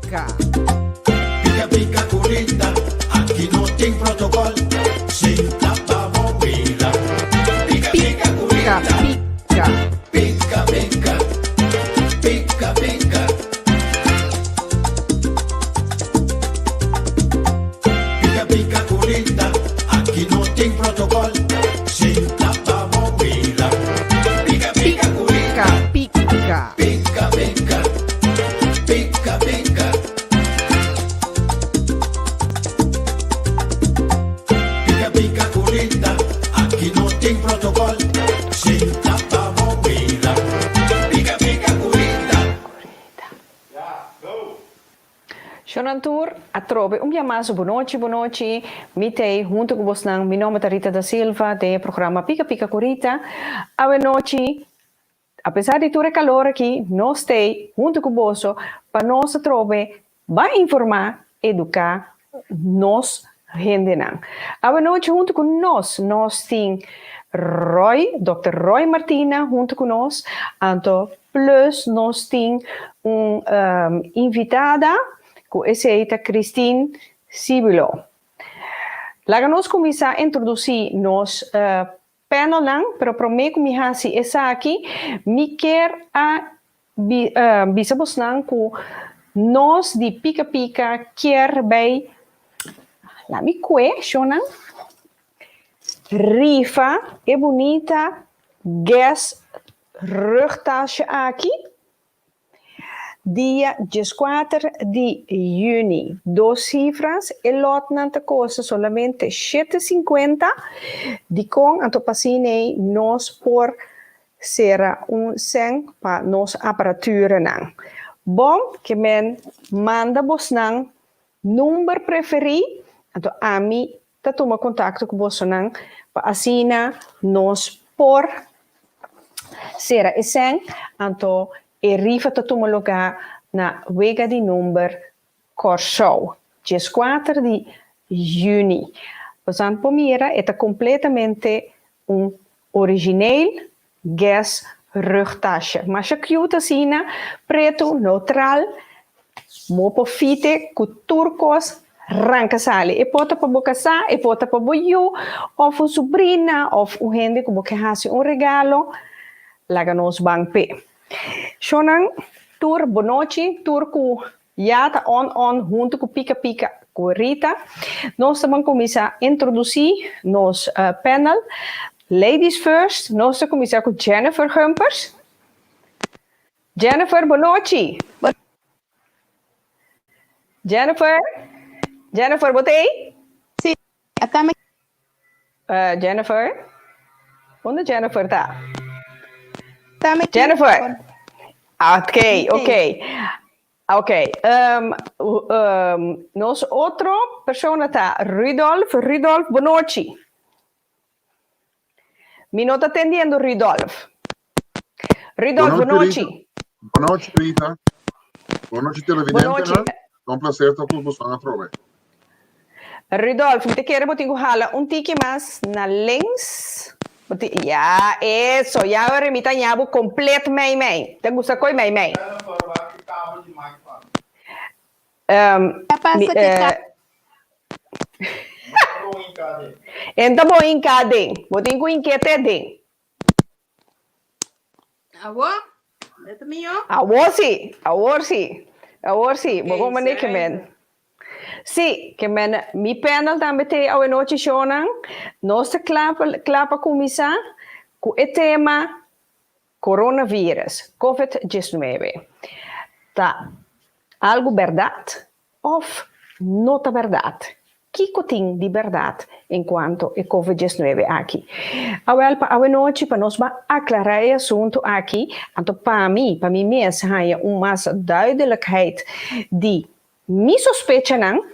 Pica pica curita, aqui não tem protocolo. Senta pra bobeira. Pica pica curita, pica pica, pica pica. Pica pica curita, aqui não tem protocolo. Senta pra bobeira. Pica pica curita, pica pica, pica pica. Pica curita, aqui não tem protocolo. Senta pra bobeira. Pica pica curita. Shonantur, a trove, chiamato buonanotte, mitei, junto com você, meu nome é Rita da Silva, do programa Pica Pica Curita. A noite, apesar de tudo calor aqui, nós estamos junto com você, para nós trove, vai informar, educar, nós rendem. A noite, junto com nós temos Dr. Roy Martina, junto com nós, então, plus nós temos invitada, que é Christine Sibulo. Laga nós começar a introduzir nos panel, pero primeiro que me hasi essa aqui, me quer a bisabos que nós de Pica Pica quer bem, lá me question, rifa e bonita gas rugtasje aqui. Dia 14 de junho, 2 cifras, e lot nanta cosa solamente 7,50 di con antopasine nos por será sen pa nos apparaturen nang. Bom, que men manda bos nang nummer preferi, anto ami ta toma contato com bos nang pa asina nos por será sen anto e rifa te toma lugar na wega di number Corso, 14 di junho. Posan pomira é completamente original gas rugtasje. Mas a cute assim, preto, neutral, mopo fite, com turcos, ranca sale. E pode para boca sa, e pode para boiu, of uma sobrinha, of gente que boca hasi regalo, laga nos bangpe. Shonang, tour bonochi, tour ku yata on junto com Pica Pica Curita. Nós também começar a introduzir nos panel. Ladies first, nós vamos começar com Jennifer Humpers. Jennifer, bonochi. Jennifer, botei? Sim, até me... Jennifer? Onde Jennifer tá? Jennifer. Ok. Nos outro persona tá Rudolf, bonochi. Mi não tá atendendo Rudolf. Bonochi. Bonochi, Rita. Bonochi, televidente. É um prazer estar com você na trova. Rudolf, me te quero botar hala tiki mais na links. Ja, isso. Ja, agora me tá completo, mãe. Te gusta coi, mãe? Então, bom, em cadê? Vou ter que inquietar de. Alô? É também eu? Agora sim. Vou mandar que men. Sim, que men, mi panel também tem a noite shonan. Nossa clapa começar com o tema coronavírus, COVID-19. Tá algo verdade ou não é verdade? Que tem de verdade enquanto é COVID-19 aqui? A noite para nós aclarar o assunto aqui, então para mim mesmo, há mais duidelijkheid de me suspeita não.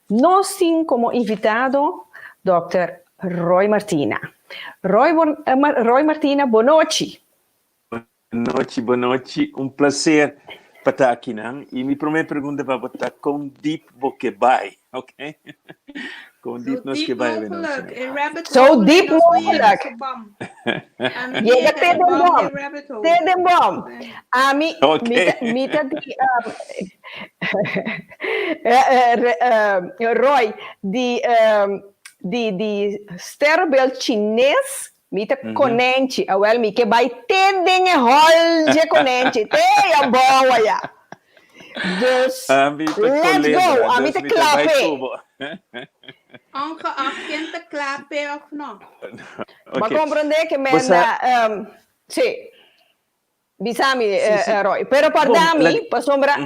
Nós temos como invitado Dr. Roy Martina. Roy Martina, boa noite. Boa noite. Prazer para estar aqui, não? E minha primeira pergunta vai botar com deep boque vai, ok? Gewoon Zo diep nos diep que vai mogelijk. In rabbit Zo hole. diep en als we hier mogelijk. met z'n bam. Je gaat tegen de bom. in rabbit hole. Tegen de bom. Ami, Oké. mita die, Roy, die sterrenbeeld Chinees, mita konentje. Wel, mi ke bij te dingen holje konentje. Te ja bawa ja. Dus, let's go. Ami te klappen. Ongeacht kind te klappen of nog. Ma comprende que me Você- sí. Bisami, Sì. Roy. Pero Bom, perdami, sombra,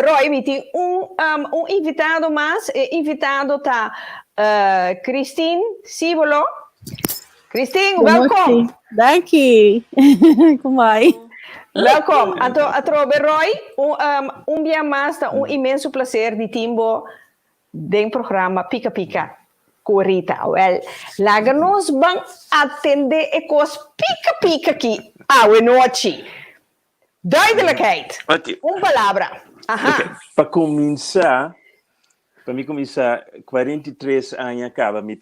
Roy, mi ti un invitado más, invitado ta Christine Sivolo. Christine, welkom. Dankie. Kom bij. Welkom. A trobe Roy, un dia más, un imenso placer di timbo den programa Pica Pica. Corita, well, láganos bang atender e cos pica pica aqui. Noite. Duidelijkheid. Ok. Palavra. Aha. Ok. Para mim começar, 43 anos acaba me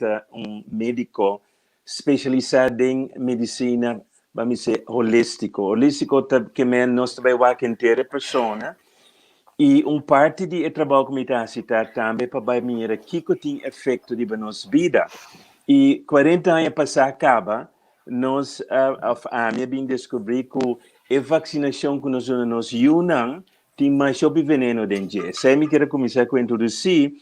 médico especializado em medicina, vamos dizer, holístico. Holístico que nós trabalhamos com inteira pessoa. E parte de trabalho que me está a citar também para ver que tem efeito de nossa vida. E 40 anos passar acaba, nós a minha descobri que a vacinação que nós unam tem mais sobre veneno dentro. Se eu quero começar a introduzir,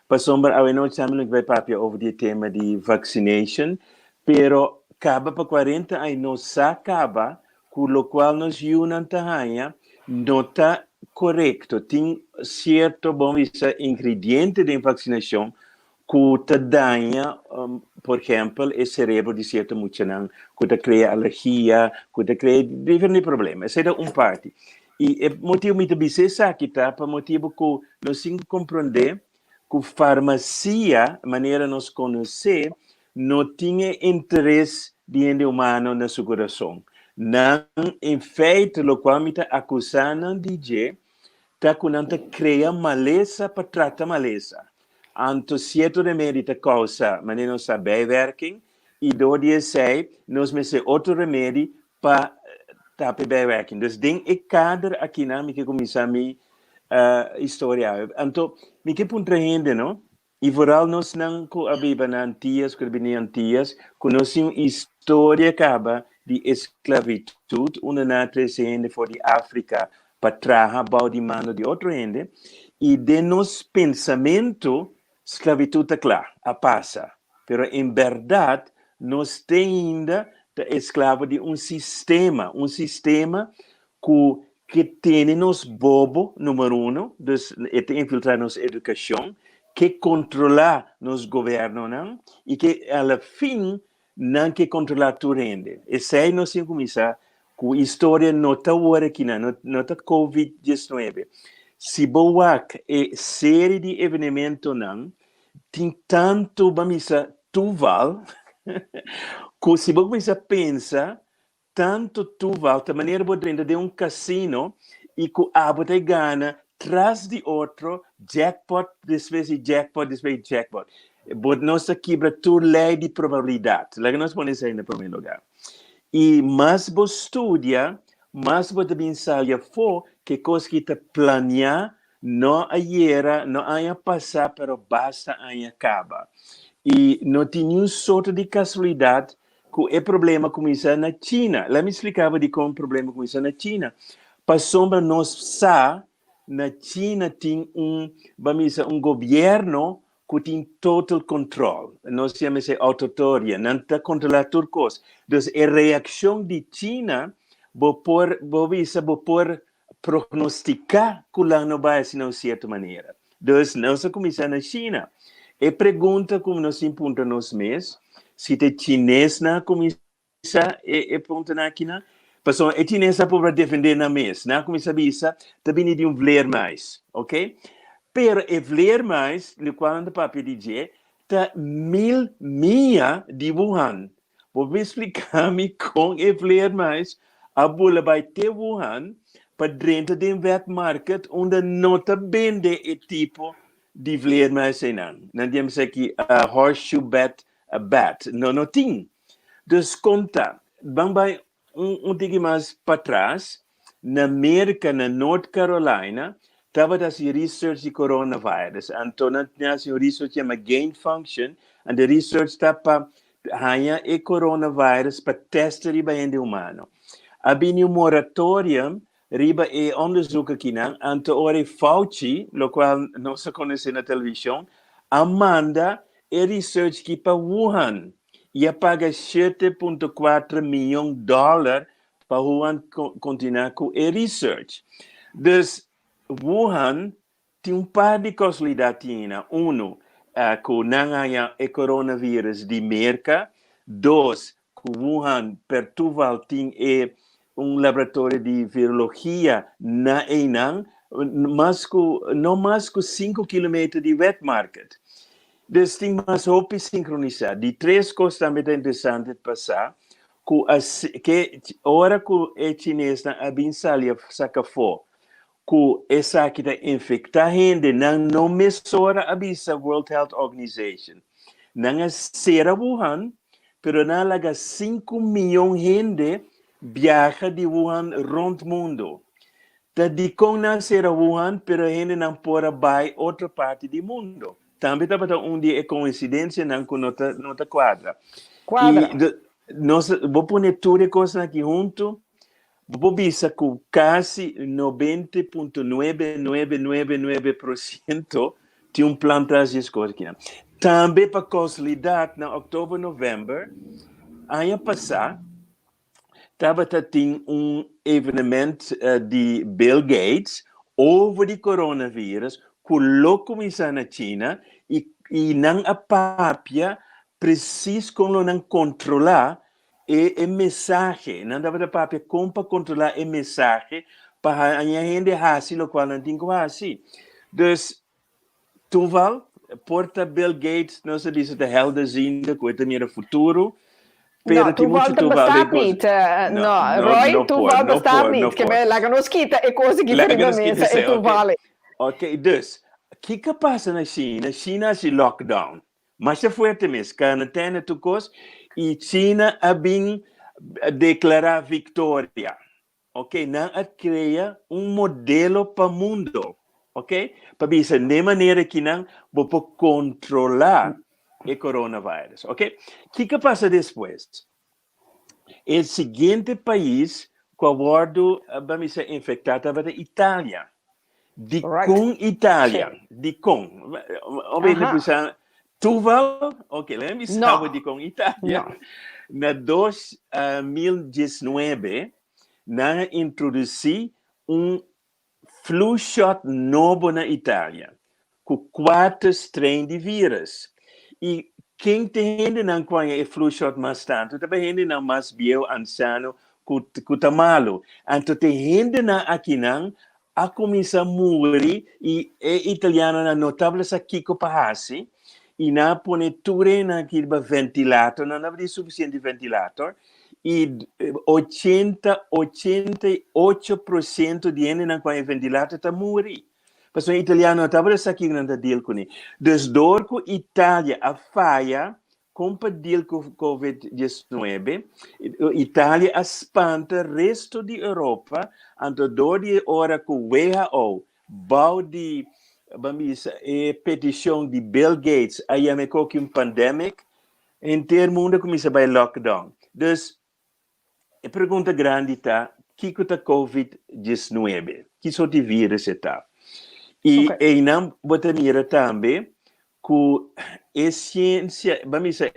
para sombra a nós também vai papia over o tema de vaccination, pero acaba para 40 anos nós acaba, com o qual nós unam também, não está correto, tem certo bom ingrediente de vacinação que te danha, por exemplo, o cérebro de certo muito não, que te cria alergia, que te cria diferentes problemas. Essa é parte. E o motivo muito bicho aqui tá, para motivo que nós temos que compreender que a farmácia, a maneira de nos conhecer, não tinha interesse de humano no seu coração. Não, em feito, o qual me está acusando de dizer, está quando cria maleza para tratar maleza. Anto certo remédio te causa, mas não sabe bijwerking, e do dia sei, nós me se outro remédio para tapar bijwerking. Dus denk ik kader aqui na, me que começar a minha história. Anto, me que punta rende, não? E vooral nós não com a biba na antias, com a biba antias, com nós história acaba de esclavitud, uma natureza ainda for de África, para trabalhar de mano de outro ainda, e de nos pensamento, esclavitud é claro, a passa. Pero em verdade, nós temos ainda escravo de um sistema que tem nos bobo, número 1, dus é infiltrar nossa educação, que controla nos governo, não? E que, ao fim, não que controlar tudo ainda. E se aí nós temos que começar com a história não está agora aqui, não está Covid-19. Se boa série de eventos não, tem tanto, vamos dizer, tuval, que se você começar a pensar, tanto tuval, de maneira dentro de cassino, e que a bote gana, traz de outro, jackpot, desvés jackpot. But nós quebra toda lei de probabilidade. Lá que nós podemos sair no primeiro lugar. E mais você estuda, mais você pensa que coisa que te planear, não era, não ia passar, pero basta ia acabar. E não tem nenhum sorte de casualidade que o problema começa na China. Lá me explicava de como o problema começa na China. Para sombra nós na China tem governo que tem total controle. Nós chamamos de autoria, não está controlando tudo coisa. Então, a reação de China, vou prognosticar que lá não vai ser de uma certa maneira. Então, nós começamos na China. E pergunta como nós impuntamos mesmos, se é chinês na começa e ponta na aqui na, pessoal, é chinês para defender na mês, na começa bisa, também de vler mais, ok? Pero e vler mais, o qual anda para pedir, tá 1000 milhas de Wuhan. Vou me explicar-me com e vler mais, a bula vai ter Wuhan para dentro de um wet market onde não está bem de tipo die vleermuizen aan. Dan die zeggen que horseshoe bat. No ting. Dus conta. Bang tige mais para trás, na América, na North Carolina, estava das research de coronavirus. Então, nós research chama gain function, e de research está para ganhar o coronavirus para testar riba em humano. Havia um moratório riba e onderzoek aqui, então, ora Fauci, lo qual não se conhece na televisão, manda e research aqui para Wuhan. E paga $7.4 milhões para Wuhan continuar com a research. Dus Wuhan tem par de casualidades. Com o coronavírus de América. Dois, que Wuhan perturbal tem laboratório de virologia na Enang, não mais que 5 km de wet market. Dus tem mais hoop sincronizar. Die 3 coisas também é interessante passar. Que ora que o chinês na abinsalia saca fora. Que essa que está infectar gente não mesora abisa World Health Organization. Não é sera Wuhan, pero não laga 5 milhões de gente viaja de Wuhan rond mundo. Da di com não sera Wuhan, pero gente não pode vai outra parte do mundo. Também está onde é coincidência não com nota quadra. Nós vou pôr tudo as coisas aqui junto. Vou ver que quase 90,999% tem plantagem de coisas aqui. Também para causalidade, na outubro, novembro, ano passado, estava tendo evento de Bill Gates over o coronavírus, colocou isso na China e não a papia preciso como não controlar e mensagem, não dava da papia como para controlar e mensagem para a gente assim o qual não tem que assim. Dus toeval porta Bill Gates não se diz de helderziende com o futuro. No, toeval bestaat niet. Roy, toeval bestaat niet. Que me laga nos quita e coisa que tem na mesa e toeval. Ok, dus o que passa na China? China é lockdown. Mas se foi até mesmo, quarentena, tucos, e China a bem declarar vitória. Ok? Não a criar modelo para o mundo. Ok? Para ver de maneira que não vou controlar o coronavírus. Ok? O que passa depois? O seguinte país que vamos ser infectado é a Itália. Com Itália. Toeval? Ok, let me saber de com Itália. Na 2019, nós introduzimos flu shot novo na Itália, com 4 strains de vírus. E quem tem não conhece o flu shot mais tanto, também gente não mais bio anciano que tá malo. Então tem gente aqui não a começar a morrer e italiano na notável essa kiko parasi e na pone tudo naquele ventilador, não havia suficiente ventilador e 88% de gente não conhece ventilador tá morrer. Mas o italiano estava aqui não tá deal com ele. Desde que Itália a falha com o deal com COVID-19, Itália espanta o resto da Europa, então de hora que o WHO bau de petição de Bill Gates a chamar que pandemic, inteiro mundo começa a lockdown. Então, a pergunta grande está, o que é o COVID-19? Que só de vírus está? E não botaria também que a ciência, vamos dizer,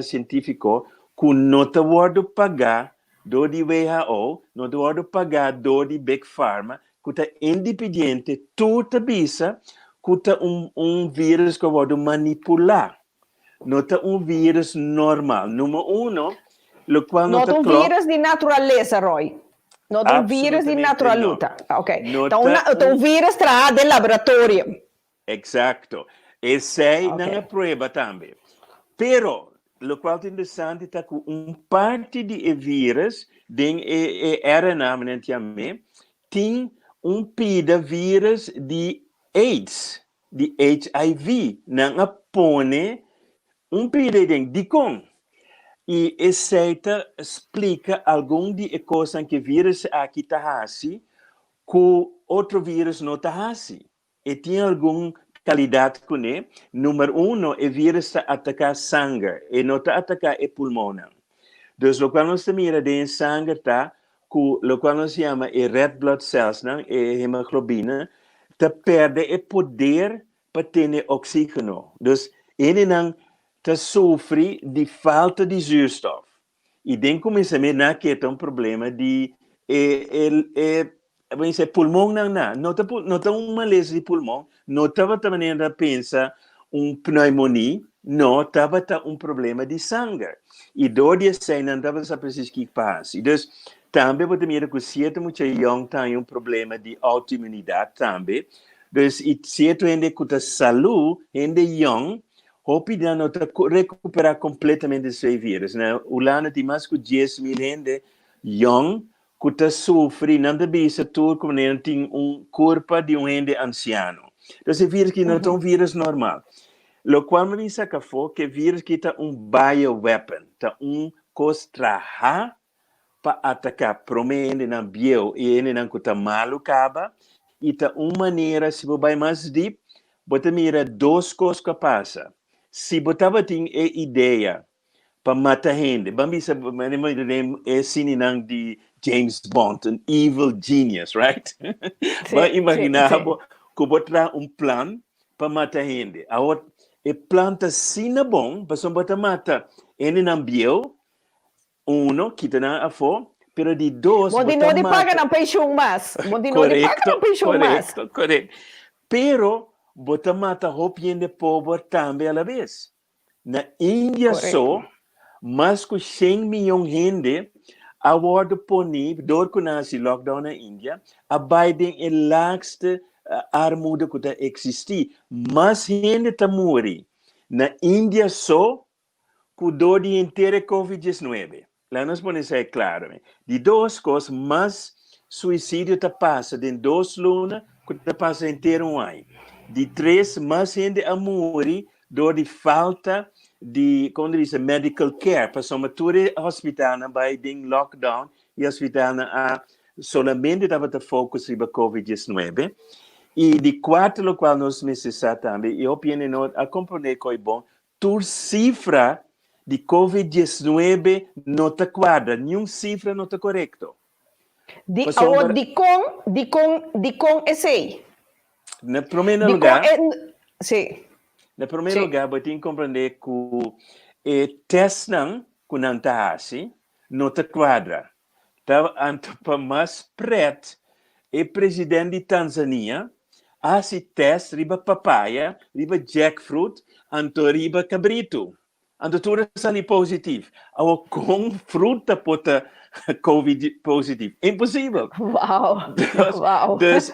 científico, que não te pode pagar do de WHO, não te pode pagar do de Big Pharma, que está independente, tudo bisa, que está vírus que pode manipular. Não está vírus normal. Número 1, o qual não está vírus de natureza, Roy. Não é vírus de natureza. Ok. Então, vírus traz do laboratório. Exato. Esse não é prova também. Pero, o qual é interessante é que parte de vírus, de RNA, tem pida vírus de AIDS, de HIV, não apone pedido de com. E essa explica algum de coisas que vírus aqui está assim, que outro vírus não está assim. E tem alguma qualidade com ele. Número 1, o vírus ataca sangue e não ataca o pulmão. Então, o que nós mira de sangue está, o que nós chama de red blood cells, e hemoglobina, te perde o poder para ter oxígeno. Então, ele não sofre de falta de zuurstof. E den começa a ter problema de pulmão não está uma lesão de pulmão, não estava também a pensar pneumonia, não estava problema de sangue. E do dia sem não estava a precisar que passe. Então, também pode mirar que certo muito young tem problema de autoimunidade também. Então, e certo gente que a saúde, gente young, rapidamente não recuperar completamente esse vírus. O ano tem mais que 10 mil gente young que sofre, não deve ser tudo como tem corpo de gente anciano. Então, esse vírus que não é um vírus normal. O qual me diz que o vírus que está bioweapon, está coisa para atacar provavelmente na bio e ele não está malo caba e está uma maneira se você vai mais deep, você mira duas coisas que passa. Se você tem a ideia para matar gente, vamos dizer, é cine de James Bond, an evil genius, right? Vai imaginar que você tem plano para matar gente. Agora, e planta sina bom, para você matar ele não bio, que está a fora, pero de dois... Mondi não paga na pensão mais. Mondi não paga na pensão mais. Correto. Pero, você mata roupa de pobre também à la vez. Na Índia só, mais que 100 milhões de gente, agora disponível, dor que nasce lockdown na Índia, a Biden é laxta armuda que está existir. Mas gente está morrendo. Na Índia só, que dor de inteira Covid-19. Lá nós podemos ser claro. De duas coisas, mas suicídio está passa de 2 lunas, que está passa inteiro um ano. De 3, mais gente a morrer, dor de falta de, como diz, medical care. Para somatura hospital na Biden lockdown e hospital na solamente estava a foco sobre Covid-19. E de 4, o qual nós necessitamos também, eu opino a compreender que é bom, tu cifra de Covid-19 não está quadra, nenhuma cifra não está correta. De com esse. No primeiro lugar, sim. no primeiro lugar, você tem que compreender que o teste que não está assim, não está quadra. Para mais preto, o presidente de Tanzânia, esse teste riba papaya, riba jackfruit, anto riba cabrito. Anto tudo sali positivo. Agora, com fruta pode Covid positivo. Impossível. Uau. Dus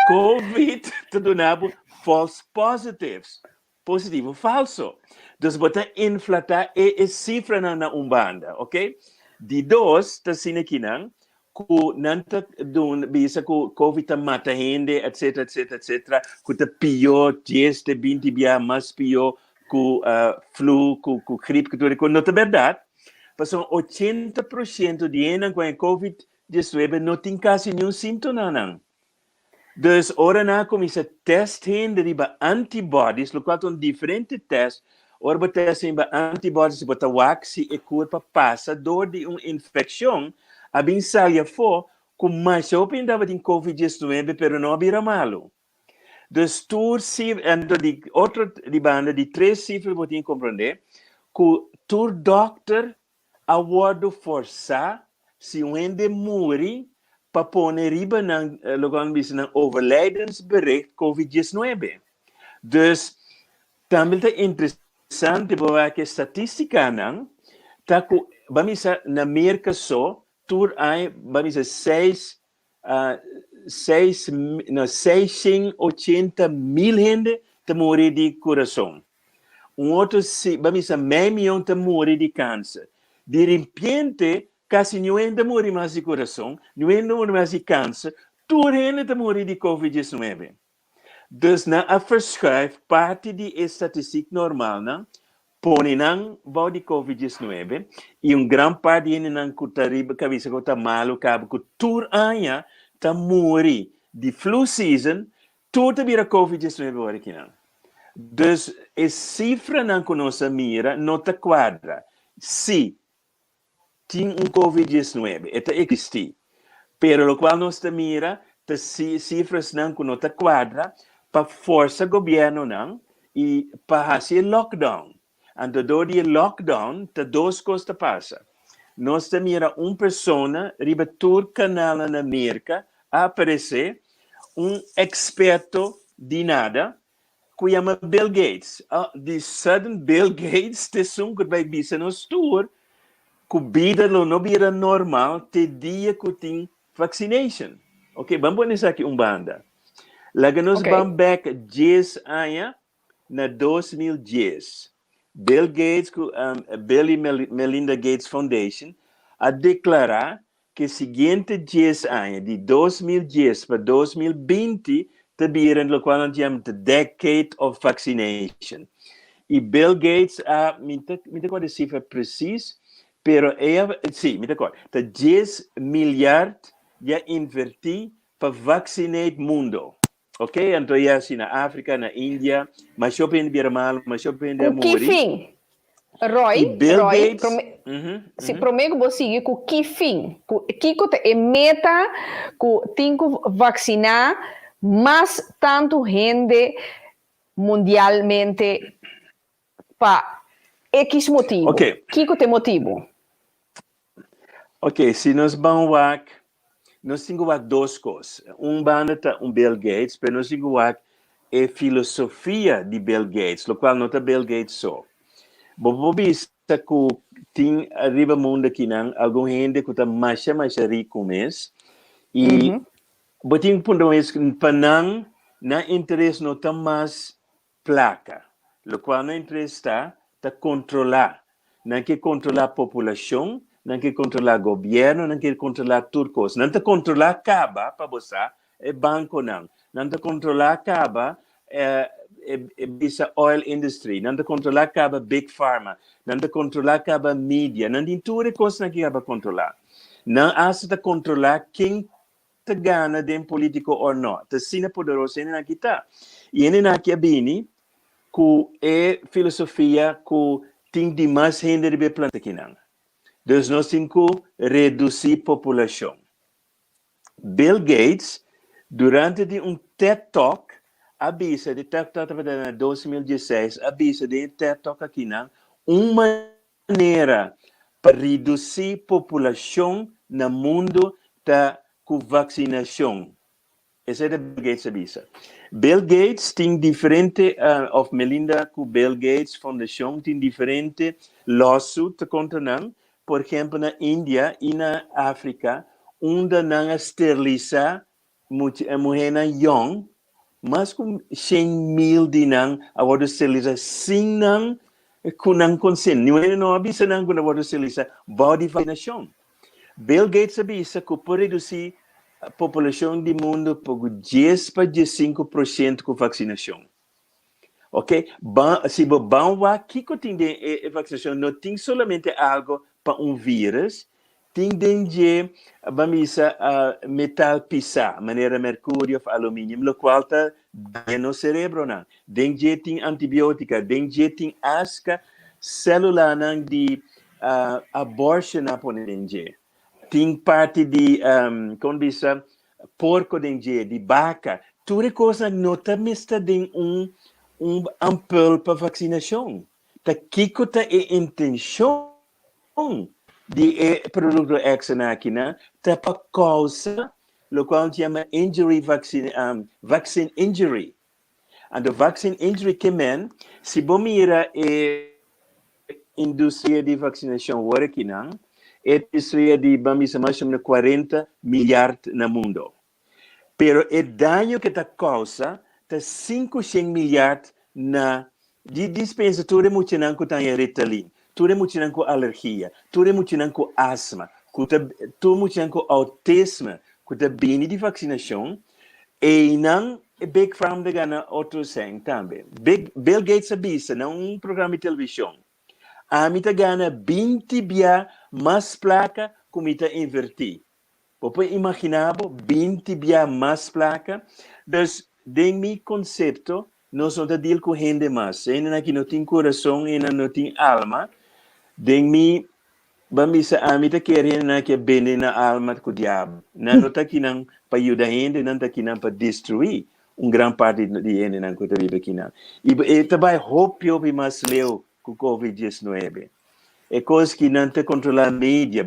Covid te donava false positives. Positivo, falso. Dus você inflatar e cifra na umbanda, ok? De 2, te sine aqui não, que não te bisa que Covid mata gente, etc, que te pior, 10, 20 dias mais pior, que flu, que gripe, que não é verdade. Mas 80% de gente com Covid-19 não tem quase nenhum sintoma, não. Dus, ora na começa a testar de antibodies, lo qual são diferentes testes. Ora, você testa antibodies, você wax e corpo passa dor de uma infecção, a bem saia for, com mais eu pensava em Covid-19, pero não havia malo. Dus, de outra de banda, de 3 cifras, você tem que compreender, que o doctor aguardo forçar, se um ende morre, para pôr riba na overlijdensbericht COVID-19. Dus, também é interessante para que a estatística não, tá que, vamos dizer, na América só, tur aí, vamos dizer, 680 mil gente te morrer de coração. Outro, vamos dizer, meio milhão te morrer de câncer. De repente, quase ninguém morre mais de coração, ninguém morre mais de câncer, tudo ainda morre de Covid-19. Dus na a verschuif parte di estatistiek normal na pone nang bau di COVID-19 e gran parte de nang kutariba kabisa ko ta malo kabo ko tour anya ta muri di flu season tudo vira COVID-19 ora kinang. Dus a cifra nang conosa mira nota quadra. Si tem COVID-19, eta existe. Pero lo qual nos mira te cifras nang nota quadra pa força governo nang e pa hacer lockdown. Ando do di lockdown te dos costa passa. Nos mira persona riba tur canal na América a aparecer experto de nada que chama Bill Gates. The sudden Bill Gates te sungo vai bisa no tour que vida não vira normal te dia que tem vaccination. Ok, vamos nessa aqui banda. Laga nos vamos back 10 anos na 2010. Bill Gates, Bill e Melinda Gates Foundation, a declarar que seguinte 10 anos, de 2010 para 2020, te viram o qual nós chamamos the Decade of Vaccination. E Bill Gates, me acordo a cifra precisa, pero sim, me acordo, te 10 milhar já inverti para vacinar o mundo. Ok? Então, assim, na África, na Índia, mas eu penso que mal, mas eu penso que que fim? Roy, Gates, se prometo você com que fim? Que é meta que tem que vacinar mais tanto gente mundialmente para X motivo. Ok. Que é o motivo? Ok, se nós vamos lá, nós temos duas coisas. Banda tá Bill Gates, mas nós temos a filosofia de Bill Gates, o qual não é Bill Gates só. Bobo vista que tem arriba mundo aqui não, algum gente que está mais rico mesmo, e botin ponto é que panang na interesse não está mais placa, o qual na interesse está controlar, não quer controlar a população, não quer controlar o governo, não quer controlar turcos, não está controlar acaba para você é banco não está controlar acaba bisa oil industry, não está controlar acaba big pharma, não está controlar acaba mídia, não tem tudo coisa que acaba controlar, não está controlar quem te gana de político ou não, te sina poderoso ainda aqui tá, e ainda aqui a bini que é filosofia que tem demais gente de planta aqui não. Dus nós temos que reduzir a população. Bill Gates, durante TED Talk, avisa de TED Talk em 2016, avisa de TED Talk aqui, uma maneira para reduzir a população no mundo com vacinação. Esse é o Bill Gates avisa. Bill Gates tem diferente, of Melinda com Bill Gates Foundation, tem diferente lawsuit contra nós. Por exemplo, na Índia e na África, onde não esteriliza mulher young, mas com 100,000 de não, agora esteriliza sem não, com não consciente. Não avisa não quando agora esteriliza body vaccination. Bill Gates avisa que pode reduzir a população do mundo por 10 para 15% com vacinação. Ok? Se vamos aqui que tem de vacinação, não tem somente algo para vírus, tem de metal pisar, maneira mercúrio, alumínio, o qual está no cérebro, não. Tem antibiótica, tem asca celular de abortion, tem parte de, como diz, porco de vaca, tudo coisa não está mista de ampul para vacinação. Tá que é intenção de produto extra aqui, tá para causa, o qual chama injury vaccine injury. And the vaccine injury que se bom mira indústria de vacinação agora aqui, indústria de mais ou menos 40 milhares no mundo. Pero o dano que tá causa tá 500 milhares na de dispensa tudo muito não que tem Ritalin. Tudo é muito com alergia, tudo é muito com asma, tudo é muito com autismo, que está bem de vacinação, e não Big Farm de Gana outro sem também. Bill Gates avisa num programa de televisão. A mita gana 20 bia mais placa como ita invertir. Você imaginar 20 bia mais placa? Dus, den mi concepto, nós não deal com gente mais. Ainda aqui não tem coração, ainda não tem alma. Den mi, bamisa a mita querer na que bende na alma com o diabo. Não está aqui não para ajudar a gente, não está aqui não para destruir grande parte de gente não está aqui não. E também hope mais leu com Covid-19. É coisa que não te controla a mídia.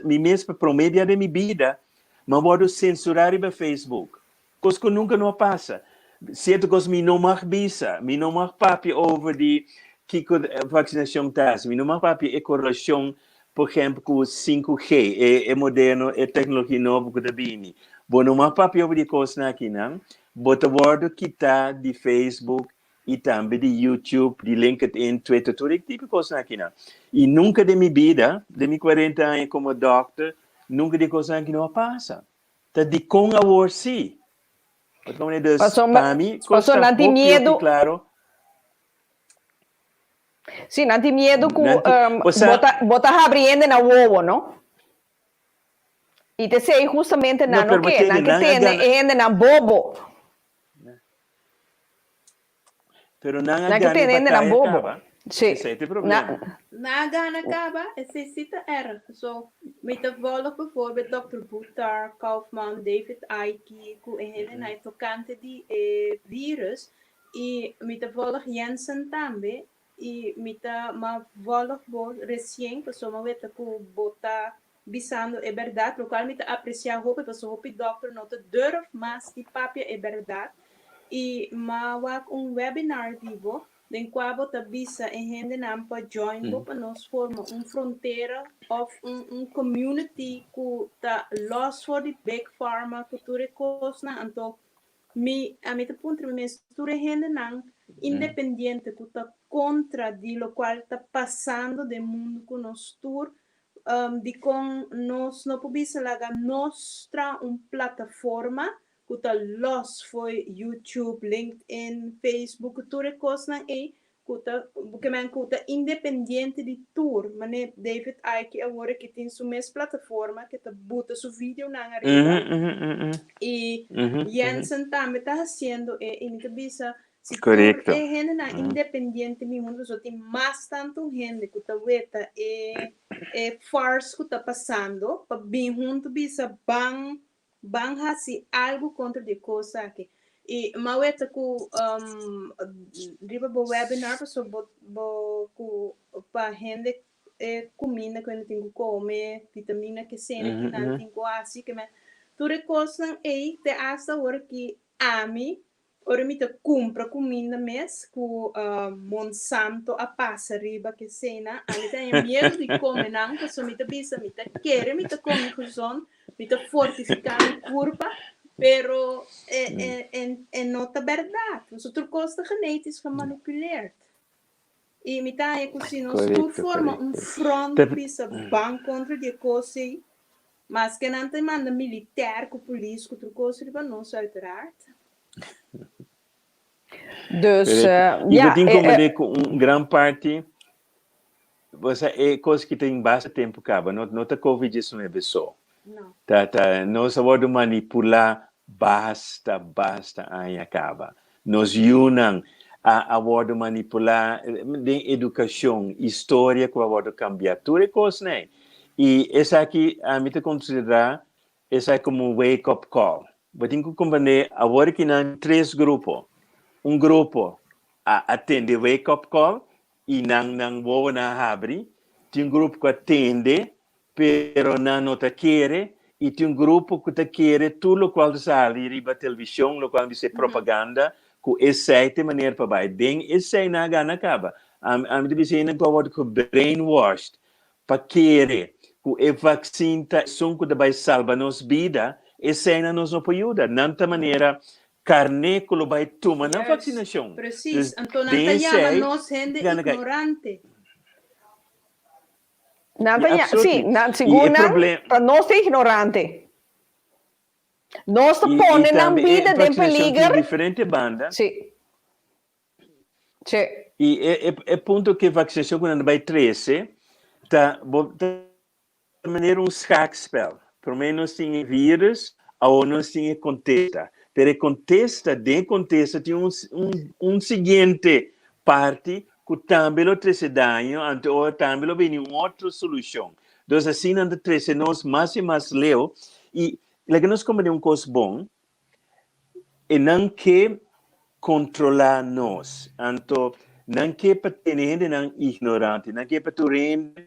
Me mesmo para a mídia de minha vida, mas vou censurar no Facebook. Coisa que nunca não passa. Certo coisa me não mais bisa, me não mais papi over de que vacinação está. Me não mais papi a correlação, por exemplo, com 5G, é moderno, é tecnologia nova que está vindo. Vou não mais papi over de coisas aqui, não? Bota word quitar de Facebook e também de YouTube, de LinkedIn, Twitter, tudo tipo de coisa aqui, não? E nunca de minha vida, de meus 40 anos como doctor, nunca de coisa aqui não passa. Tá de com a war sim. Passou não tem medo. Claro. Sim, não tem medo que bota abrindo na ovo, não? E te sei justamente não que tem na bobo. Pero não que tem na bobo. Sim. Esse é o problema. Na gana acaba, necessita erg. So, met de volk bijvoorbeeld Dr. Buttar, Kaufman, David Icke, en tocante die virus, e met de volk Jensen também, e met de volk recém, pessoa weta ku bota bisando é verdade, lo qual met de apreciar hope, pessoa hope doctor não te durf, mas die papia é verdade, e wak webinar vivo. Den qual te bisa en gente nam pa join para nós forma fronteira of community que ta loss for the big pharma cultura cosna anto a mim te punto me mistura gente nam independiente que ta contra de lo qual ta passando de mundo que nós tour de com nós não pobisa laga nostra plataforma que está los foi YouTube, LinkedIn, Facebook, tudo coisa e que man está independente de tour, mas David Icke agora que tem sua mesma plataforma que está bota seu vídeo na arriba e Jensen também está fazendo e in que bisa se correcto é gente na independente mi mundo só tem mais tanto gente que está veta é farce que está passando para bem junto bisa bang hasi algo contra de coisa que e maweta ku riba bo webinar so bo pa gente comida que não tem que comer vitamina que cena que não tem que assim que me tudo coisa aí te asa hora que ami ora me te compra comida mes ku Monsanto a passa riba que cena ali tem medo de comer não que so me te bisa me te quer me te comer com para fortificar a curva, pero é nota verdade. Os outros coisas genéticos manipuleados. E me tá aí que se nós forma front pisa bang contra de coisa, mas que não tem manda militar, com polícia, com outra coisa, para nós uiteraard. Dus, eu tenho com grande parte, você é coisa que tem bastante tempo acaba, não tá Covid-19 só. Não. Nós vamos manipular basta aí acaba. Nós unam a manipular de educação, história que vamos cambiar, tudo é coisa, né? E essa aqui, a mim te considerar, essa é como um wake-up call. Eu tenho que compreender, agora que não 3 grupos. Grupo atende wake-up call e não vou na abre. Tem grupo que atende pero não te quer e tem grupo que te quer tudo o qual sai riba televisão, o qual diz propaganda, que essa é a maneira para vai. Den essa é na gana acaba. A mim diz ainda que pode que brainwashed para querer que o vacina são que vai salvar nos vida, essa ainda nos não pode ajudar. Nanta maneira carne que vai tomar na vacinação. Preciso. Então não te chama nós gente ignorante. Nada, sim, segunda, para nós é ignorante. Nós te E põe na também vida de vacinação tem peligro. diferente banda. Sim. Sim. E é ponto que vacinação quando vai 13, tá de maneira um schaakspel. Por menos tem vírus, ou não tem contesta. Pero contesta, de contesta, tem um seguinte parte que também o 13 daño, então também vem uma outra solução. Então, assim, não 13, nós mais e mais leu, e nós como de coisa bom, e não que controlar nós. Então, não que para ter gente não ignorante, não que para ter gente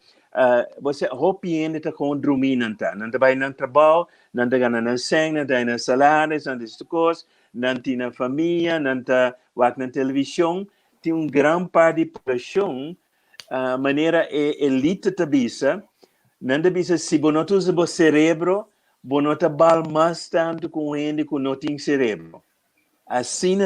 você hopiende tá com dormir não vai no trabalho, não tá ganhando sangue, não tá na salários, não tem coisas, não tem na família, não tá na televisão, tem grande parte da população, maneira elite da bisa, não da bisa se você não usa o cérebro, você não trabalha mais tanto com gente que não tem cérebro. Assim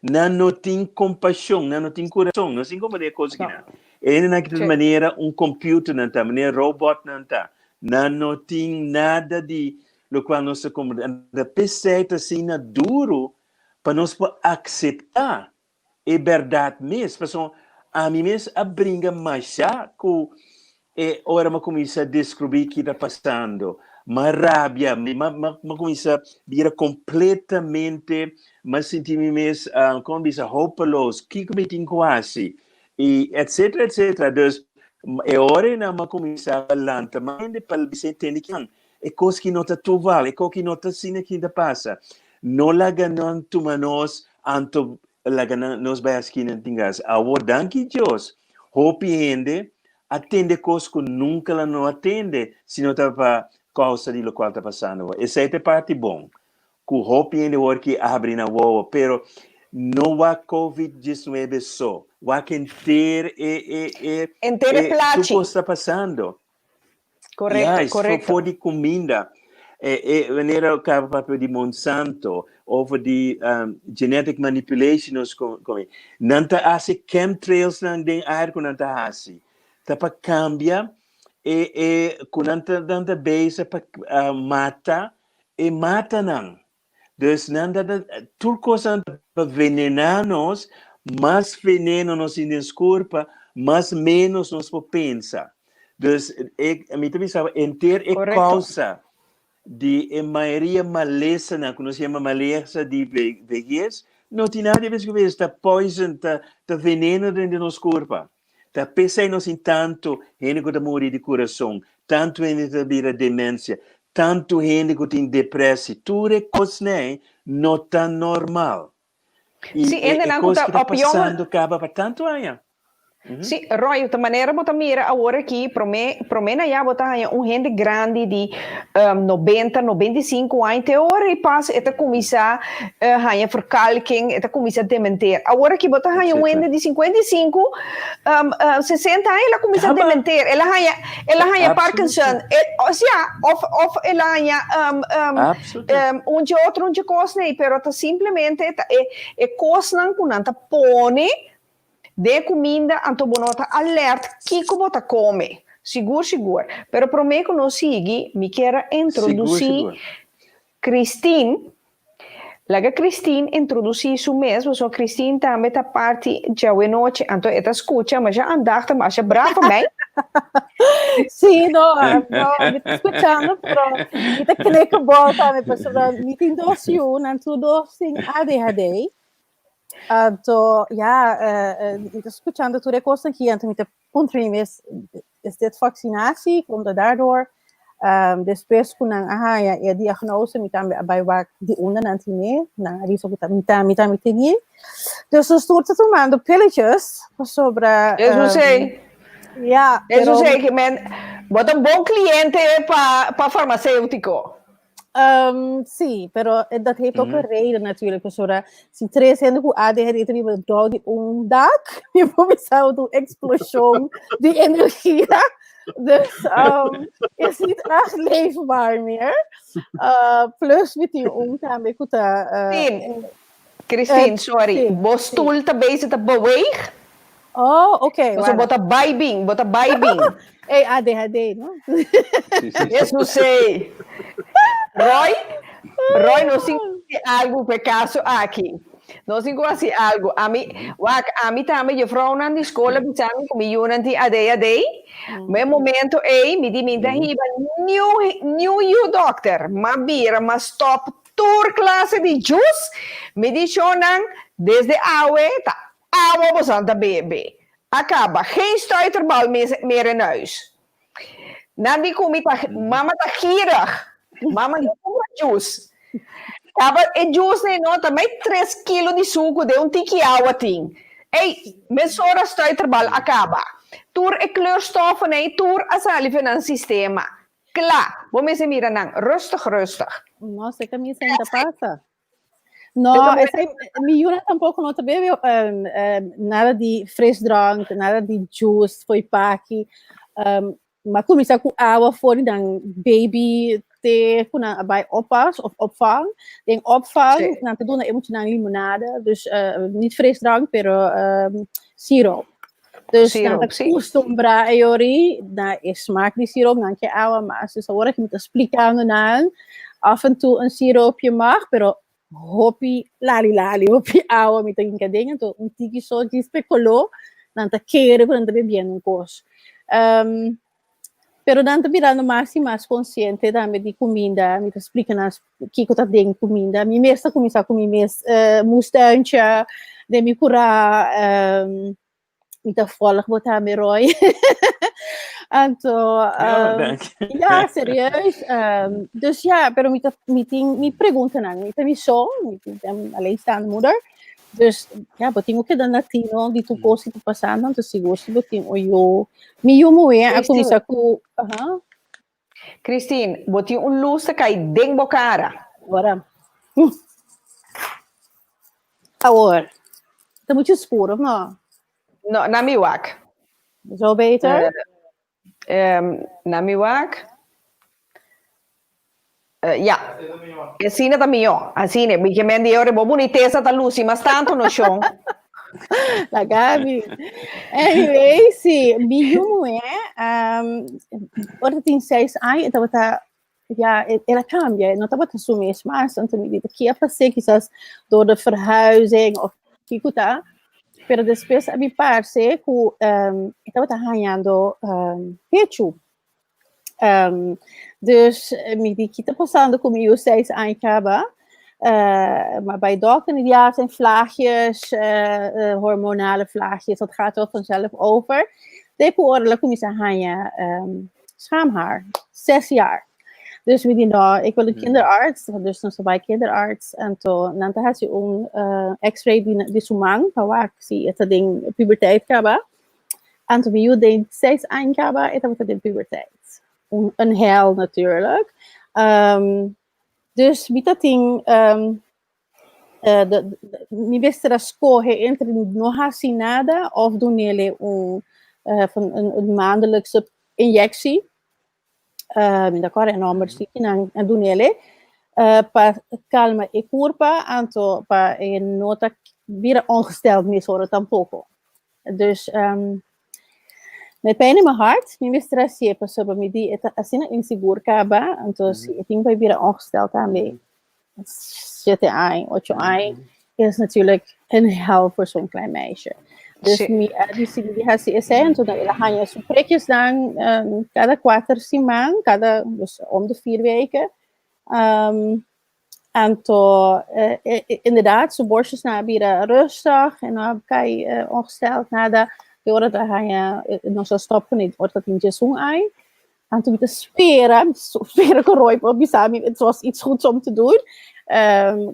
não tem compaixão, não tem coração, não tem como é coisa que não. Ele naquela maneira computer não está, maneira robot não está, não tem nada de lo qual nós compreendemos. A pessoa está assim duro para nós aceitar é verdade mesmo, porque a mim mesmo a brinca mais já que ora me começa a descobrir o que está passando. Mas rabia, mas começa a virar completamente, mas sentir-me mesmo, como diz, hopeless, que me tem quase, e etc, etc. Então, é hora que eu começo a falar, mas para você entender que é coisa que não está tudo vale, é coisa que não está assim que está passa. Não la ganan tu manos, anto la ganan nos vai aqui não tingas. Agora, danke Deus, hope ende, atende coisas que nunca ela não atende, se não está para causa de lo qual está passando. Essa é a parte bom. Que o hope ainda é que abre na boa, pero não há COVID-19 só. Há que ter tudo que está passando. Correto, correto. Se for de comida, maneira o papel de Monsanto, ou de genetic manipulation, não está assim chemtrails não tem ar que não está assim. Está para cambiar quando tanta base para mata não. Então, tudo coisa para venenar nós, mais veneno nos desculpa, mais menos nos pensa. Então, a mim também sabe, inteira é causa de maioria maleza, que nós chamamos maleza de vejez, não tem nada a ver com isso, está poison, está veneno dentro do nosso corpo. Tá pensando em tanto gente que está morrendo de coração, tanto gente que vira demência, tanto gente que tem depressão, tudo é coisa não está normal. E sim, é coisa que está passando acaba para tanto anos. Sim, Roy, de maneira que mira agora aqui, para mim já botar gente grande de 90, 95 anos, até hora e passa, eta começa a verkalking, eta começa a dementir. Agora que botar gente de 55, 60 anos, ela começa a dementir. Ela tem Parkinson, ou seja, ela tem outro coisa, mas simplesmente é coisa que não põe de comida, então bonota alerta que bota come. Seguro. Pero para mim que não sigue, me quero introduzir Christine. Laga Christine introduzir isso mesmo, so Christine também tá parte de hoje noite, então ela escuta, mas já andar, mas já brava bem. Sì, no, mi sto escuchando, pero mi te creo que volta, me persona, mi tem dosi un, tu dosi ADHD. Então, ik sto escuchando tutte cose che anche mi te puntrim is dit vaccinatie, komt daardoor. Depois com a diagnose me também vai de onda não tinha, na risco que me tinha. Então estou tomando pilletjes sobre. Eu não sei. Eu não sei que bota um bom cliente para farmacêutico. Sim, pero dat heeft ook een reden natuurlijk. Professora, si 3 anos com ADHD hebben we de dag, je moet doen explosie die energie. Dus is niet echt leefbaar meer. Plus met die omgaan met Christine, sorry. Bo stoel te bezig te bewegen. Oh, oké. Dus bota vibing. Hey, ADHD, no? Yes, não sei. Roy, não se algo por caso aqui. Não se assim algo. A mim também, eu fui na escola, pensando que me unanti a day. Meu momento me diminta hiba new doctor, mas stop tour classe de juice, me dicionam desde água bastante bebê. Acaba, geen stuiterbal meer in huis. Nandi mama tá gierig. Mama não compra juice. Acaba, e juice não, também 3 quilos de suco de tiki água tem. Ei, mesora stuiterbal acaba. Tour e kleurstoffen, tour a salive no sistema. Klaar, vamos mira nang, rustig. Nossa, que a minha ainda passa. Não, me jura tampouco não também nada de frisdrank, nada de juice, foi paki. Maar começar com água fora dan baby te kuna bij oppas of opvang. Den opvang, dan te doen emotioneel limonade, dus niet frisdrank, pero siroop. Dus dan de costumbra eori, dan is smaak die siroop, dan je água, maar dus hoor je moet explicar aan. Af en toe een siroopje mag, pero hopi lali hopi água met een dingen, to un tiki so de speculou, dan te keren voor een bebendo um course. Pero dan te virando mais consciente também de comida, me explicando o que eu tá dentro de comida. Me mesma começar a comer mustante, de me curar, me tá fora botar me Roy. Então, ja, serieus. Dus ja, pero me perguntam, me tem show, me tem alleenstaande moeder. Dus ja, botinho que dan latino di tu cosi tu passando, tu si gosti botinho eu mi a começar com Christine, botinho lusa cai deng bocara. Agora. Agora. Tá muito escuro, não? No, na miwak. Zo beter? Na miwak. Ja, assim também, assim, porque me dio boniteza da luz, mas tanto no chão. La Gabi. Anyway, sim, minha ora tem 6 anos, então ja, ela cambia, não estava a assumir isso, mas então me disse que ia fazer quizás door de verhuizing of que tá. Pero depois a me parece que estava ganhando pecho. Dus me die kita passando comigo 6 anos acaba, maar bij dokter ja zijn vlaagjes, hormonale vlaagjes, dat gaat wel vanzelf over. Tegenwoordig kom je aan je schaamhaar, 6 jaar. Dus we die nou, ik wil een kinderarts, dus dan bij kinderarts en dan had je een X-ray die sumang, waar ik zie het ding puberteit kaba, en toen we je 6 anos kaba, het wordt de puberteit. Een hel natuurlijk. Dus met dat ding, niet wist dat scoren entre nog assim nada of doen jullie een maandelijkse injectie. Da cara é número 6 en doen jullie para calma e curva, anto para nota weer ongesteld mis horen tampoco. Dus met pijn in mijn hart, mijn mistress pas sobre me die assim inseguro acaba, então eu tenho que vir ongesteld daarmee. 7 anos, 8 anos is natuurlijk een hel voor zo'n klein meisje. Dus die had ze en toen gaan je zo'n prikjes dan cada 4 semanas, dus om de 4 weken. En toen inderdaad, zo'n borstjes naar weer rustig en dan kan je ongesteld nada. Ora da hanya não só stop niet wordt dat in jesung ai en toen met speren gerooi op bisami het was iets goeds om te doen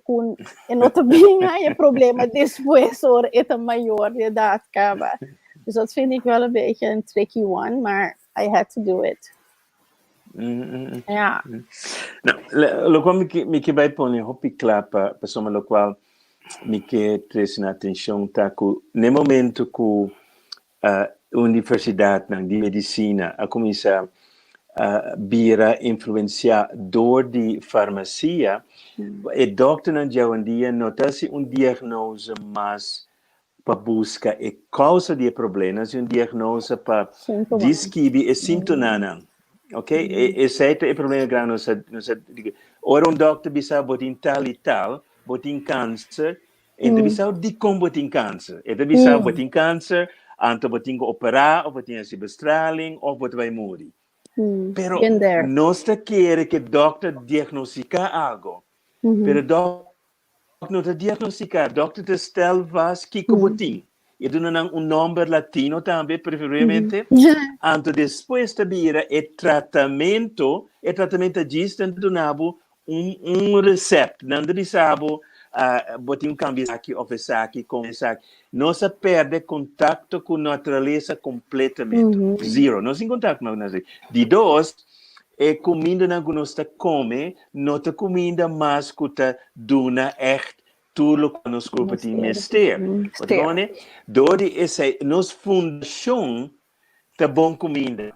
con en nota bene je problemen después hoor het maior de idade acaba dus dat vind ik wel een beetje een tricky one maar I had to do it. Ja. Nou, lo qual mi che vai pone hopi clapa insomma lo qual mi che presta atenção tá cu no momento cu universidade de medicina a começar a vir influenciar door die farmacia e dokter não já um dia nota-se diagnose mas para buscar a causa de problemas diagnose para descrever e sintomas Ok? Esse é o problema grande. Ora, doctor bisa botin tal e tal, botin câncer, então bisa de como botin câncer. Então bisa botin câncer, anto botin operar, ou botin cibestraling, ou botin vai morrer. Pero Been there. nós queremos que o doctor diagnostica algo. Pero o doctor não te diagnostica, o doctor te stelt vast que botin. E doe dan un nombre latino também, preferivelmente. Anto depois de vira o tratamento distante do nabo recept. Não de sabo, botar cambio aqui, oferecer aqui, começar aqui. Nós perde contato com a natureza completamente. Zero. Nós em contato com a natureza. De dois, é comida que nós come, não é comida mais que duna echt tudo que nós culpamos mester. Dori essa nossa fundação da bom comida,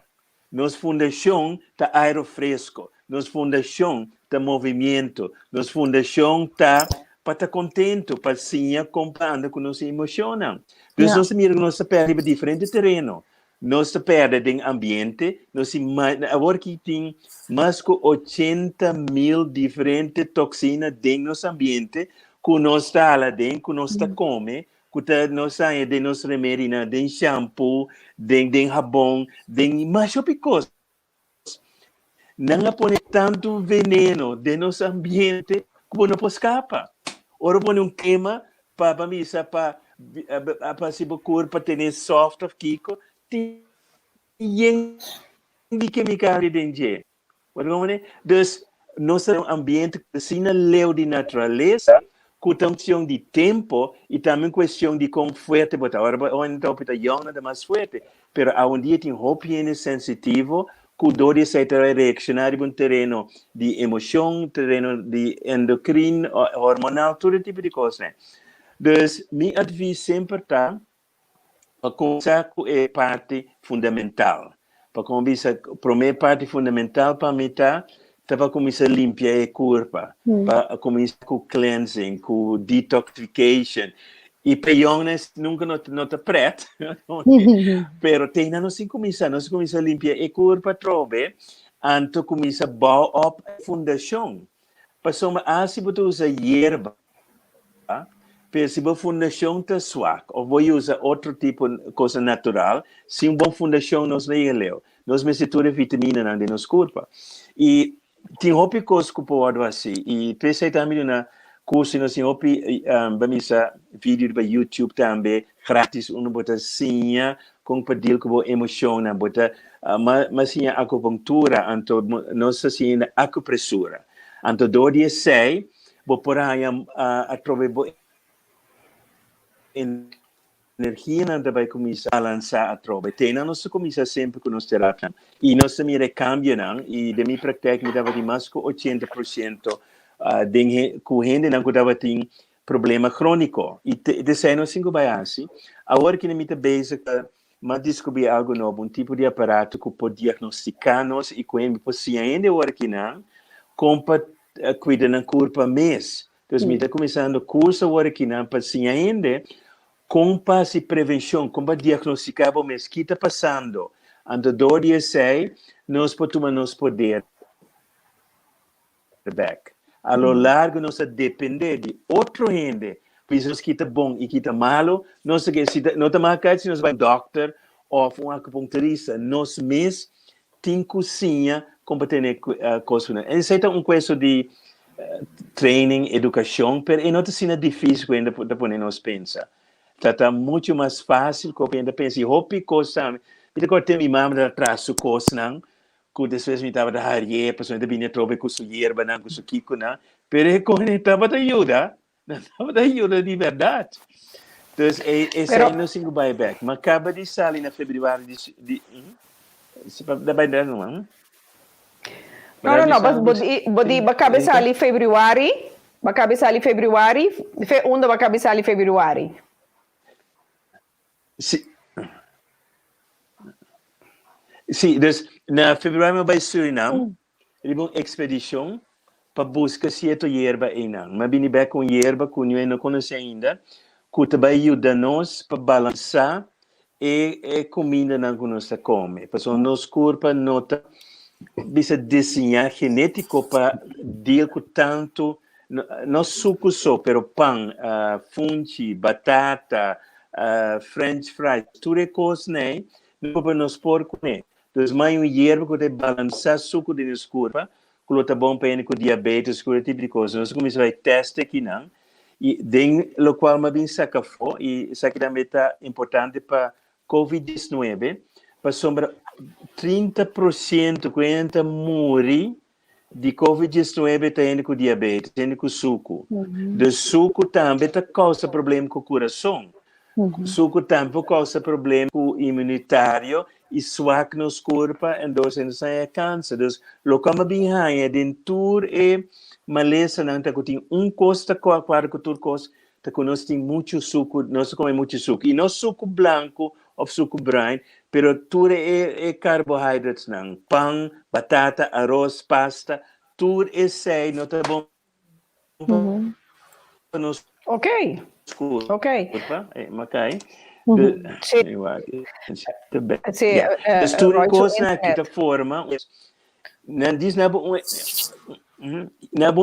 nossa fundação da ar fresco, nossa fundação da movimento, nossa fundação da para estar contente, para sim comparando com nossa emoção. Então nós mira que nós perdemos diferente terreno. Nós perdemos ambiente, nós agora que tem mais de 80.000 diferentes toxinas dentro do nosso ambiente, que nós está lá dentro, que nós está come, que nós sai de nosso remédio, de shampoo, de sabão, de mais coisas. Não põe tanto veneno dentro do nosso ambiente que não pode escapar. Ora põe queima para missa para se procura para ter soft of kiko, tem de química dentro. Então, nosso ambiente precisa leu de natureza, com questão de tempo e também questão de como forte botar. Agora, então, para young é mais forte, mas há dia tem higiene sensitivo, que deve ser reaccionar em um terreno de emoção, terreno de endocrino, hormonal, todo tipo de coisa. Então, minha advice sempre está para começar com a parte fundamental. Para começar, a primeira parte fundamental para mim está para começar a limpar a corpo, para começar com cleansing, com detoxification. E para youngnes nunca não está preto, mas tem nós começar a limpar a corpo trobe, antes começar a bau up a fundação. Para soma se você usa hierba, para se a fundação está suave, ou vou usar outro tipo de coisa natural, se uma boa fundação nós leu, nós misturamos vitamina na nosso corpo. E tem outras coisas que pode assim, e pensei também na curso nós temos vamos vídeo para YouTube também, grátis, bota sinha, com pedil com emoção, bota mas sinha acupuntura, então nós assim acupressura. Então do dia 6, vou por aí a trover energia não vai começar a lançar a trova. Tem nós começa sempre com nossa terapia. E nós também recambia, e de minha prática me dava de mais de 80% de gente não dava tem problema crônico. E desse nós cinco vai assim. Agora que me está basic, mas descobri algo novo, um tipo de aparato que pode diagnosticar nós e com ele possível ainda agora que não, como para cuidar do corpo mês. Então, me está começando o curso agora que não, para sim ainda como para se prevenção, como para diagnosticar o que está passando. Então, do dia 6, nós podemos poder back. A lo largo, nós depender de outro gente, pois que está bom e que está malo, nós não está se nós vai doctor ou um acupunturista, nós mesmos temos cozinha como para ter coisa. Isso é uma coisa de training, educação, mas não é difícil ainda para poder nós pensar. Está muito mais fácil que eu penso. Hopi coisa, me cortei minha mãe atrás do coisa não, que depois me estava da harie, pessoa ainda vinha trobe com sua hierba não, com sua kiko não, pero quando estava da ajuda de verdade. Então esse não se vai back, mas acaba de sair na fevereiro de se vai dar não? Não, mas acaba de sair fevereiro, onde acaba de sair fevereiro? Sim, na fevereiro vai Suriname, ele vai uma expedição para buscar certa hierba aí não. Mas vim back com hierba que eu não conheço ainda, que vai ajudar nós para balançar e comida não que nós come. Porque nosso corpo nota bisa desenhar genético para deal com tanto não suco só, pero pão, fungi, batata, French fries, tudo é coisa, né? Não para nos porco, né? Então, mais hierba que balançar suco de nos curva, que tá bom para com diabetes, com tipo de coisa. Nós começamos a testar aqui, não? E den lo qual me bem saca fo e isso aqui também está importante para COVID-19, para sombra 30% 40 morri de COVID-19 tem com diabetes, tem com suco. De suco também tá causa problema com o coração. Suco também causa problema com o imunitário e suac nos corpo, então não é câncer. Então, lo que me bem é dentro e maleza não tá com costa quatro costa tá com nós tem muito suco, nós comemos muito suco e não suco branco ou suco branco, pero tudo é carboidratos não, pão, batata, arroz, pasta, tudo é sei, não tá bom. Nos Ok. Ok. Macai. Sì. Sì, Dus tudo Roy, coisa aqui da forma, não diz nada bom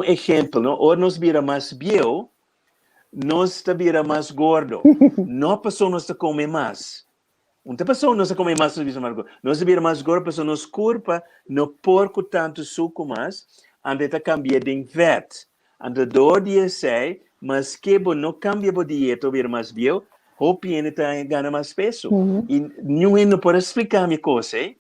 exemplo, não? Ou nós vira mais bio, nós está vira mais gordo. Não pessoa nós está comer mais. Uma pessoa nós está comer mais, nós vira mais gordo, pessoa nos corpo não porco tanto suco mais, ande está cambia de vet. Ande do dia sei, mas que bom não cambia de dieta, vira mais bio, hopiene está ganha mais peso. E não pode explicar minha coisa,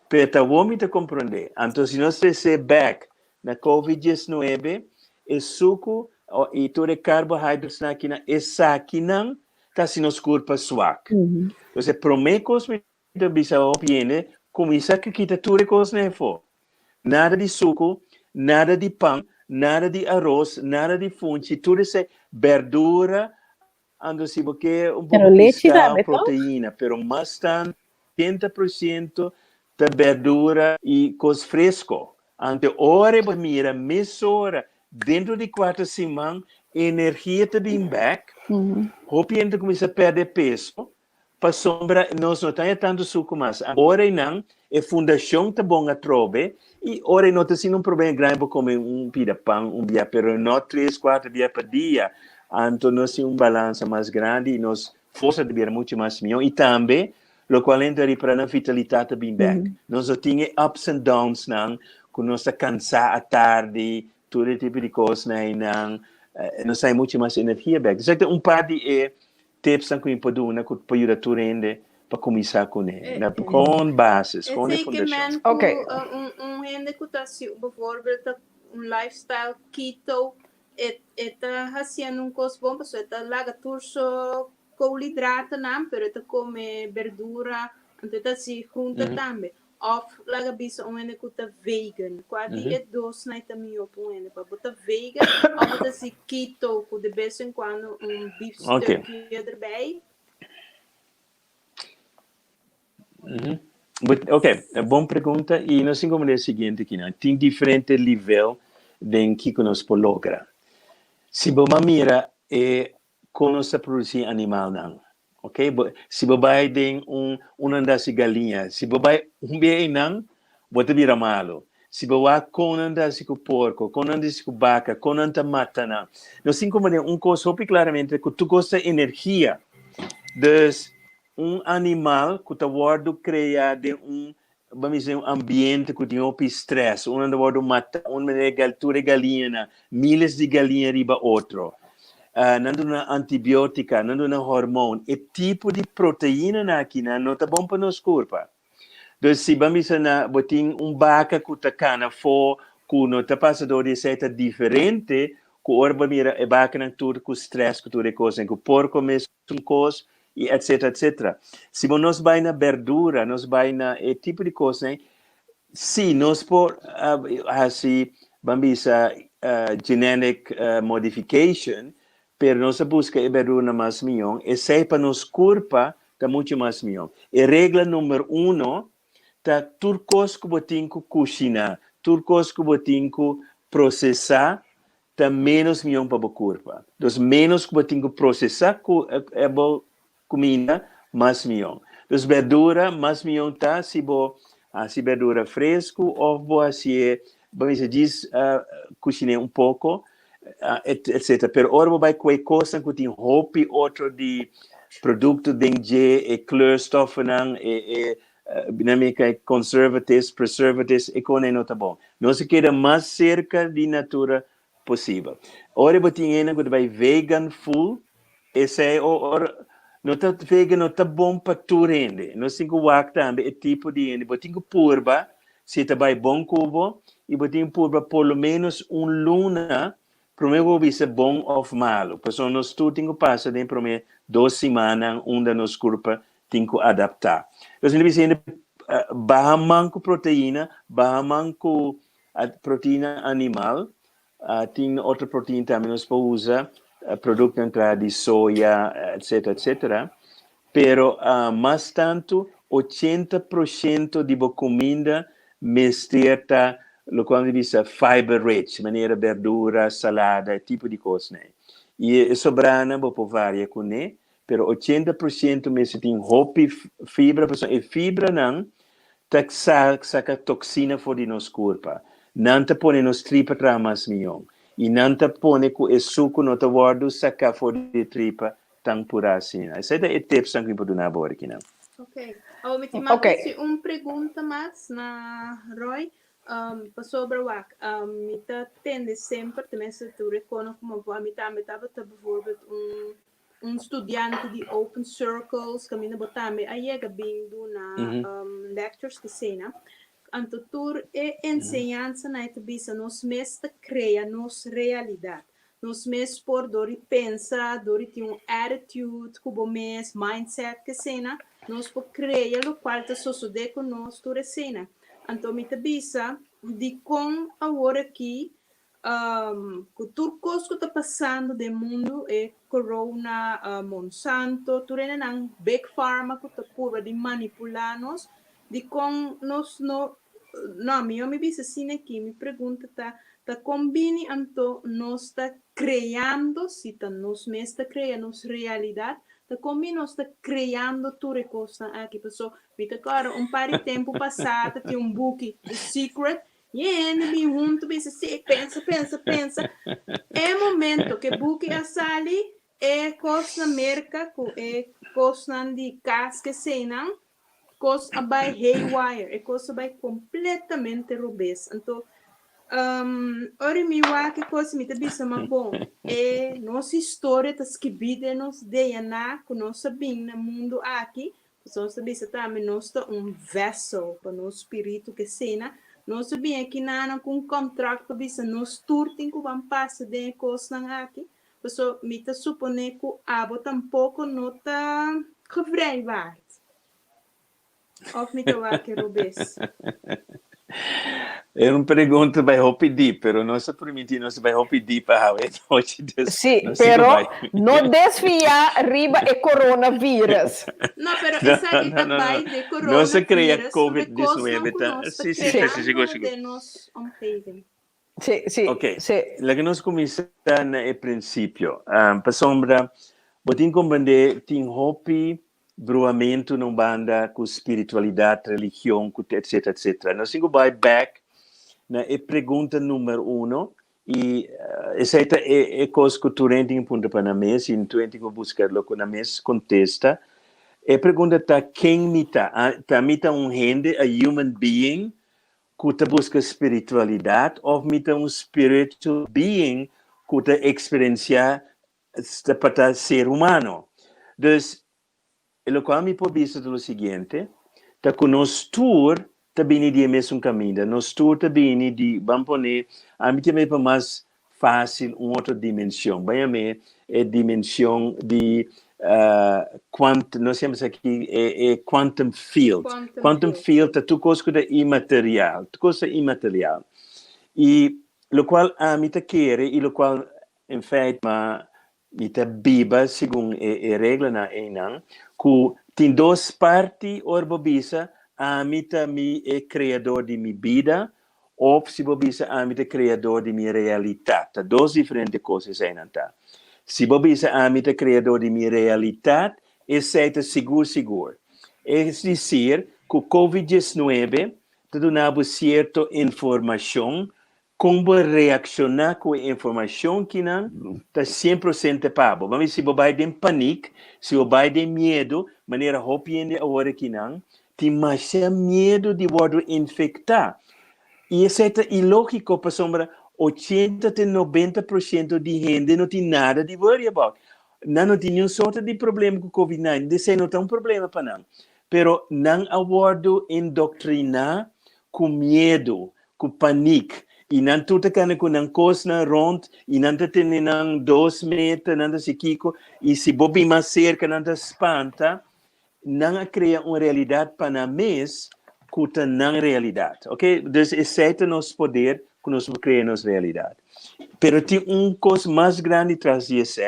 pero vamos te compreender. Então, se nós recebemos back na COVID-19, o suco e todo carboidratos aqui na essa aqui não tá se nos corpo suac. Então, primeira coisa que bisa opine, começa que kita tudo coisa não for. Nada de suco, nada de pão, nada de arroz, nada de fungi, tudo isso é verdura, ando se porque um pouco de proteína, pero mais tanto 80% de verdura e coisa fresco. Ante hora para mira, mesora dentro de 4 semanas, energia te bem back. Hope ainda começa a perder peso. Para sombra, nós não temos tanto suco mais. Agora não, é fundação tá bom a trobe. E ora não tem um problema grande para comer pida pão, dia, pero não 3, 4 dias por dia. Então, nós temos balança mais grande e nós força de ver muito mais melhor. E também, o qual entra para a vitalidade bem back. Nós não temos ups and downs, não. Quando nós estamos cansados à tarde, todo tipo de coisa, não. Nós temos muito mais energia back. Então, par de tips que eu posso dar para ajudar a rende para começar com ele. Com bases, com a fundação. Ok. Rende que está, bijvoorbeeld, lifestyle keto, está fazendo coisa bom, pessoal, está laga turso koolhydraten não, pero está come verdura, então está se junta também. Of laga bisa rende que está vegan, quase é doce, não está melhor para rende, para botar vegan, ou está se keto, que de vez em quando beefsteak erbij. Ok, boa pergunta. E nós temos como o seguinte aqui, né? Tem diferente nível de que nós podemos lograr. Se você mira como nós produzimos animal, não. Ok? Se você tem das galinhas, se você bem não, você vira malo. Se você com das porco, com das vaca, com das mata, não. Nós temos como coisa claramente que tu gosta de energia. Então, animal que está sendo criado em vamos dizer, ambiente que tem estresse, anda sendo mata, altura galinha, milhares de galinhas riba outro, não dá antibiótica, não dá hormônio, é tipo de proteína aqui, não está bom para nos corpo. Então, se vamos dizer, tem vaca que está cana for, que não está passando de receita diferente, que orba mira é vaca não tudo com estresse, que tudo é coisa, que porco mesmo coisa, e etc, etc. Se nós vai na verdura, nós vai na tipo de coisa, se nós por assim, vamos dizer, genetic modification, pero nós busca a verdura mais melhor, e sei para nos corpo tá muito mais melhor. E regra número 1, tá tudo coisa que você tem que cozinhar, tudo coisa que você tem que processar, tá menos melhor para o corpo. Então, menos que você tem que processar, é bom comida, mais melhor. Então, verdura, mais melhor tá, se você se verdura fresco, ou se você diz, cozinhar pouco, etc. Pero ora vai com coisa que tem roupa, outro de produto dengue, kleurstoffen, dinâmica, conservantes, preservantes, e com não tá bom. Não se queda mais cerca de natura possível. Ora você tem que vai vegan full, esse é não tá vegan, não tá bom para tu rende. Não se que também é tipo de você tem que purba, se tá vai bom cubo, e você tem que purba pelo menos luna. Primeiro vai ser bom ou malo. Porque nós tudo tem que passar dentro de 2 semanas, onde nos corpo tem que adaptar. Então, ele diz, barra manco proteína, barra manco proteína animal, tem outra proteína também nós podemos usar, produto de soja, etc, etc. Pero, mais tanto, 80% de comida mestra lo qual diz fiber rich, maneira verdura, salada, tipo de coisa, né? E sobrana, vou pôr várias com né, pero 80% mesmo tem roupa fibra, e fibra não, tá saca toxina fora de nosso corpo. Não tá põe nos tripa tramas milhão. E não tá põe com o suco no tawado saca fora de tripa tão pura assim. Essa é a tips que eu vou dar agora aqui, não? Ok. Me tem uma pergunta mais na Roy. Sobre o me tende sempre também se tu reconhece como a me estava bijvoorbeeld estudante de Open Circles que me botar me aí vindo na lectures que cena anto tur enseñanza na te bisa nos mesta crea nos realidade nos mes por dori pensa dori tem attitude cubo mes mindset que cena nos por crea lo qual te sucede com nos tu cena. Então, me bisa de com agora aqui, que tudo que está passando no mundo é corona, Monsanto, tudo é na Big Pharma que está por de manipular-nos, de com nós não, me bisa assim aqui, me pergunta tá combine então nós está criando, se tá nós mesmo está criando realidade. Da como nós está criando tudo coisa aqui, pessoal. Vita agora par de tempo passado tem book The Secret, e ele me junto pensa. É momento que book a sali é coisa merca, é coisa de casca cena, coisa by haywire, é coisa by completamente rubês. Então ora mi wa que coisa me bisa mas bom é nossa história tas que vida nos DNA com nossa bem no mundo aqui nossa bisa também nossa vessel para nosso espírito que cena nossa bem aqui na com contrato bisa nos tour tem que vamos passar de coisa aqui pessoal me ta supone que abo tampouco nota gevrijwaard of me ta wa que rubes. É uma pergunta vai repetir, pero não se permite, não se vai repetir para hoje. Sim, pero não desvia riba é coronavírus. Não, pero essa aqui também de coronavírus. Não se cria COVID-19, tá? Sim, chegou. Sim. Ok, lá que nós começamos no princípio, para sombra, tem que compreender, tem hobby, bruamento não banda com espiritualidade, religião, etc, etc. Nós temos que vai back na pergunta número 1 e essa é coisa que tu rende em ponto para na mesa e tu rende que buscar lo na mesa contesta. A pergunta tá quem me tá rende a human being que tá busca espiritualidade ou me tá spiritual being que tá experienciar para ser humano. Dus lo qual me pode dizer o seguinte, tá que nós tour também de mesmo caminho, nós tour também de vamos poner a mim também para mais fácil uma outra dimensão, bem a mim é dimensão de nós chamamos aqui é quantum field. Quantum field é tudo coisa imaterial, e lo qual a mim tá quer e lo qual em fato mita biba segundo a regra na enang que tem 2 partes or bobisa a mita mi é criador de minha vida ou se bobisa a mita criador de minha realidade 2 diferentes coisas aí nanta se bobisa a mita criador de minha realidade é certo seguro é dizer que o COVID-19 te donava certa informação, como reaccionar com a informação que não está 100% pabo. Mas se você vai ter pânico, se você vai ter medo, maneira hopiende a hora que não, tem mais medo de ser infectado. E isso é ilógico, para sombra, 80 a 90% de gente não tem nada de worry about. Não tem nenhum sorte de problema com o COVID-19. Isso não é um problema para nós. Pero não abordo indoctrinar com medo, com pânico. E não tudo que com uma coisa rond, e não tem 2 metros, não se kiko, e se bobi mais cerca, não te espanta, não cria uma realidade para nós, que não realidade. Ok? Então, esse é nosso poder que nós criamos realidade. Pero tem coisa mais grande atrás disso,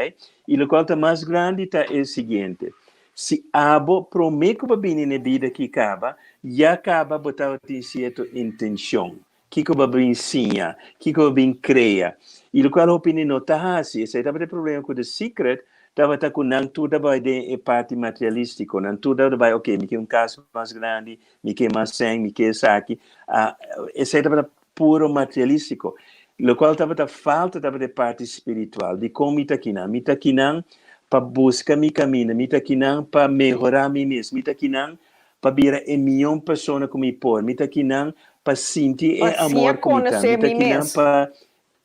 e o qual é mais grande é o seguinte: se abo promete que vai vir na vida que acaba, já acaba botar ter certa intenção. Que vai vir ensina, que vai vir cria. E o qual a opinião não está assim. Esse é o problema com o secret. Estava com não tudo vai de parte materialística, não tudo vai, ok, me quer caso mais grande, me quer mais sangue, me quer isso aqui. Esse é puro materialístico. O qual estava falta de parte espiritual, de como me aqui não para buscar meu caminho, me aqui não para melhorar mim mesmo, me aqui não para virar a milhão de pessoas como me pôr, me aqui não para sentir amor como me aqui não para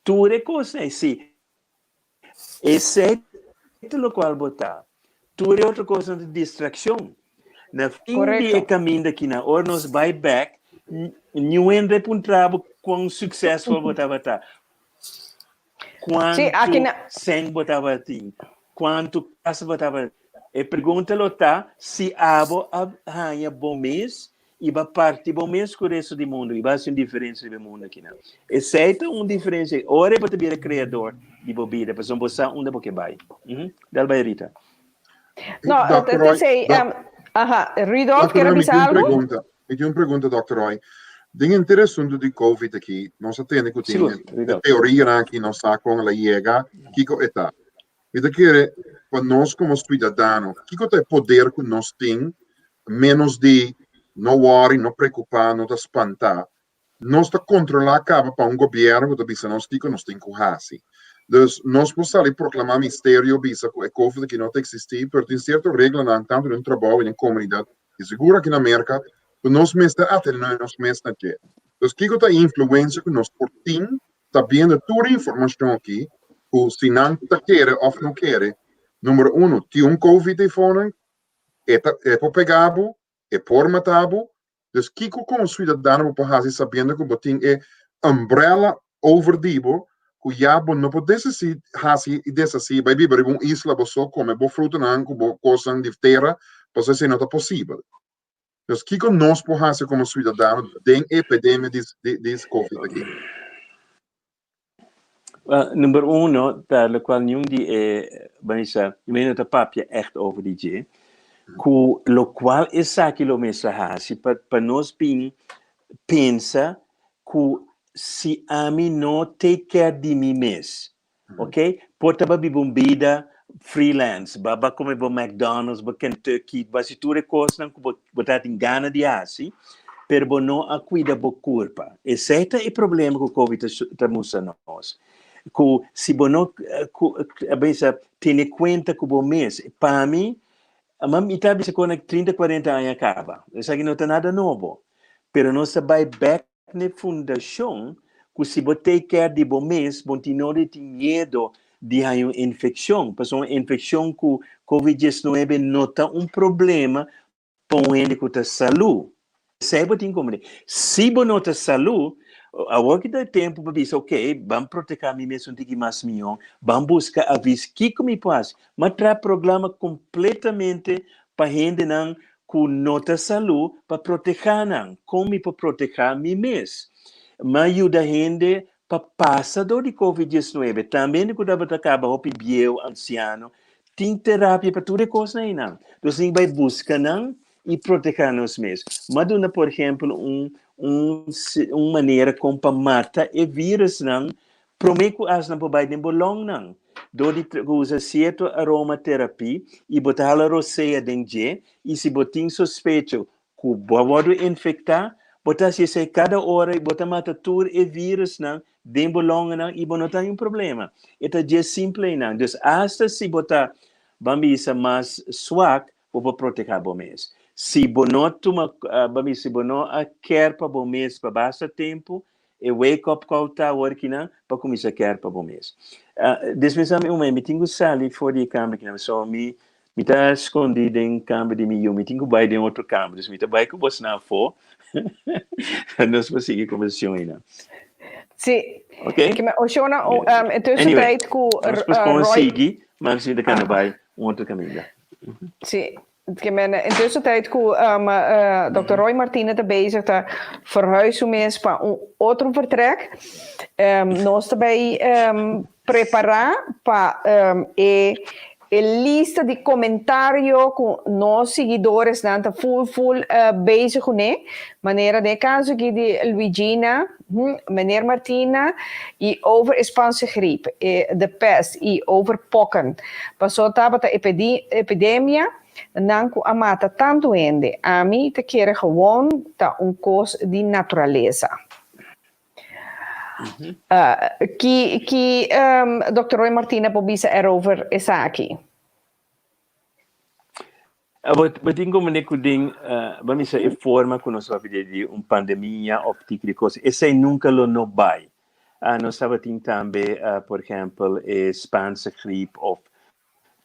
tudo é coisa, sim. Esse é o qual botar. Tudo é outra coisa de distração. Na fim do caminho daqui na hora nós vai back, não entra para um trabalho quão successful botava tá. Quanto sem botava assim. Quanto casa botava. E pergunta-lo tá se abo arranha bom mês e vai partir bom mês com o resto do mundo e vai ser uma diferença do mundo aqui não. Exceto uma diferença. Ora é para ter criador de bebida, para não passar onde porque vai. Dá vai Rita. No, eu sei. Ridolf, quer avisar algo? Eu tenho uma pergunta, Dr. Roy. Ding interessante de COVID aqui, nós temos que teoria aqui, nós sabemos a chega, que está. Eu quero, para nós como cidadãos, que é o poder que nós temos, menos de não worry, não preocupar, não espantar, nós controlar acaba para governo que diz nós que nós temos que fazer. Então, nós podemos proclamar mistério, bisa que a COVID que não existe, mas tem certas regras, tanto no trabalho e na comunidade, e seguro que na América, nós mesmos nós mesmos aqui. Então, que é a influência que nós temos, está vendo toda a informação aqui, que se não quer ou não quer, número 1, tem COVID fora, é para pegar, é por matar, então, que como cidadão para fazer sabendo que tem umbrella over dibo, que já não pode fazer assim, vai viver uma isla só como fruto não, como coisa de terra, para ser não é possível. Então, o que nós podemos fazer como cidadãos da epidemia de COVID aqui? Número 1, para qual nenhum de menino papia echt over die je, lo qual é aquilo mesmo para nós pensa que se a mim não take care de mim mesmo, ok? Pode beber bombida freelance, baba como bo McDonald's, bo Kentucky, basi tudo coisa não que botar em gana de assim, pero não a cuida bo culpa. Esse é o problema que o COVID está mostrando nós. Que se bo não tem conta que bo mês, para mim, a mim está bem com 30, 40 anos acaba. Isso aqui não tem nada novo. Pero nós vai back na fundação que se bo take care de bo mês, bo não tem medo de uma infecção, porque uma infecção com COVID-19 não é problema para um ente que tem saúde. Se você não tem saúde, a hora que dá tempo para dizer, ok, vamos proteger a mim mesmo, mais milhão, vamos buscar a vez que me passa, mas traz programa completamente para gente que não tem saúde, para proteger, como para proteger a mim mesmo. Mas ajuda a gente para passador de COVID-19, também quando você acaba de bio, anciano, tem terapia para tudo coisa aí, não. Então, você vai buscar, e proteger nós mesmos. Mas, por exemplo, uma maneira como para matar o vírus, não, promete que as não podem bolong, não. Dode usa certo aromaterapia e botar a roceia dentro, e se botar suspeito que pode infectar, Bota se sei cada hora, bota mata tur e vírus não, den belonga não, e não tem problema. Eta é simples não. Dus hasta se bota bambisa mais swak, vou proteger bom mês. Se não toma, bambisa, se não quer para bom mês, para basta tempo, e wake up call tá working não, para começar quer para bom mês. Desmesame me tenho sali fora de câmera que não só me tá escondido em câmera de mim, me tenho vai de outro câmera, me tá vai que você não for. Nós vamos seguir conversação aí, não? Sim. Ok? Shona, tussentijd ku nós podemos seguir, mas ainda kan vai outro caminho. Sim. Intussen tijd Dr. Roy Martinez te bezig te verhuizen mensen para outro vertrek. Nós também preparar para a lista de comentários com nossos seguidores nanta full bezig né maneira de caso que de Luigina meneer Martina e over Spaanse griep de pest e over pokken passou tava a epidemia nanku amata tanto ende a mim te quer gewoon ta coisa de natureza. Dr. Roy Martina pobisa erover essa aqui. Beting como ne kuding, vamos a forma que nós vamos de pandemia ou tipo de coisa. Esse nunca lo no vai. Nós sabemos também, por exemplo, Spaanse gripe ou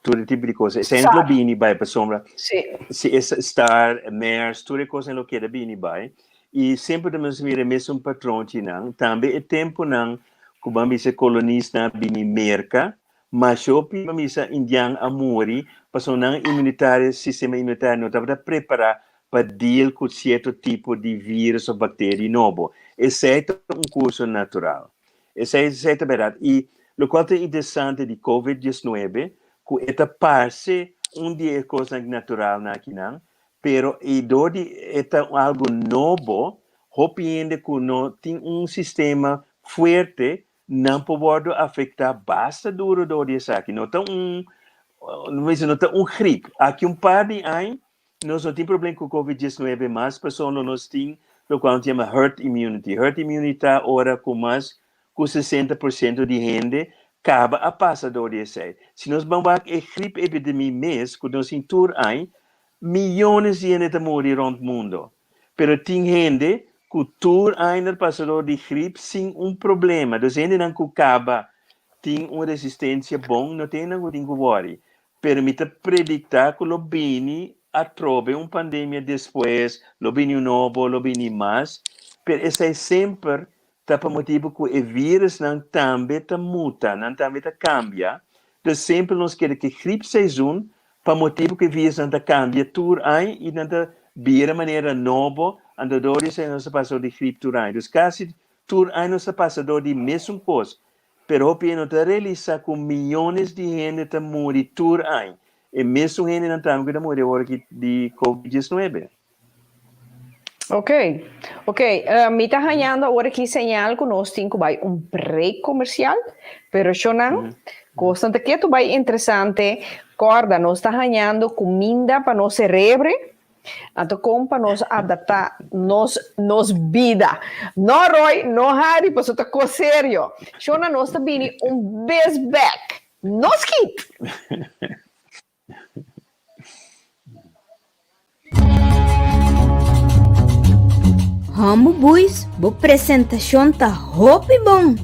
todo tipo de coisa. Esse não bini vai para sombra. Se esse star, MERS, tudo coisa não quer bini vai. E sempre temos ver mesmo patrão não. Também é tempo não que vamos a colonista bini merca, mas o vamos a indian amori, passou não imunitário, sistema imunitário não estava preparar para deal com certo tipo de vírus ou bactéria novo. Esse é curso natural. Esse é verdade. E o que é interessante de COVID-19, que é parte dia coisa natural aqui não. Pero e dodi é algo novo, hopiende que não tem sistema forte, não pode afetar basta duro dodi essa aqui. Não tem não tem gripe. Aqui par de anos, nós não temos problema com COVID-19, mas pessoas não têm o que chama herd immunity. Herd immunity ora com mais com 60% de gente acaba a passar dodi essa. Se nós vamos a gripe epidemia mês, que nós temos anos, milhões de gente morrer rond o mundo. Pero tem gente que tur ainda passou de gripe sem problema. Então, gente não acaba tem uma resistência bom, não tem nada que worry. Permite predicar que o bini atrobe pandemia depois, o bini novo, o bini mais. Pero esse é sempre para motivo que o vírus não também muta, não também cambia. Então, sempre nós queremos que gripe seja para motivo que vírus não cambia tur aí e não vira maneira nova, anda dori se não se passou de gripe tur aí. Então, quase tur aí não se passou de mesmo coisa. Pero hopi não te realiza com milhões de gente que morre tur aí. E mesmo gente não está morrendo de COVID-19. Ok. Me está ganhando agora aqui señal que nós temos break comercial, pero eu não. Constante que tu vai interessante, corda, nós está ganhando comida para nosso cerebro, então como para nós adaptar nos vida. Não Roy, não Harry, para você tá com sério. Eu não nós está vindo best back, nos kit. Ramo Boys, boa apresentação tá hope bom.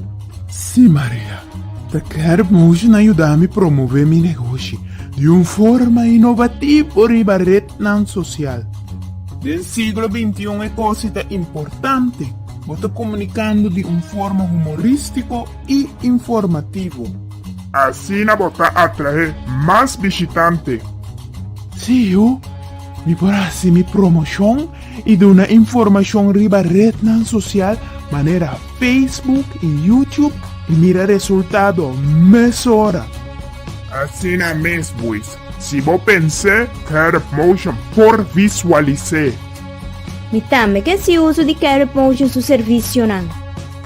Sim, Maria. Eu quero muito ajudar-me a promover meu negócio de uma forma inovativa e barreta social. No século XXI é coisa importante. Você comunicando de uma forma humorística e informativa. Assim você atrai mais visitantes. Sim, me parece minha promoção e de uma informação barreta social maneira Facebook e YouTube. E mira resultado mesma hora. Assim mesmo, se você pensar, Carrot Motion por visualizar. Me também que se usa de Carrot Motion seu serviço não.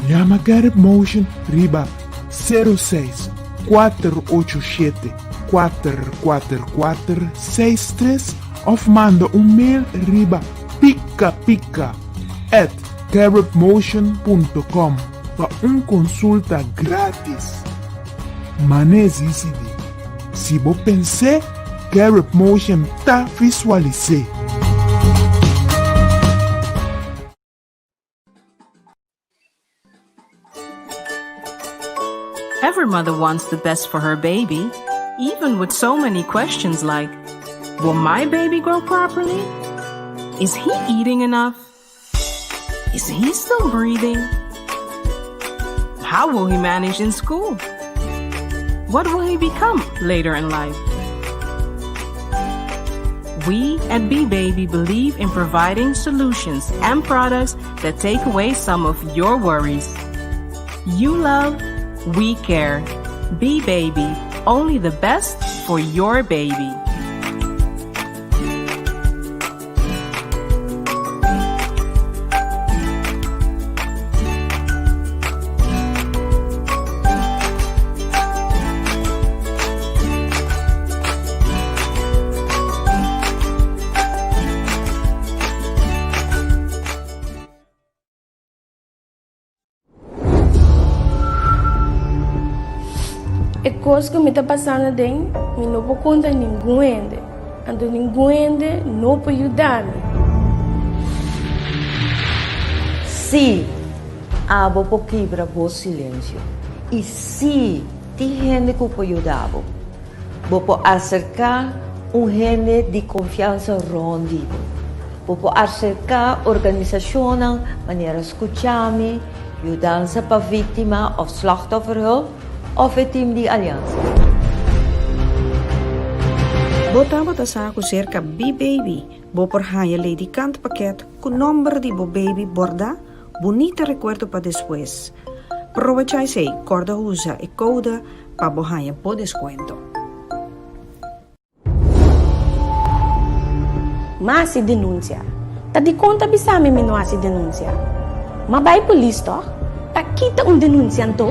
Llama Carrot Motion riba 06 487 44463 ou manda mail riba pica@carrotmotion.com. caribmotion.com para una consulta gratis. Manes easy. Si vos pensé, Carib Motion ta visualicé. Every mother wants the best for her baby, even with so many questions like, will my baby grow properly? Is he eating enough? Is he still breathing? How will he manage in school? What will he become later in life? We at B-Baby believe in providing solutions and products that take away some of your worries. You love, we care. B-Baby, only the best for your baby. E coisa que me está passando dentro, eu não vou contar ninguém. Então ninguém não pode ajudar-me. Se abo po quebra o silêncio e se tem gente que pode ajudar, vou acercar gente de confiança rondivo, vou acercar organisação maneira escutar-me, ajudar para vítima ou slachtofferhulp of het team di Alianza. Bota sa ako cerca B-Baby. Bo por haya lady kant paket con nombre di bo baby borda, bonita recuerdo pa después. Aprovechai sei, corda usa e code pa bo haya po descuento. Mas se denuncia. Ta di conta bisami me no si denuncia. Ma vai polis to? Ta kita denunciante?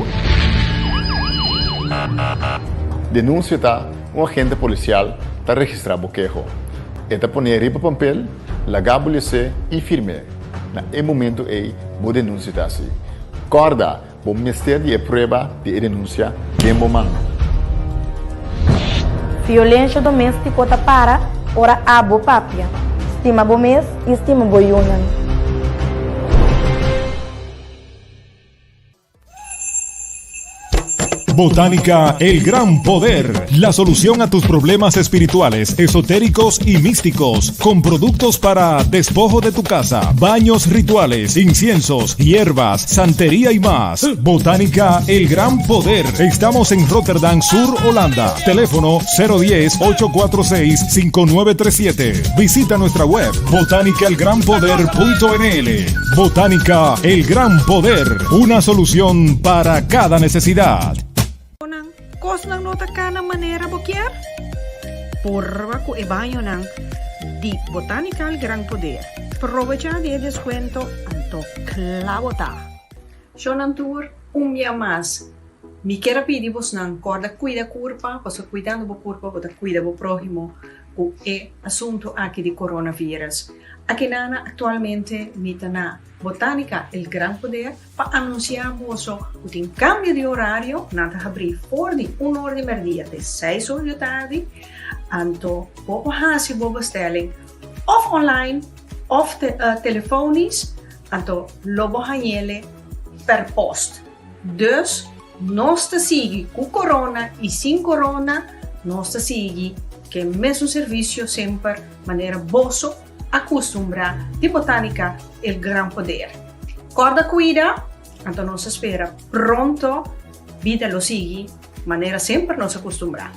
Denúncia tá um agente policial está registrado queijo. Eta poner riba papel, lagabulese e firme. Na momento aí, bo denúncia tá assim. Corda, bo ministério de prova de denúncia de momento. Violência doméstica tá para ora abo papia. Estima bo mês, estima bo yunan. Botánica El Gran Poder, la solución a tus problemas espirituales, esotéricos y místicos, con productos para despojo de tu casa, baños rituales, inciensos, hierbas, santería y más. Botánica El Gran Poder. Estamos en Rotterdam Sur, Holanda. Teléfono 010-846-5937. Visita nuestra web botánicaelgranpoder.nl. Botánica El Gran Poder, una solución para cada necesidad. Kos ng nota ka ng manera bokier? Porba ko e baño ng di Botanical Gran Poder. Aprovecha de descuento anto clavota. Shonan tour dia mais. Mi quero pedir vos não corda cuida curpa, posso cuidando bo curpa, bota cuida bo próximo, o é assunto aqui de coronavírus. Aqui nana atualmente mita na Botánica El Gran Poder para anunciar vosso o cambio de horário, nada abrir for de 1 hora de merdia até 6 horas da tarde, anto bobo hasi bobo bestelling of online of telefonisch, anto lobo hanjele per post. Dus nós te sigue com corona e sem corona, nós te sigue que é mesmo serviço sempre maneira bosso acostumbra de Botánica El Gran Poder. Corda cuida, então nos espera pronto, vida lo sigue, maneira sempre nos acostumbra.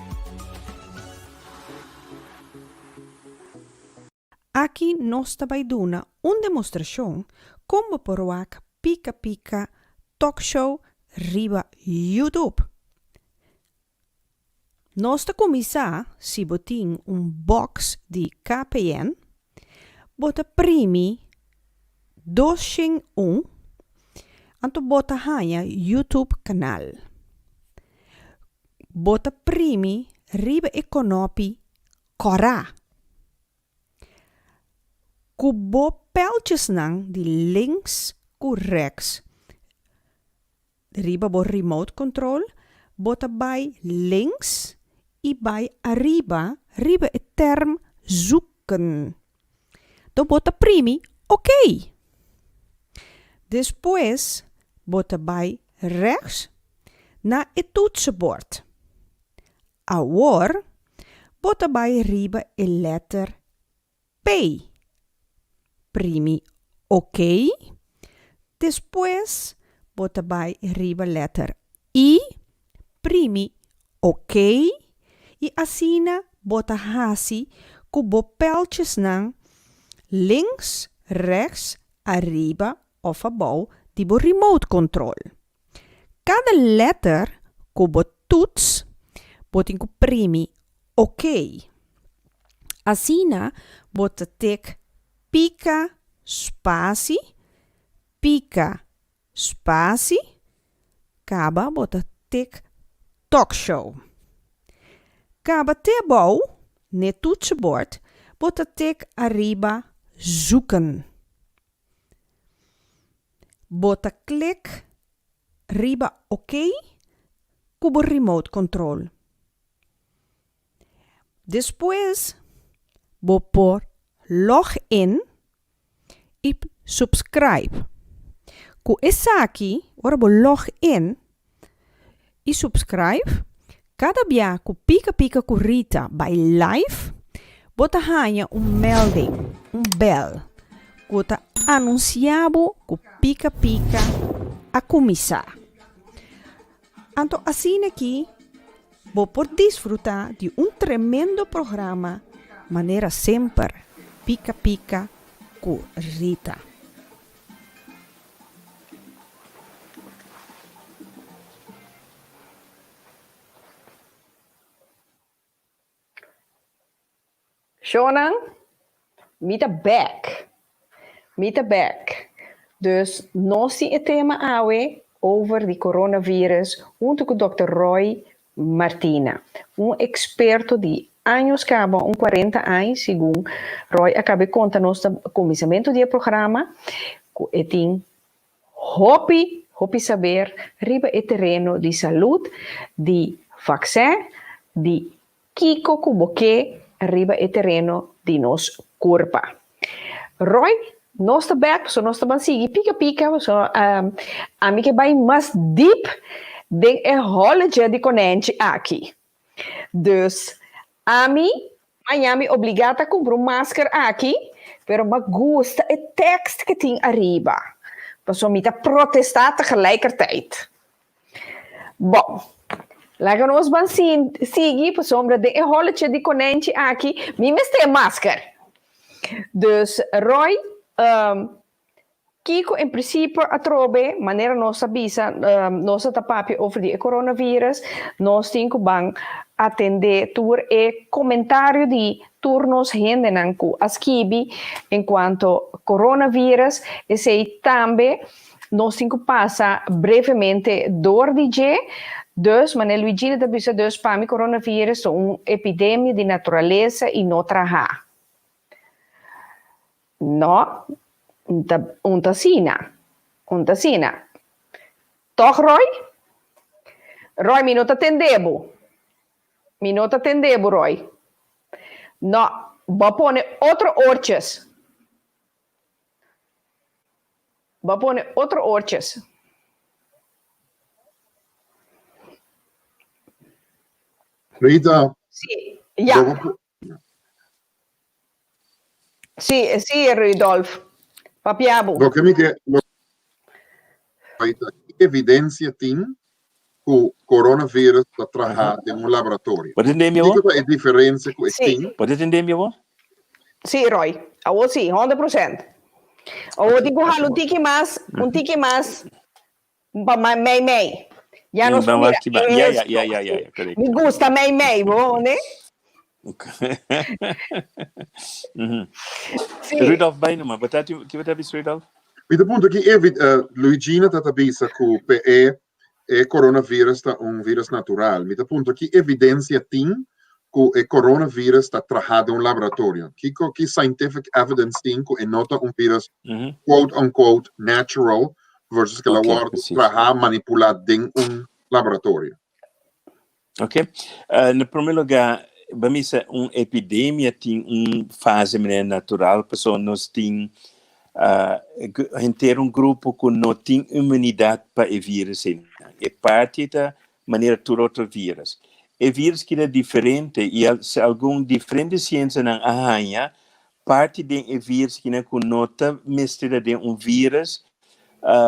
Aqui nós também duna demonstração como poroak Pika Pika talk show riba YouTube. Nós te começar se botin box de KPN, bota primi 201 anto bota hanya YouTube canal. Bota primi riba econopi Cora. Kubo peltjes nang die links ku rechts. Riba bo remote control, bota bij links e bij arriba, riba e term zoeken. Do bota primi, ok. Después, bota bij rechts na het toetsenbord. Agora, bota bij riba e letter P. Primi, ok. Después, bota bij riba letter I. Primi, ok. E assina, bota hasi, kubo pijltjes nang links, rechts, arriba of above, die bo remote control. Cada letter kubo toets, botin ku primi, ok. Assina, bota tek pica, spasi, pica, spasi, kaba bota tek talkshow. Kaba te bouw, ne toetsenbord, bota tek arriba zoeken. Bota klik, riba ok, kubo remote control. Después, bo por login e subscribe. Ku esaki, ora bo login e subscribe. Cada dia ku pica ku Rita bij live, bota hanya melding, bel. Kuta anunciabo ku pica a comisa. Anto assim aqui, vou por desfrutar de tremendo programa, maneira sempre pica com Rita. Shonan, mita back. Dus nós het thema awe over die coronavirus, junto com o Dr. Roy Martina, experto de anos cabo, 40 anos, segundo Roy acabei conta nosso começamento do programa, e tem hopi saber riba e terreno de saúde, de vaccin, de kiko kuboke riba e terreno de nos corpo. Roy, nós back, so nós ban sigi pica, so ami que vai mais deep de holiday de conente aqui. Dus ami Miami obrigada a comprar máscara aqui, pero me gusta o tekst que tem arriba. Passo me protestar tegelijkertijd. Bom, laten we ons seguir por sombra de holiday de conente aqui, me tem máscara. Dus Roy, Kiko in principe a trobe, maneira nossa bisa, nossa tapapi over die coronavirus, nós tinko bang atender tour e comentário de turnos hendenanku askibi enquanto coronavirus e sei também nós tinko passa brevemente door DJ. Dus, meneer Luigi, dat is dus para mim coronavirus epidemia de natureza e não traha. No, untasina. Toch, Roy? Roy, mi não te atendebo, Roy. No, vou pôr outro oortjes. Rita. Sì, yeah. Sì, Rudolf. Papiamo. Lo che evidenza tem que o coronavírus está trabalhando em laboratório. Pode entender, meu? Qual é a diferença que tem? Pode entender, meu? Sim, Roy. Eu sim, 100%. Eu digo um tique mais, mei. Já nos Ya. Me gusta mei, né? Rudolf Beinema, que você disse, Rudolf? Mi punto que Luigina está bisa que o coronavírus é vírus natural. Mi punto que evidência tem que o coronavírus está trajado em um laboratório. Que scientific evidence tem que é nota um vírus quote-unquote natural versus que ela okay, trajado manipulado em um laboratório. Ok. No primeiro lugar, vamos dizer, uma epidemia tem uma fase natural, pessoas nós tem ter um grupo que não tem imunidade para o vírus. É parte da maneira de outro vírus. O vírus que é diferente, e se algum diferente ciência não arranha, parte do vírus que não nota mistura de um vírus,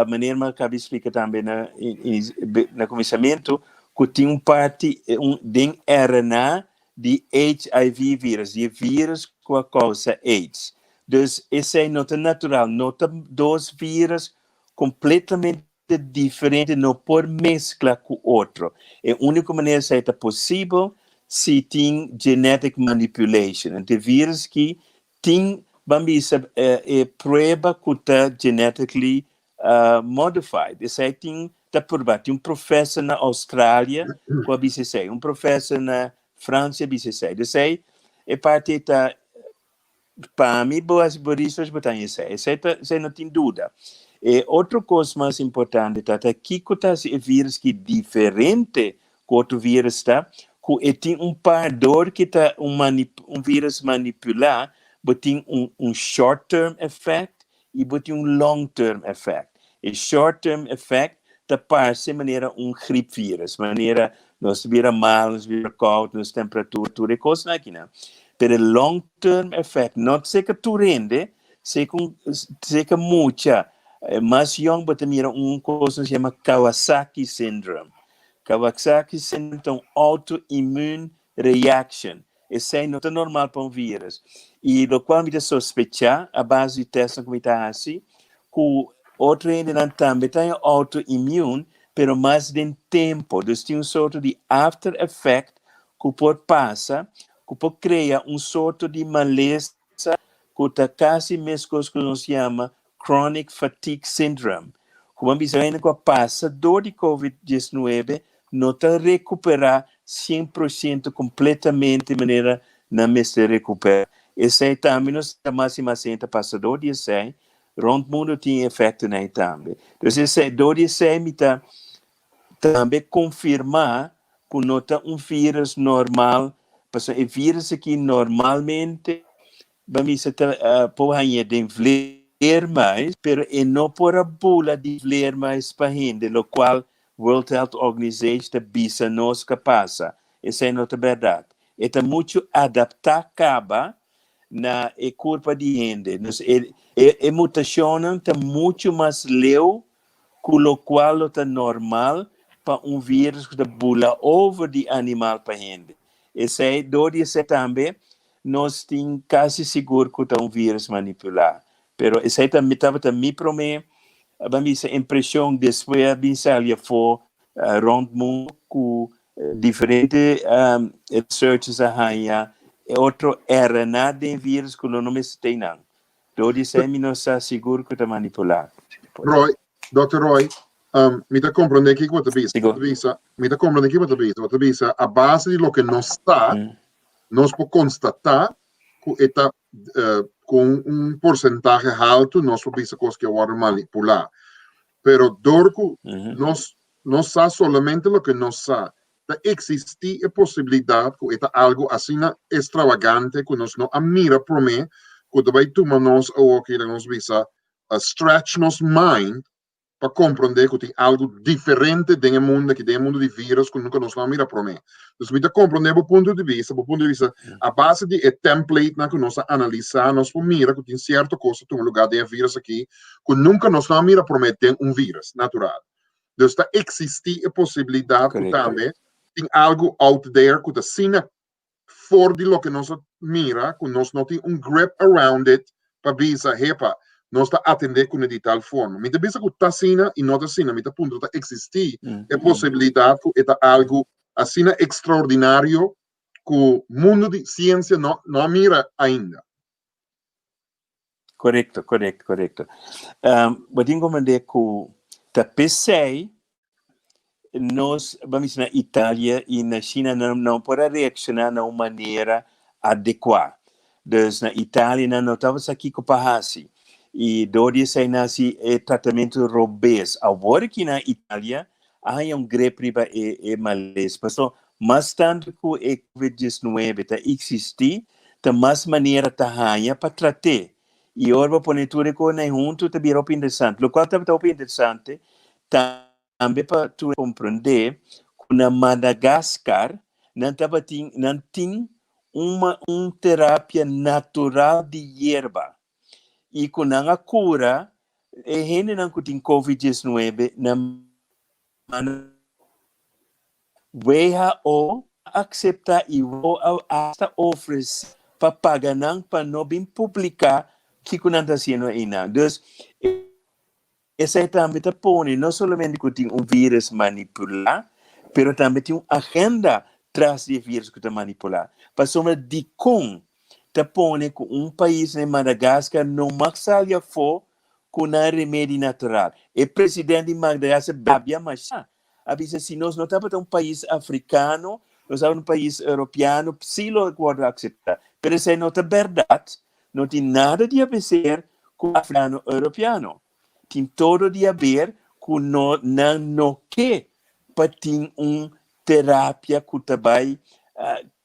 maneira que eu acabei de explicar também no começamento, que tem parte de RNA de HIV vírus, de vírus que causa AIDS. Então, esse é nota natural, nota dois vírus completamente diferentes, não por mescla com outro. É a única maneira que é possível se tem genetic manipulation. Então, vírus que tem, vamos dizer, prova que está genetically modified. Esse aí tem provado. Tem um professor na Austrália, com a BCC, um professor na França, BCC. Esse aí é parte da para mim, boas boristas botam isso. Isso não tem dúvida. E outra coisa mais importante é que o vírus que é diferente do outro vírus está, que tem um parador que está um vírus manipular, mas tem um short-term effect e tem um long-term effect. E short-term effect está parece maneira gripe vírus, maneira nós vira mal, nós vira caldo, nós temperatura, tudo é coisa aqui, não. Pero el long term effect, não sei que tu rende, sei que muita, mas young, but mira coisa que se chama Kawasaki syndrome. Kawasaki syndrome é um autoimmune reaction. Isso é não normal para um vírus. E do qual me sospechar, a base de teste como está assim, que outro ainda também tem autoimmune, pero mais de tempo. Então, tem sorte de after effect que pode passar, que pode criar sorte de maleza que está quase mesmo que nós chama chronic fatigue syndrome. Como a que passa dor de COVID-19, não está recuperar 100% completamente de maneira na mesma recupera. Esse aí também nós mais e mais passador de esse aí, rond mundo tem efeito aí também. Então, esse dor de esse aí me está também confirmar que não está vírus normal. Porque o vírus aqui normalmente vamos dizer pode vler mais, pero não por a bula de vler mais para gente, o qual World Health Organization bisa nós que passa. Essa é a verdade. É muito adaptar acaba na curva de gente. A mutação está muito mais leu que o qual está normal para vírus que bula over de animal para gente. Esse é dor esse também nós temos quase seguro que é vírus manipular. Pero esse aí também me promete a impressão depois de sair for rond mundo com diferentes researches arranha outro RNA de vírus que não me tem não. Dor esse aí não está seguro que é manipular. Roy, Dr. Roy, me está compreendendo aqui com a visa, me está compreendendo aqui com a visa, a base de lo que não está, nós podemos constatar que está com porcentaje alto, nós podemos coisas que agora manipular. Pero dor que não sabe somente lo que não sabe. Existe a possibilidade que está algo assim extravagante que nós não admira por mim, que vai tomar nós ou que nós visa stretch nos mind para compreender que tem algo diferente do mundo, que tem mundo de vírus que nunca nos não mira para mim. Então, me dá compreender do ponto de vista, a base de template na que nós analisar, nós mira que tem certa coisa, tem lugar de vírus aqui, que nunca nos não mira para mim tem vírus natural. Então, existe a possibilidade que também tem algo out there que está fora de lo que nós mira, que nós não tem grip around it para dizer, hepa, nós está atender com de tal forma. Me pensa que está sina e não está sina, me ponto está existir a possibilidade que é algo assim extraordinário que o mundo de ciência não mira ainda. Correto. Vou dizer que tá pensei nós vamos na Itália e na China não podemos reaccionar de uma maneira adequada. Dus na Itália não estamos aqui com parrasi. E dori sai nasi tratamento robês. Agora aqui na Itália, há gripe e malês. Mas tanto que o COVID-19 está existir, tem mais maneira para tratar. E agora, por tudo que junto, está bem interessante. O qual está interessante, também para tu compreender, que na Madagascar, não tem uma terapia natural de erva. E com a cura, a gente não tem COVID-19, WHO aceitar e hasta oferecer para pagar para não publicar que não está sendo ainda. Então, essa também está pondo, não somente que tem vírus manipular, mas também tem uma agenda atrás do vírus que está manipular. Para somar de com, está pondo que país em Madagascar não maxalia for com remédio natural. O presidente de Madagascar, Babia Machá, avisa se nós não estamos um país africano, nós estamos um país europeu, se lo guarda aceitar. Mas isso não é verdade. Não tem nada de a ver com o africano europeu. Tem todo de a ver com não que para ter uma terapia que também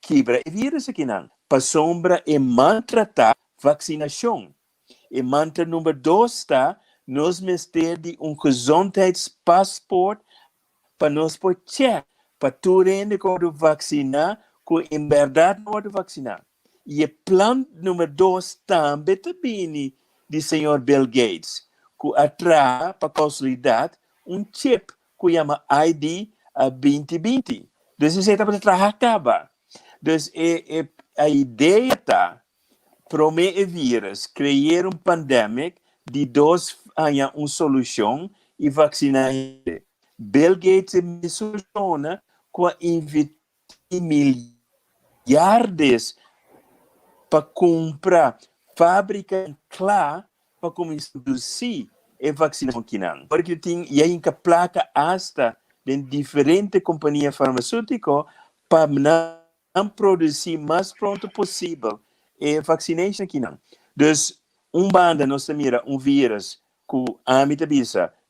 quebra o vírus aqui não. Para sombra e maltratar vacinação. E mantra número 2 está, nós meter de gezondheidspaspoort para nós poder check, para tu rende quando vacinar, que em verdade não pode vacinar. E o plano número 2 também vem do senhor Bill Gates, que atrai para consolidar chip que chama ID 2020. Então, isso está para trabalhar. Então, a ideia está prometer vírus, criar pandemia de uma solução e vacinar. Bill Gates me soluciona com investir milhares para comprar fábrica clara para começar a produzir a vacinação aqui não. Porque tem a placa hasta de diferentes companhias farmacêuticas para não produzir mais pronto possível a vacinação aqui não. Então, banda nós mira vírus que a mim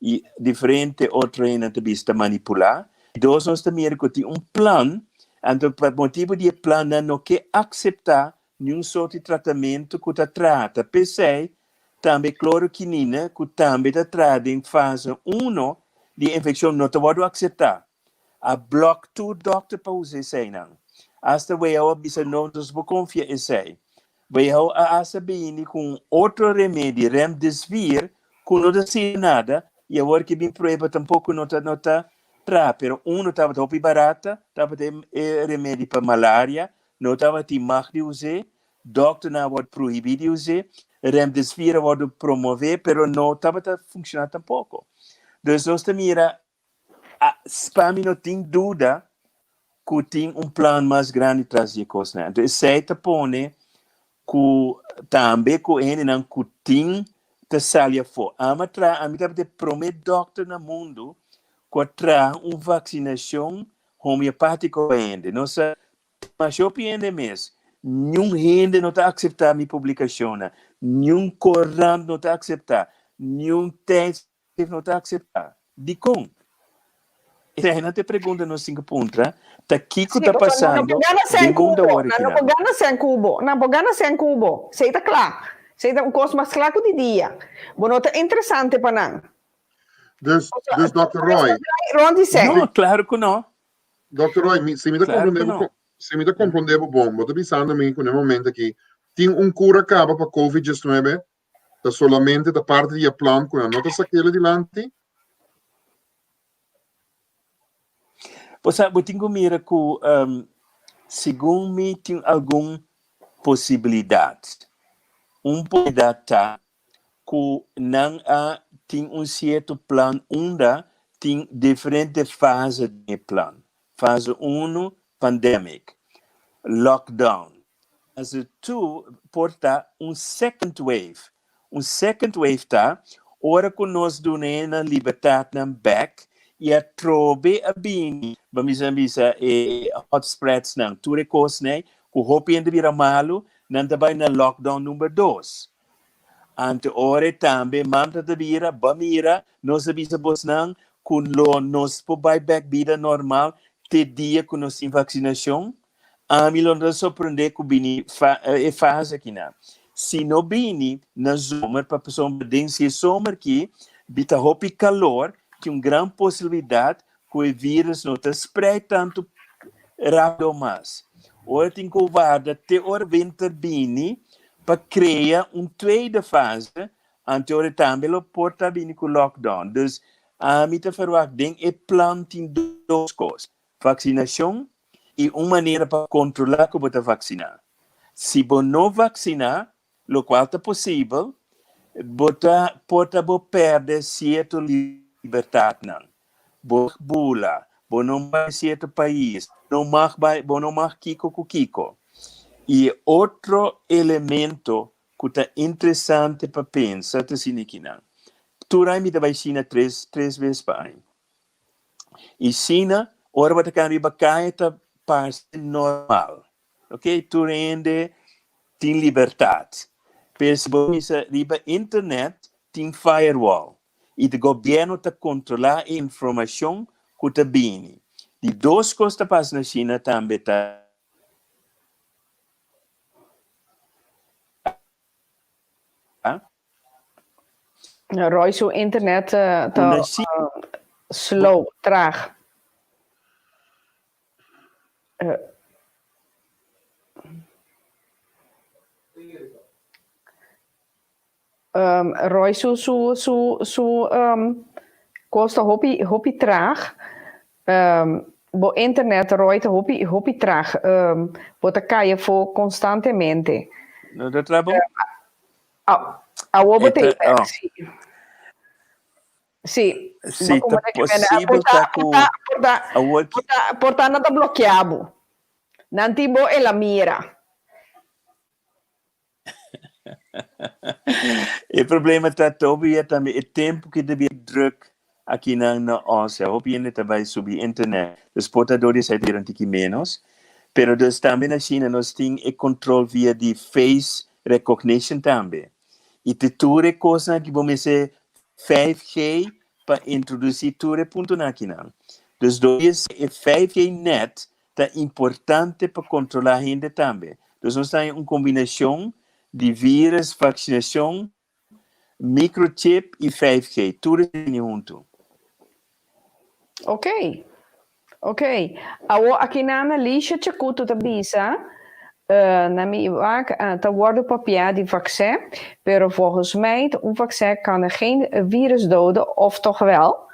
e diferente outro está manipular. Dois nós mira que tem plano, então por motivo de plano não quer aceitar nenhum sorte de tratamento que está trata. Pensei também cloroquinina que também está trata em fase 1 de infecção não pode aceitar. A block to doctor para usar isso não. Hasta o eu bisa não nos vou confiar isso. Eu a saber com outro remédio remdesivir que não dá nada e agora que bem prova tampouco não está tra, pero estava tão barata, estava ter remédio para malária, não estava ter mais de usar, doctor não pode proibir de usar, remdesivir pode promover, pero não estava funcionando tampouco. Então, nós mira, para mim não tem dúvida que tem plano mais grande atrás de coisa. Então, certo pone que também que ele não tem te salia for. A mim também promete doctor no mundo que traz uma vacinação homeopática ainda. Nossa, mas eu penso mesmo, nenhum gente não está aceitar a minha publicação, nenhum corante não está aceitar, nenhum teste não está aceitar. De como? E não te pergunta nos 5 pontos, tá aqui que está passando. Não pode ganhar sem cubo. Não pode ganhar sem cubo. Sei tá claro. Sei tá coisa mais claro que o dia. Bueno, tá interessante para nós. Dus Dr. Roy. Não, claro que não. Dr. Roy, se me dá compreender bom, eu estou pensando que no momento aqui tem cura acaba para COVID-19, tá solamente da parte do plano que não está saindo adiante. Eu tenho mira que, segundo me, tem alguma possibilidade. Uma possibilidade tá que não tem certo plano onde tem diferentes fases de plano. Fase 1, pandemic. Lockdown. Fase 2, porta second wave. Second wave tá, hora que nós donamos liberdade back, ia trobe a bini, bisa hot spreads nang ture kos nei, ku hopi ende vira malu, nanta bay na lockdown number 2. Ante ore tambe, manta de vira, bamira, nos bisa bos nang, kun lo nos po buyback vida normal, te dia kun nos in vaccinação, amilon da surpreender ku bini fase aqui na. Se no bini, na zomer, para pessoa bem se zomer que, bita hopi calor, que grande possibilidade que o vírus não te spread tanto rápido mais. Ora tem que guardar até o winter bini para criar tweede fase, ante ora também lo porta bini com lockdown. Dus a mim te verwacht ding é planting 2 coisas, vacinação e maneira para controlar como te vacinar. Se você não vacinar, lo qual é possível, você pode perder certa liberdade não. Você bula, você não vai certo país, não mag kiko. E outro elemento que é interessante para pensar é assim aqui não. Tu vai me dar China três vezes para ano. E China, ora você can riba caeta parte normal, ok? Tu rende tem liberdade. Pessoas riba internet tem firewall. E o governo está controlar a informação que está bem. De 2 coisas que passam na China também está. Roy, zo internet tá slow, traag. Roy, kost hopi traag. Bo internet, Roy, hopi traag. Bota caia voor constantemente. No, dat é bom. Sì, sì, è possibile portando da bloqueado. Nantibo e la mira. O problema está também o tempo que deve druk aqui na Ásia. Hope ainda vai subir internet. Os portadores aí terão que menos. Pero dus também na China nós temos o controle via de face recognition também. E te ture coisa que vamos dizer 5G para introduzir ture ponto aqui não. Dus dois e 5G net é importante para controlar a gente também. Dus nós temos uma combinação de vírus, vacinação, microchip e 5G. Tudo junto. Ok. Aqui na lista de culto da bisa, na minha tá worden papier die vaccin, pero volgens mij vaccin kan geen virus doden, of toch wel?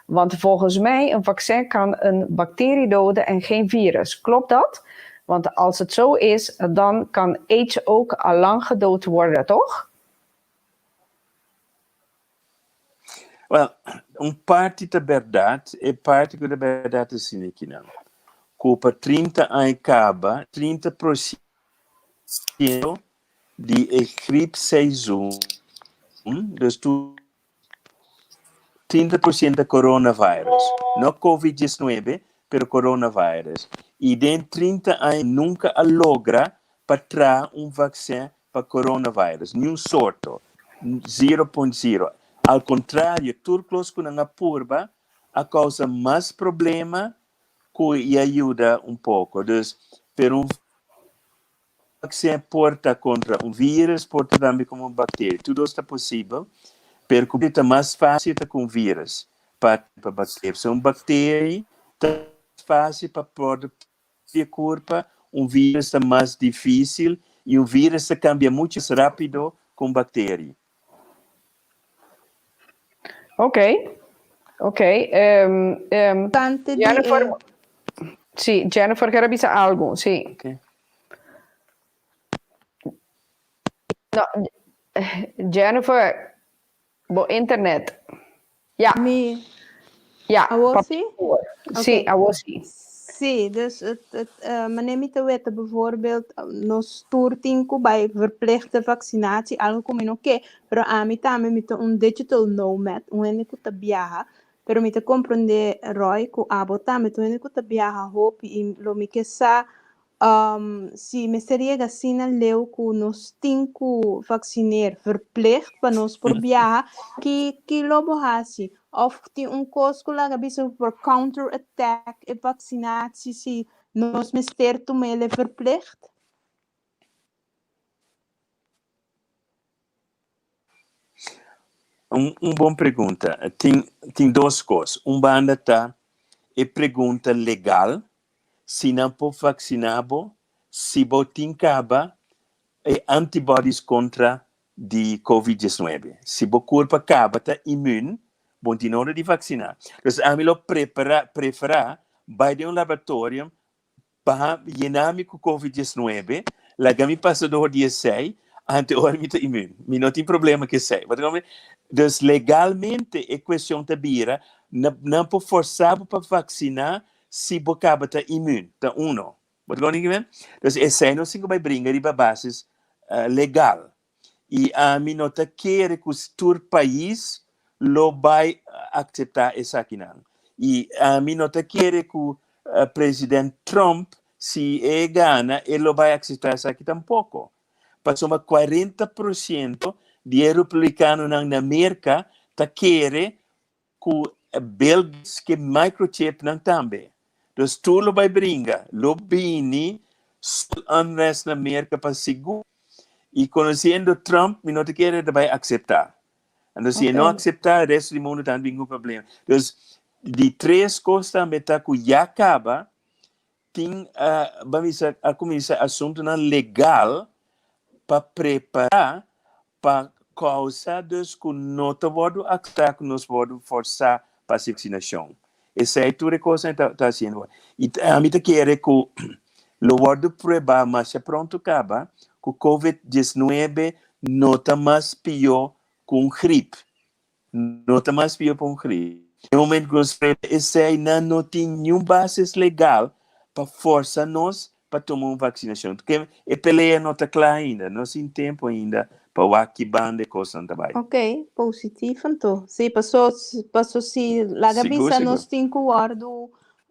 Want volgens mij een vaccin kan een bacterie doden en geen virus. Klopt dat? Want als het zo is, dan kan AIDS ook al lang gedood worden, toch? Well, parte da verdade é parte da verdade assim aqui não. Copa 30 acaba 30% de gripe seizoen, dus 30% de coronavírus, não COVID-19, pero coronavírus. E dentro de 30 anos nunca logra para trazer vaccin para coronavírus, nenhum sorto, 0.0. Ao contrário, turcos com a purba a causa mais problema que ajuda pouco. Dus, per vaccin porta contra vírus, porta também como bactéria. Tudo está possível, porque é mais fácil com vírus para bactéria. Se bactéria é fácil para poder curva, vírus é mais difícil e vírus cambia muito rápido com bactéria. Ok. Jennifer, sì, Jennifer quer avisar algo, sì. Okay. No, Jennifer, internet. Ja. Ja, Awosi? Sì, Awosi. Sim, dus meneer met de wetten bijvoorbeeld, nos toertinku bij verplichte vaccinatie, algo como oké, pero a mí también met een digital nomad, een kuta biaha, pero me te comprende Roy que abota me tu que te viaja hope e lo me que sa si me seria assim leu que nos tinco vacinar verplicht para nos por viajar que lobo hasi of ti costo lá gabiso por counter attack e vacinatie si nos mister tu mele verplicht. Boa pergunta. Tem duas coisas. Banda tá é pergunta legal, se não pode vacinar, se botin caba antibodies contra de COVID-19. Se bo corpo acaba tá imune, bom tem hora de vacinar. Então, a mim preferar vai de laboratório para llenar com COVID-19, lá que me passa do dia 6, ante hora me tá imune. Me não tem problema que sei. Então, legalmente, é questão de bira, não pode forçar para vacinar se o cabo está imune. Então, Então, esse não se vai brincar de bases legal. E a mim não quer que o país lo vai aceitar essa aqui. E a mim não quer que o presidente Trump, se gana, ele lo vai aceitar essa aqui tampouco. Passou 40% de republicanos na América querem que belgas que microchip não também. Então, tu lo vai brincar, lo bini, unrest na América para seguro. E conhecendo Trump, não te quer vai aceitar. Então, se não aceitar, o resto do mundo também tem um problema. Então, de três coisas também que já acaba, tem a começar assunto legal para preparar para causa dos que não pode aceitar que nós podemos forçar para a vacinação. Essa é tudo coisa que está sendo. E a mim quer que o pode provar mais pronto acaba que o COVID-19 não está mais pior com gripe. Não está mais pior com gripe. No momento que esse não tem nenhuma base legal para forçar nós para tomar uma vacinação. Porque a peleia não está clara ainda, não tem tempo ainda para o que banda coisa também. Ok, positivo então. Se passou se lá gabisa nós tem que guardar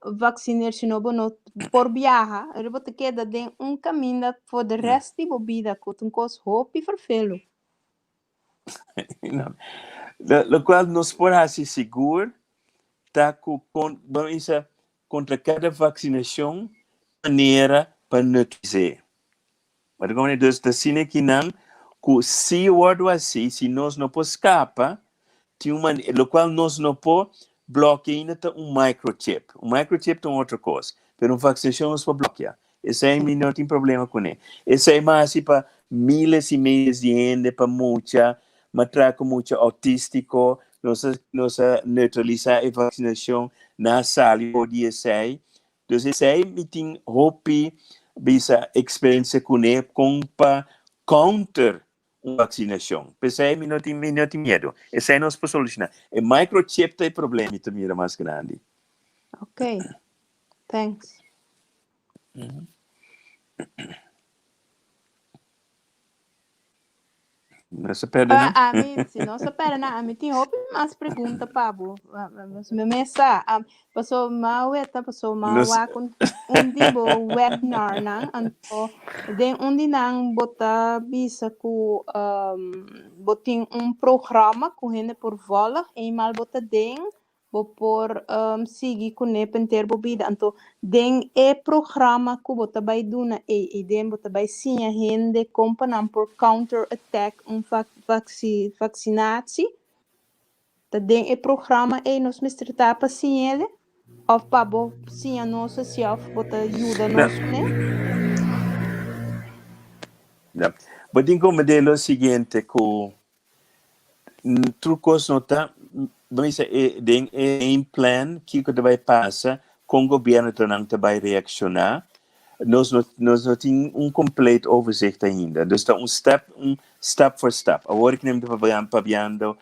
vacinar se não por viajar, ele vai ter de caminho por o resto da vida com um coisa hope e farfelo. Lo qual nós podemos ser seguro tá contra cada vacinação maneira para neutralizar. Mas como é dos assim que não que se o assim se nós não podemos escapar tem uma lo qual nós não podemos bloquear ainda microchip. Microchip é outra coisa, mas uma vacinação nós podemos bloquear. Esse aí não tem problema com ele. Esse aí mais para milhares e milhares de gente para muita matraca muito autístico, nós neutralizar a vacinação na sala o dia 6. Então, esse aí tem hope, essa experiência com ele, para counter uma vacinação. Esse aí não tem medo. Esse aí nós podemos solucionar. O microchip tem problema também é mais grande. Ok. Thanks. Não se perde, não? A mim, se não se perde, não. A mim tem roupa mais pergunta, Pablo. Me mesa, passou mal, passou mal, com tipo webinar, não? Então, de onde não botar bisa com botin programa com gente por vola e mal botar dentro por seguir com ele penter bobida. Então, den programa que bota vai duna e den bota vai sim a gente companhia por counter attack vacinatie. Den programa nós mistrata para sim ele of pabo sim a nossa self bota ajuda nós, né? Não. Mas como modelo o seguinte que trucos nota mas em plan que vai passar com o governo também vai reaccionar. Nós não temos completo overzicht ainda. Então, está step por step. Agora que nós estamos trabalhando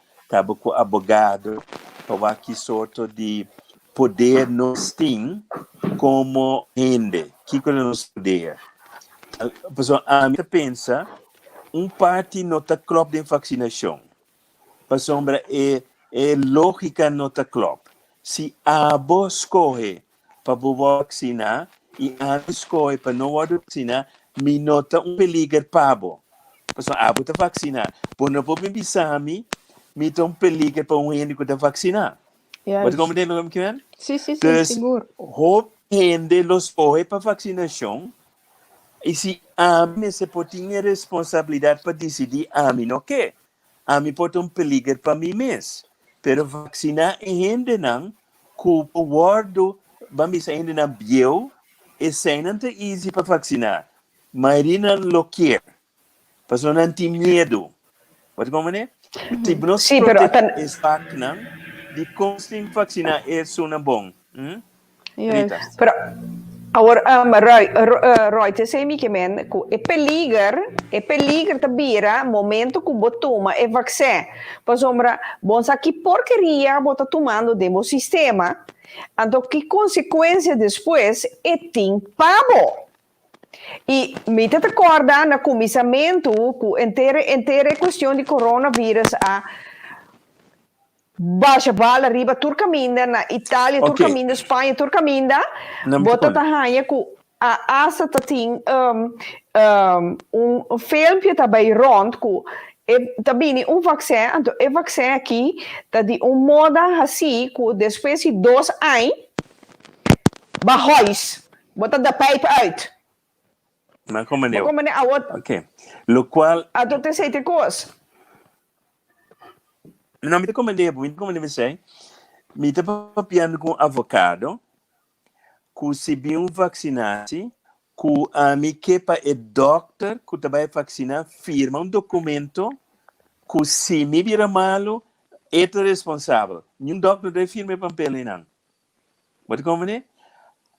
com o advogado para que sorte de poder nós temos como gente. Que nós poder. A mim pensa, parte não está claro de vacinação. Para sombra é lógica não está claro. se abo escolhe para vacinar e abo escolhe para não vacinar, me nota peligro para abo. Pessoal, abo está vacinar. Por não vou me me tem peligro para gente que está vacinar. Mas como tem o que é? Sim, seguro. Hope gente los escolhe para vacinação. E se a mim se pode ter responsabilidade para decidir a mim não quer. A mim pode ter peligro para mim mesmo. Pero vacinar gente não, que o guardo, vamos dizer, gente não viu, e sem não é easy para vacinar. Mas não lo quer. Porque não tem medo. Pode como é? Se nós protegemos não, de constant vacinar é só bom. Pero agora, Roy, te sei que men, é peligro tabira momento que você toma é vaccin. Por sombra, bom que porcaria você tomando demo sistema, então que consequência depois é tem pabo. E me te acorda na comissamento que inteira questão de coronavírus a baixa bala riba Turcaminda na Itália, Turcaminda, Espanha, Turcaminda, bota tahanha que a asa tem filme também rond que também vaccin, então é vaccin aqui tá de moda assim que depois de 2 anos barrois, bota da pipe out. Mas como é? Ok. Lo qual a tu te sei te coisa. Não me recomendei, você. Me está papiando com avocado, que se bem vacinado, que a mim que para o doctor que vai vacinar firma documento que se me vira malo é responsável. Nenhum doctor deve firmar papel não. Pode como é?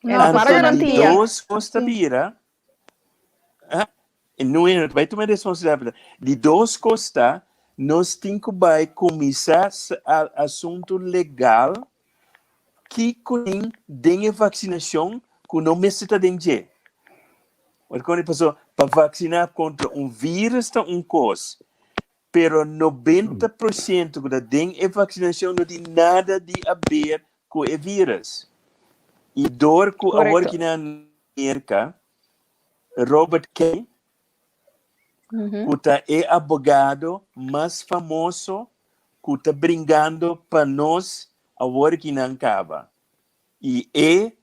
Não, para garantia. Dos costa vira. Não é, vai tomar responsabilidade. De 2 costas, nós temos que começar a assunto legal que tem vacinação que não necessita de dinheiro. Quando a pessoa para vacinar contra vírus é coisa, pero 90% que tem vacinação não tem nada de a ver com o vírus. E dor que agora que na América, Robert Kay, que é advogado mais famoso que está brincando para nós agora que não acaba. E ele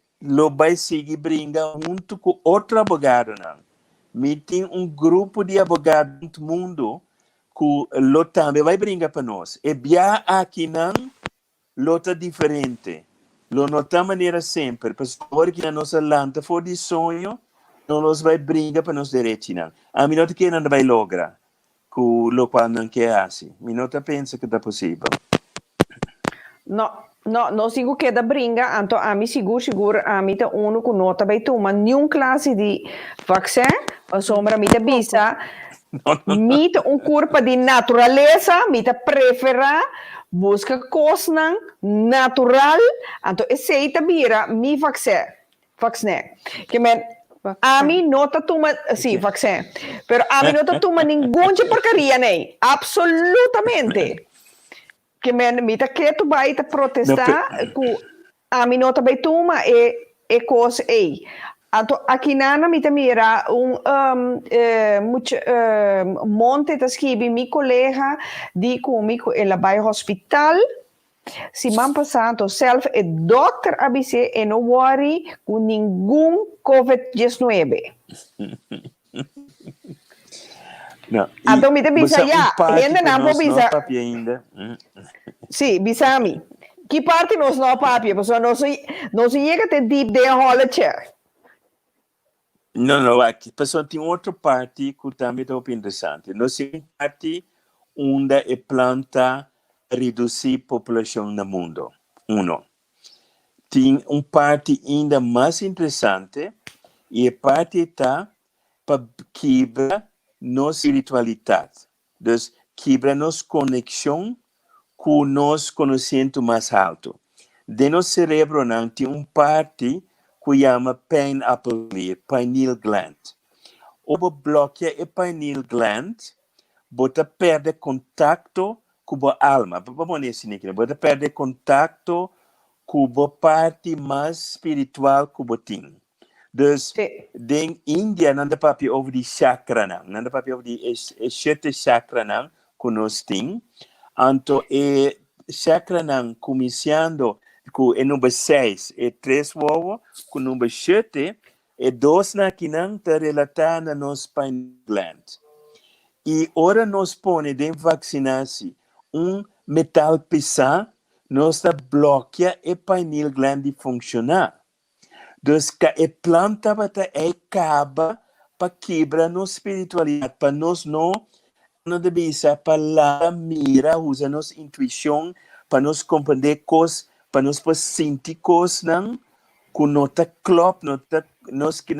vai seguir brincando junto com outro advogado. Me tem grupo de advogados no mundo que ele também vai brincar para nós. E bem aqui não, ele está diferente. Ele não está maneira sempre, porque agora que na nossa lanta for de sonho, não nos vai brincar para nos direitos. A mim não te quer não vai lograr, que o qual não quer assim. A mim não te pensa que é possível. Não digo que é da brinca, então a mim seguro, a mim tá que não vai tomar nenhuma classe de vaccin, a sombra me bisa, me tá corpo de natureza, me tá preferar, busca coisa natural, então esse aí tá vira me vaccin, que a mim não tá tomando, sim, vaccin, pero a mim não tá tomando nenhuma porcaria, nem, absolutamente. Que me tá que tu vai te protestar, que a mim não tá vai tomar e coisa aí. Então aqui na me tá mira monte tá escrevi mi colega de comigo ela vai hospital. Se man passando self e doctor ABC e não worry com nenhum COVID-19. Não. Então me bisa já, ainda não vou bisa. Ainda. Sim, bisa mi. Que parte nós não papi, porque não se chega até deep de rola chair. Não, aqui pessoal tem outra parte que também é interessante. Nós temos parte onde é planta reduzir a população no mundo. Tem parte ainda mais interessante e a parte está para quebrar nossa espiritualidade. Então, quebra nossa conexão com o nosso conhecimento mais alto. De nosso cérebro não tem parte que chama pineal gland. O bloqueia a pineal gland, bota perde contato com a alma. Vamos dizer assim, bota perde contato cubo parte mais espiritual cubo ting. Dus den India nanda papi over die chakra nang, nanda papi over die sete chakra nang kunos ting. Anto chakra nang começando com o número 6 e 3 ovo, com o número 7 e 2 na kinang te relatar na nos pineal gland. E ora nos põe de vacinação metal pesado, nos bloqueia a pineal gland de funcionar. Dus a planta bata acaba para quebrar nossa espiritualidade, para nós não devemos para lá mira, usa nossa intuição, para nós compreender coisas, para nós sentir coisas não, com nota clop, nós que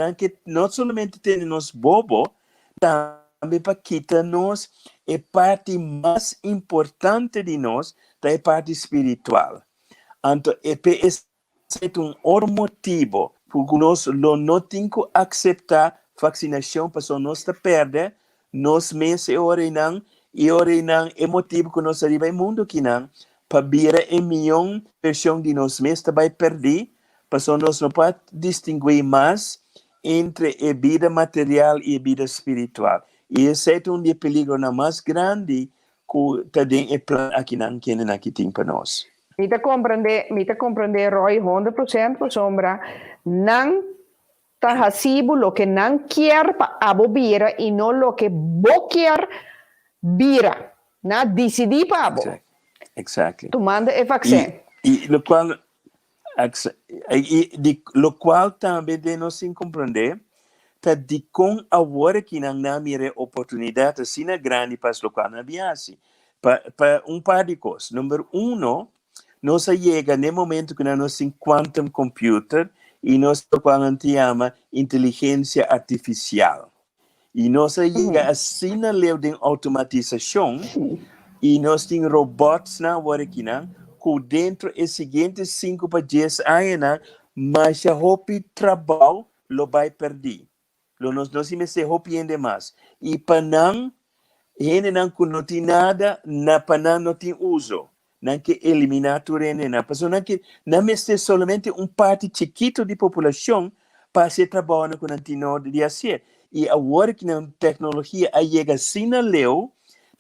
não somente tem nos bobo, também para quitar nós é parte mais importante de nós, é parte espiritual. Então, é outro motivo porque nós não temos que aceitar vacinação para nós perder, nós meses e orinang é motivo que nós arriba ao mundo que não, para vir a milhão versão de nós meses vai perder, para nós não pode distinguir mais entre a vida material e a vida espiritual. E esse é um peligro mais grande que tem plano aqui não que aqui tem para nós. Me te compreender, Roy, 100% por sombra. Não está recibo lo que não quer para abo vira e não lo que bo quer vira. Na decidir para abo. Exactly. Tu manda é vaccin. E lo qual também de nós compreender tá de com agora que não mire oportunidade assim na grande para o qual não viaje. Para par de coisas. Número 1, nós chega no momento que nós temos quantum computer e nós chama inteligência artificial. E nós chega assim na lei de automatização e nós temos robots na hora que não, que dentro dos seguintes 5 para 10 anos, mas a roupa trabalho lo vai perder. Nós não se roupa ainda mais. E para não, não tem nada, para não tem uso. Não que eliminar tudo na pessoa que não é somente parte chiquito de população para se trabalhar com não de fazer. E agora que a tecnologia chega assim na leu,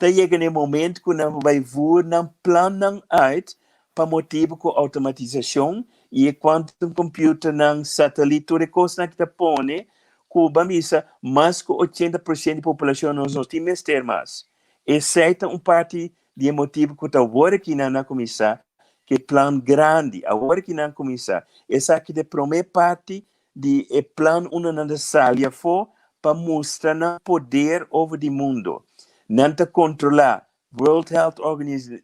chega no momento que não vai vir não plano out para motivo com automatização e quantum computer não satélite tudo coisa que põe Cuba misa mais que 80% da população não tem mais. Exceto parte de motivo que agora que não começa, que plano grande, agora que não começa, essa aqui de primeira parte de plano uma na salia for para mostrar o poder over o mundo, não te controlar World Health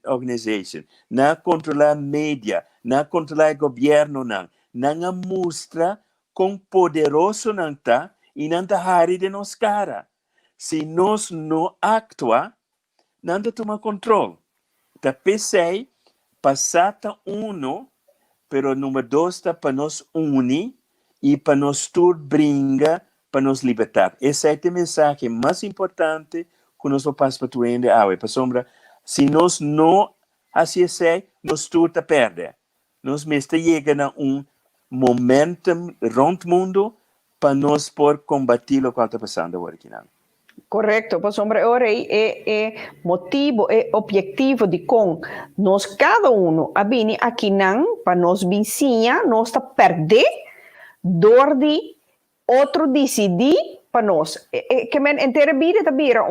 Organization, não controlar mídia, não controlar governo, não mostra quão poderoso não está e não está hari de nos cara. Se nós não actuamos, não toma controle. Tá pensei, passata pero número 2 está para nos unir e para nos tudo brinca, para nos libertar. Esse é o mensagem mais importante que nós vamos passar para tu ainda, para sombra. Se nós não assim nós tudo está perde. Nós mesmo chegamos a momentum rond mundo para nós por combater o que está passando agora aqui. Correcto, pues hombre, ahora motivo, objetivo de con nos cada uno abini aqui não para nos vizinha, nós está perder door de outro decidir para nós. Que men inteira vida tá vira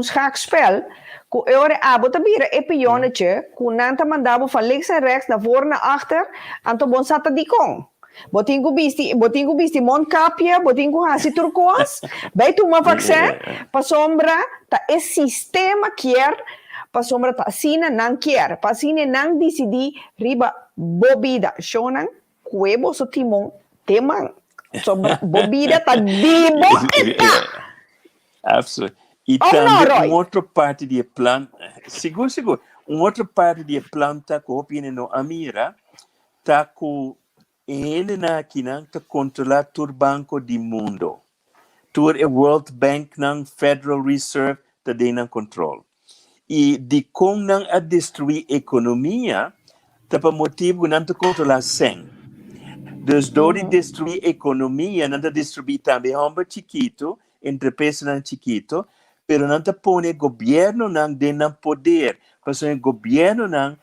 schaakspel, que agora abo tá vira pionnetje, que nanta mandava van links en rechts naar voren naar achter, anto bon sata di con. Botingo bisti mondkapje, botingo hasi turquoise, bij tu uma vaccin, pa sombra ta es sistema quer, pa sombra ta sina nan quer, pa sina nan decidi riba bobida, shonan, cuebo so timon, teman, sombra bobida ta dibo eta. Absolutely. E também outra parte de planta, seguro, outra parte de planta que opina no Amira, tá com ele na kinang ta controlar tur banco di mundo. Tur e World Bank nang Federal Reserve ta de nang control. E de como nang a destruir economia, para motivo não te controlar sem. Dus door de destruir economia, não te destruir também homem chiquito, entre pessoas chiquito, pero não te põe governo não de não poder, porque o governo não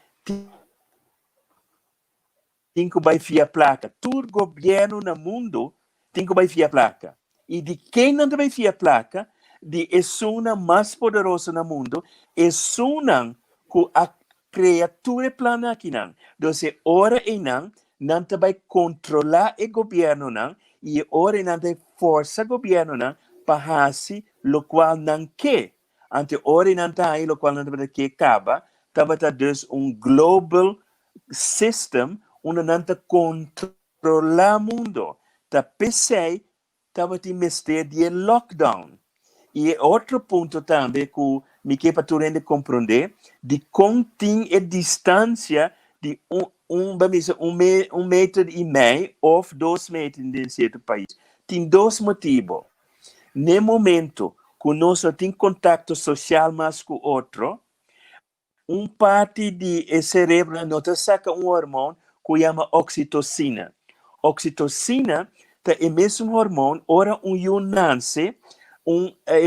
tem que vai via placa. Todo governo no mundo tem que vai via placa. E de quem não vai via placa, de é mais poderosa no mundo, é que a criatura plana aqui não. Então, ora e não vai controlar o governo não, e ora não vai força o governo não, para fazer o qual não quer. Ante ora não está aí, o qual não vai quer acaba, estava dus global system, onde não está controlar o mundo. Tá pensei, estava te mexer de lockdown. E outro ponto também que me quer para tu compreender, de contém a distância de um metro e meio ou 2 metros em certo país. Tem 2 motivos. No momento que nós temos contato social mais com o outro, parte do cérebro nós saca hormônio que chama oxitocina. Oxitocina é o mesmo hormônio, ora nasce,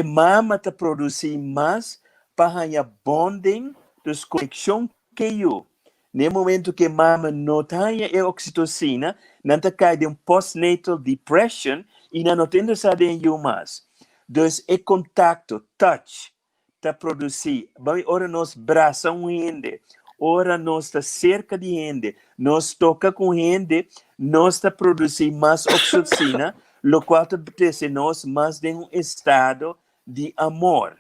mama te produzir mais para a bonding, dus conexão que eu. No momento que mama não tem a oxitocina, não te cai de postnatal depression e não tem essa de eu mais. Dus é contato, touch, te produzir. Ora nós braçamos gente, ora nós está cerca de gente, nós toca com gente, nós está produzir mais oxitocina, o qual te pertence nós mais de estado de amor.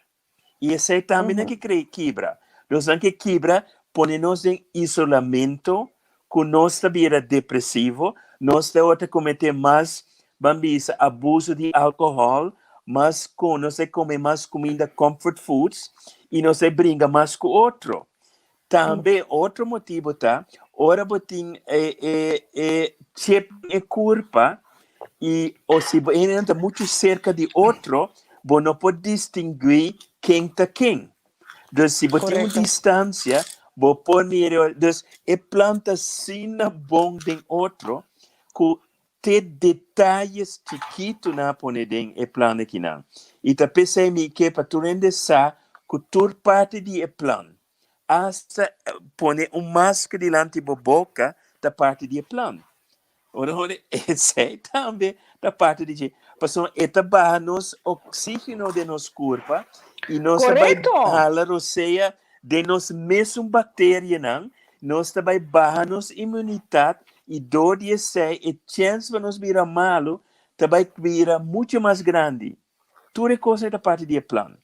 E esse é também que quebra. Nós não que quebra, põe-nos em isolamento, que nós está vira depressivo, nós está cometer mais, abuso de álcool, mas nós come mais comida comfort foods, e nós brinca mais com outro. Também outro motivo tá, ora botin chip e culpa e se ele está muito cerca de outro, você não pode distinguir quem está quem. Então, se você tem uma distância, você pode então, planta sina bom de outro, que tem detalhes chiquitos na ponedem e plano aqui não. E tá pensei que para tu render sa, que toda parte de plano. Hasta pone máscara delante da boca da parte do plano. Ora, esse também da parte de porque eta barra nos oxígeno de nos corpo e nós vai halar, ou seja, de nos mesmo bactéria não, nós também barra nos imunidade e do dia sei a chance de nos virar malo também vira muito mais grande. Tudo é coisa da parte do plano.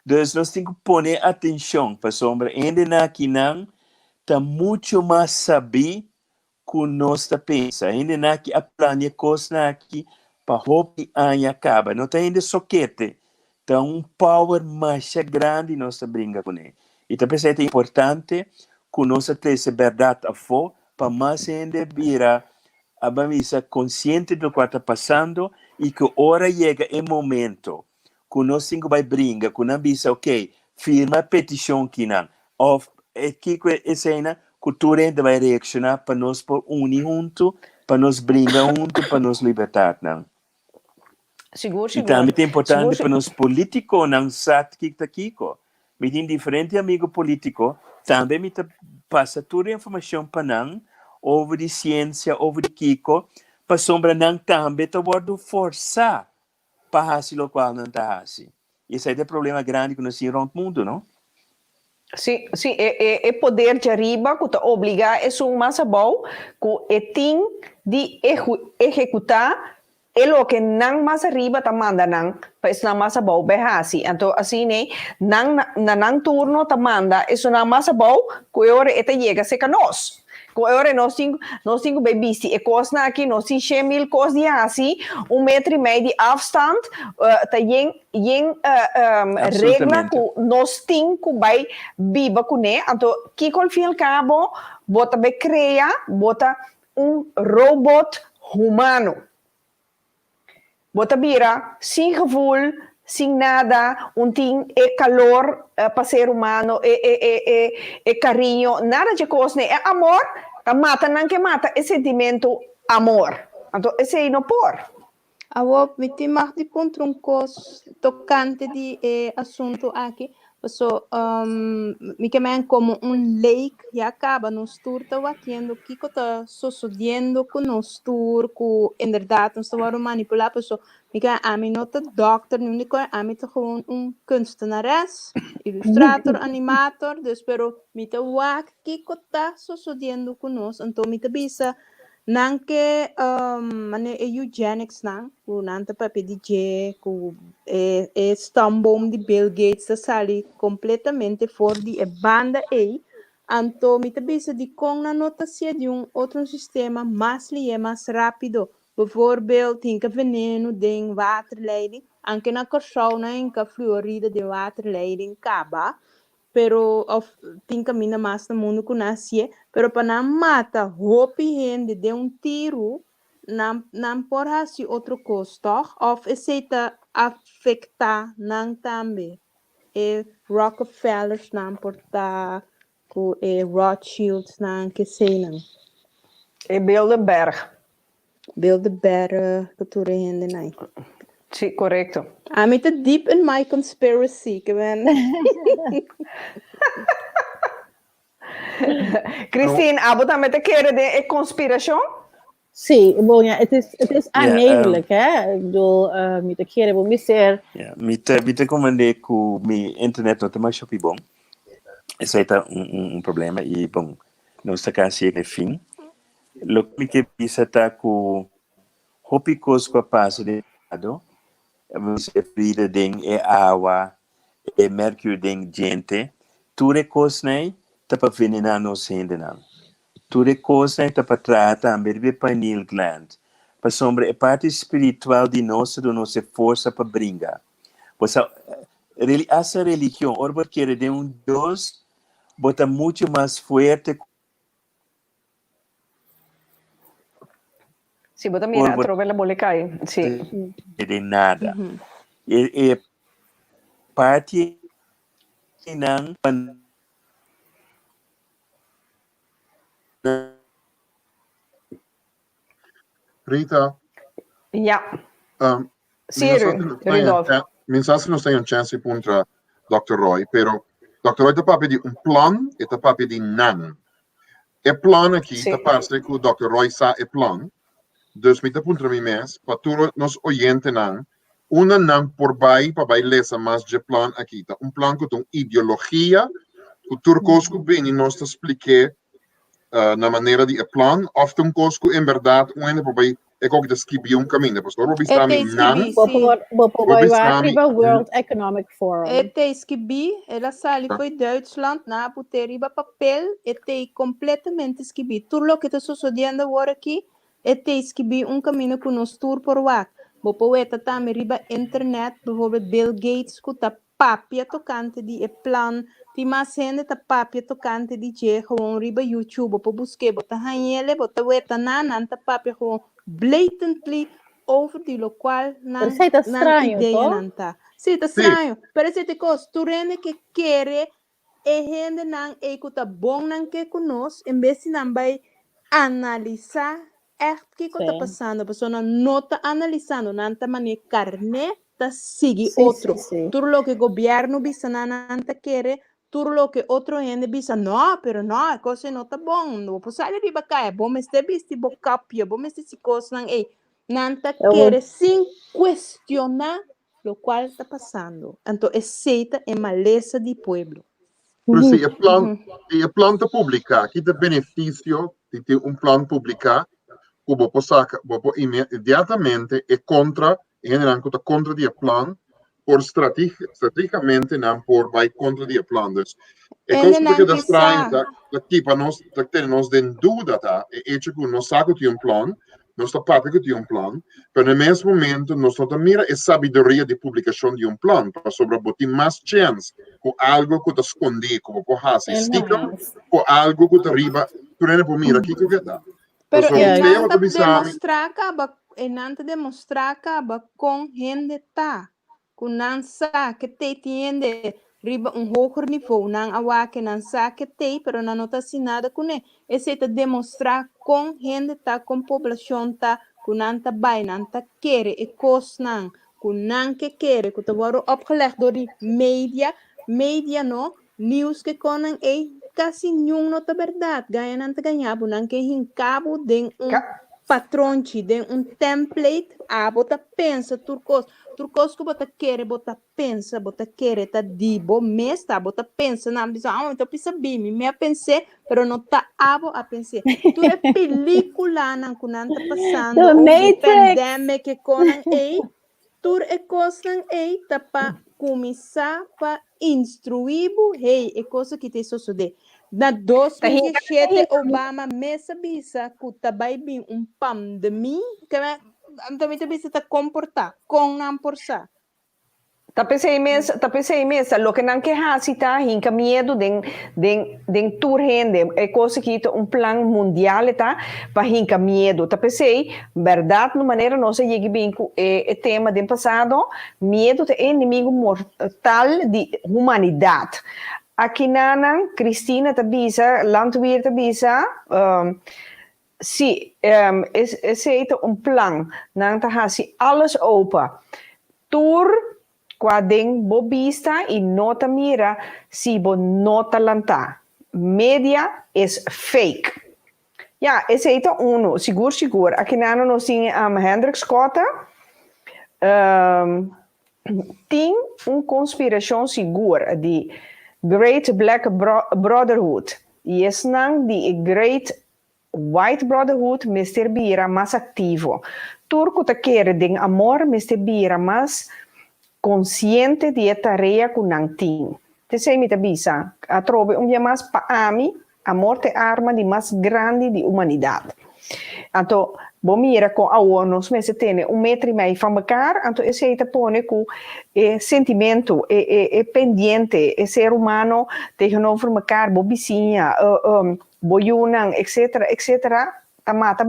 Então, nós temos que pôr atenção para sombra. Ainda aqui não está muito mais saber que nós pensa. Ainda aqui a plana coisa aqui para roupa e acaba. Não tem ainda soquete. Então, power mais grande nós brinca com ele. E também é importante que nós tenhamos verdade a fora para mais ainda virar a bamisa consciente do que está passando e que hora chega o momento que nós temos que brincar, que nós dizemos, ok, firma a petição aqui, não. Ou aqui que é cena, que tu ainda vai reaccionar para nós unir junto, para nós brincar junto, para nos libertar, não. Seguro. E também é importante para nós políticos, não sabe que está aqui. Me tem diferente amigo político, também me passa toda a informação para nós, over de ciência, over de Kiko, para sombra não também te guardo forçar para fazer o qual não está assim. Esse é o problema grande que nós temos no mundo, não? Sim, é poder de arriba que te obriga a massa bom que tem de executar é o que não mais arriba te manda não para essa massa bom behasi. Então assim né, não turno te manda essa massa bom que agora é chega se que nós. Agora nós temos bebisi e coisa aqui nós temos 100.000 coisas assim 1,5 metro de afstand tem regra que nós temos que vai viver com ele então que ao fim e ao cabo bota be cria bota robot humano bota vira sem gevoel sem nada, tem calor para ser humano, carinho, nada de coisa, é amor mata não que mata é sentimento amor. Então, esse é não por. Agora, me tem mais de contra um cos tocante de assunto aqui. So, me queman como um lake e acaba nos tour tá batendo que está sucedendo com nos tour com em verdade nós estamos manipular pessoa me quer a mim nota doctor não me quer a mim tá com kunstenares illustrator animator espero me tá o que está sucedendo com nós então me tá bisa não que mane eugenics não o não tá para pedir com stambom de Bill Gates da sali completamente fora de banda aí então me tabisa de com na notacia de outro sistema mais mais rápido bijvoorbeeld tinka veneno de waterleiding anche na corsauna in ka fluoride de waterleiding kaba pero of tinka mina mas no mundo conhecia pero para mata hopi gente de tiro não porra se outro custo of aceita afetar não também Rockefellers não porta com Rothschilds não que sei não Bilderberg que tu rende não sim correto I'm it deep in my conspiracy que ben Christine, abo também te quer de conspiração? Sim, bom, het is aannemelijk, hè? Ik bedoel, met de keren, we missen. Ja, met comandei com mi internet não tem mais shopping bom. Esse aí tá problema e bom, não está casi no fim. Lo que precisa tá com hopicos com a passo de lado, você frida den água, mercúrio den gente, tudo coisa né, tá para venenar nos ainda não. Tudo coisa né, tá para tratar também de pineal gland. Para sombra a parte espiritual de nossa força para brincar. Você essa religião, orba que de Deus, bota muito mais forte. Sì, bota mira, trova la bolecai. Sì. De nada. E parte não Rita. Ja. Mensaje não tem chance contra Dr. Roy, pero Dr. Roy está para pedir plan e está para pedir não. O plan aqui está para ser que o Dr. Roy sabe o plan. Dus met de punto de mes, para todos nos oyentes não, uma não por bai para bai lesa mais de plan aqui, tá? Plan com ideologia, que turcos que bem nós te expliquei na maneira de plan, of coisco em verdade, para bai é como que descrever caminho, pastor. Robi está me não. World Economic Forum. Ela sali foi Duitsland, na puteriba papel, completamente escrito. Tudo o que está sucedendo agora aqui escrever caminho que nos tour por lá. Poeta também riba internet, bijvoorbeeld Bill Gates, que tá papia tocante de plan, die mais gente tá papia tocante de je, gewoon riba YouTube, po busque, bota hanhele, bota weta nan tá papia gewoon blatantly over die local nan ideia nan tá. Sim, tá estranho. Parece que coisa, tu rende que quer gente nan que tá bom nan que conosco, em vez de nan vai analisar echt o que está passando, a pessoa não está analisando, não está maneira carne, está seguir outro. Tudo o que o governo bisa não está querer, tudo o que outro gente bisa, não, pero não, a coisa não está bom, não pode sair de bacaia, bom, mas tem visto bocapia, bom, mas se coisa não está querer, sem questionar o qual está passando. Então, aceita a maleza do povo. Sim, o plano está publicar, aqui tem benefício de ter plano publicar, como imediatamente é contra o plano, por estrategicamente não por vai contra o plano. É coisa que das estranho, aqui para nós ter nós de dúvida, tá? É que nós sabemos que plano, nós está parte que tem plano, mas no mesmo momento nós não mira a sabedoria de publicação de plano para sobrebotar mais chance com algo que está escondido, como por raça, estica, com algo que está arriba, tu não pode mirar aqui que está. Pero demonstrar acaba com gente tá, com nansa que te tiende riba hoger niveau, nang awake nan sake te, pero na nota sinada kune. Esse te demonstrar com gente tá, com população tá, kunanta bij, nanta kere, e kos nang, kunan que kere, que te worden opgelegd door die media no, nieuws que konan casi nenhum nota verdade, ganha nanta ganhar, bunan que hincabo den patronchi, den template, bota pensa, turcos que bota pensa, bota querer, tá dibo, mesta, bota pensa, não, diz, então precisa bim, me a pensar, pero não tá a pensar. Tu é película, não, que não tá passando, o pandemia que conan tu é coisa tá para começar, para instruir, é coisa que te sucede. Na 2007, Obama mesa bisa kuta baibing pandemia que também bisa ta comportar com não porsa. Tapi sa mesa, lo que não quer hasita, hinca medo den tour rende, é coisa que plan mundial tá, para hinca medo. Tapi sei, verdade, no maneira nossa chega bem com tema do passado, medo é inimigo mortal de humanidade. Aqui nanan, Cristina tabisa, landweer tabisa, esse é plan, nang tahasi alles open. Tour, qua ding bobista e nota mira, si bo nota lanta. Media is fake. Ja, esse é uno, seguro. Aqui nanan nós tem Hendrik Scotta, tem conspiração segura de Great Black Brotherhood. Yes, nang di Great White Brotherhood, Mr. Bira mais ativo. Turco te quer den amor, Mr. Bira mais consciente de tarefa com nang ting. Te sei me te bisa, a trove dia mais pa ami, amor te arma de mais grande de humanidade. Então, bom mira com a nós meses tem metro e meio van elkaar, então esse te põe com sentimento, pendiente, ser humano tegenover elkaar, bo vizinha, bo junang, etc. Tamata,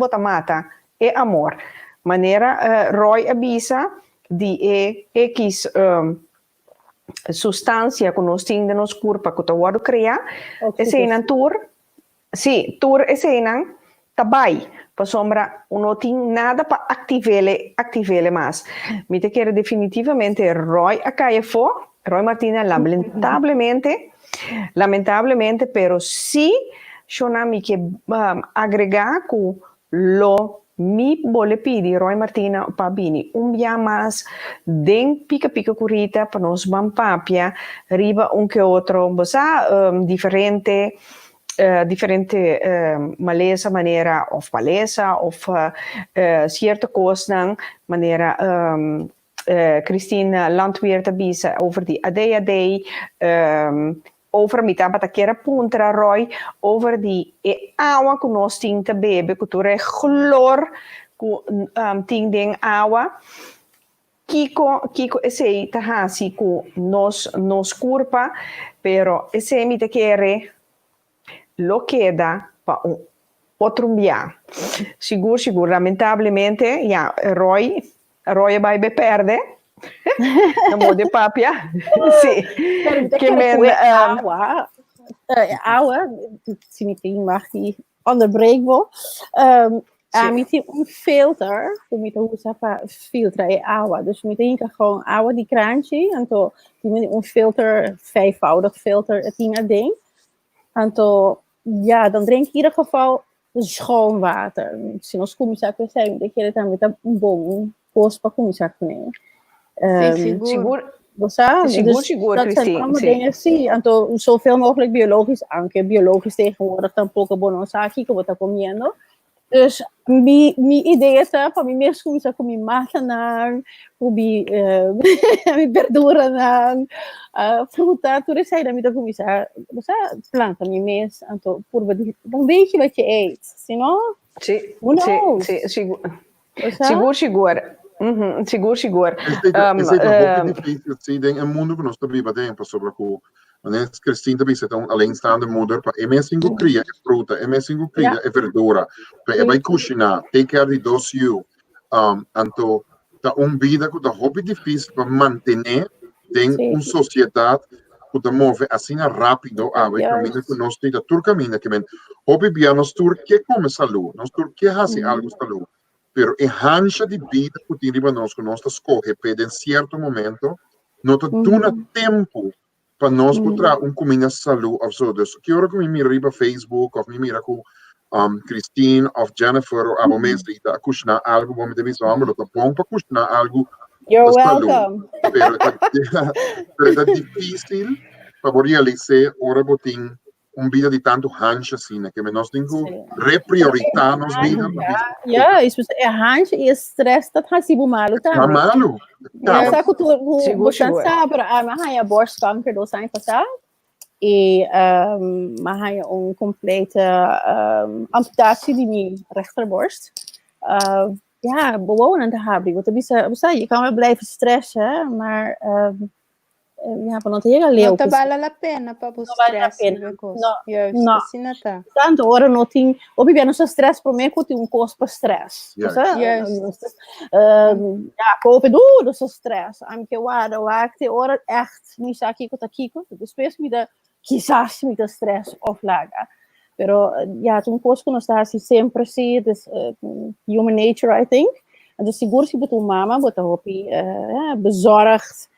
é amor. Maneira Roy avisa de X substância que nós temos no nosso corpo que está criar, esse é tour esse não tabai. Para sombra, não tem nada para ativar mais. Me te quero definitivamente Roy Martina, lamentavelmente, pero sí, me que agregar com lo mi vole pedir Roy Martina para bini dia mais den pica curita para nos papia riba que outro, diferente malesa maneira of palesa of cierta coisa maneira Christine Landweer bisa over die AD over mita batakera puntra Roy over die água que nós tinta bebe que tu chlor que ting den água Kiko esse tahasi que nos curpa pero esse mita quere lo queda para outro dia. Seguro, lamentavelmente, Roy vai perde. No modo de papia. Sim. Que água, se me tem marque onderbreekbaar. Me tem filter, que me usa para filtrar água. Dus me tem gewoon água de krantje, então tem filter, 5voudig filter, het ding. Então, dan drink ik in ieder geval schoon water. Se nós começar a perceber, tem que também tá bom posto para começar com ele. Seguro, Cristina. Sim, então, zoveel mogelijk biologisch, anche biologisch tegenwoordig tampouco bom aqui que eu vou comendo. Dus minha ideia é para mim mesmo começar com minha massa minha verdura fruta, tudo isso aí da minha começar planta minha mês, então por um beetje wat je eet, senão Seguro. É difícil, sim, tem um mundo que nós também batemos sobre o Cristina também é uma alleenstaande moeder, é mesmo single cria, é fruta, é mesmo single cria, é verdura, é vai cozinhar, take care de dos you, então tá vida que tá hobby difícil para manter tem uma sociedade puta move assim rápido, we Yes. caminha com nós tenta tur caminha que men, hopi bia nós tur que come salu, nós tur que hasi algo salu, pero e hansha di vida que riba nós com nós escorre pede em certo momento, não te duna tempo para nós poder caminho salu of so, dus que hora que me mira riba Facebook of me mira com Christine of Jennifer ou abo mesmo a cushna algo bom me deve ser lo tá bom para cushna algo. You're welcome. Pero é difícil para realizar ora botin vida de tanto hancha assim, né? Que nós temos que reprioritar nos vida. Ja, is hanch e stress dat gaan sibu malu tá. Tá malu. Ja, sa ku tu bukan sabra mahaya borstkanker do zijn passar. E mahaya complete amputatie die mijn rechterborst. Ja, bewonen te hebben. Want je kan wel blijven stressen, maar ja, van het hele leeuw. Não vale a pena para você stress. Não. Tanto hora não tem. Op je nog stress voor mij komt een kost voor stress. Ja, COVID, dat is stress. Am que waakte hora echt niet zo kiko ta kiko. Dus pees me de quizás me de stress aflaga. Pero ja, toen koos kon ons daar sempre zie, dus human nature, I think. En dus seguro si betul mama, wordt hopi bezorgd.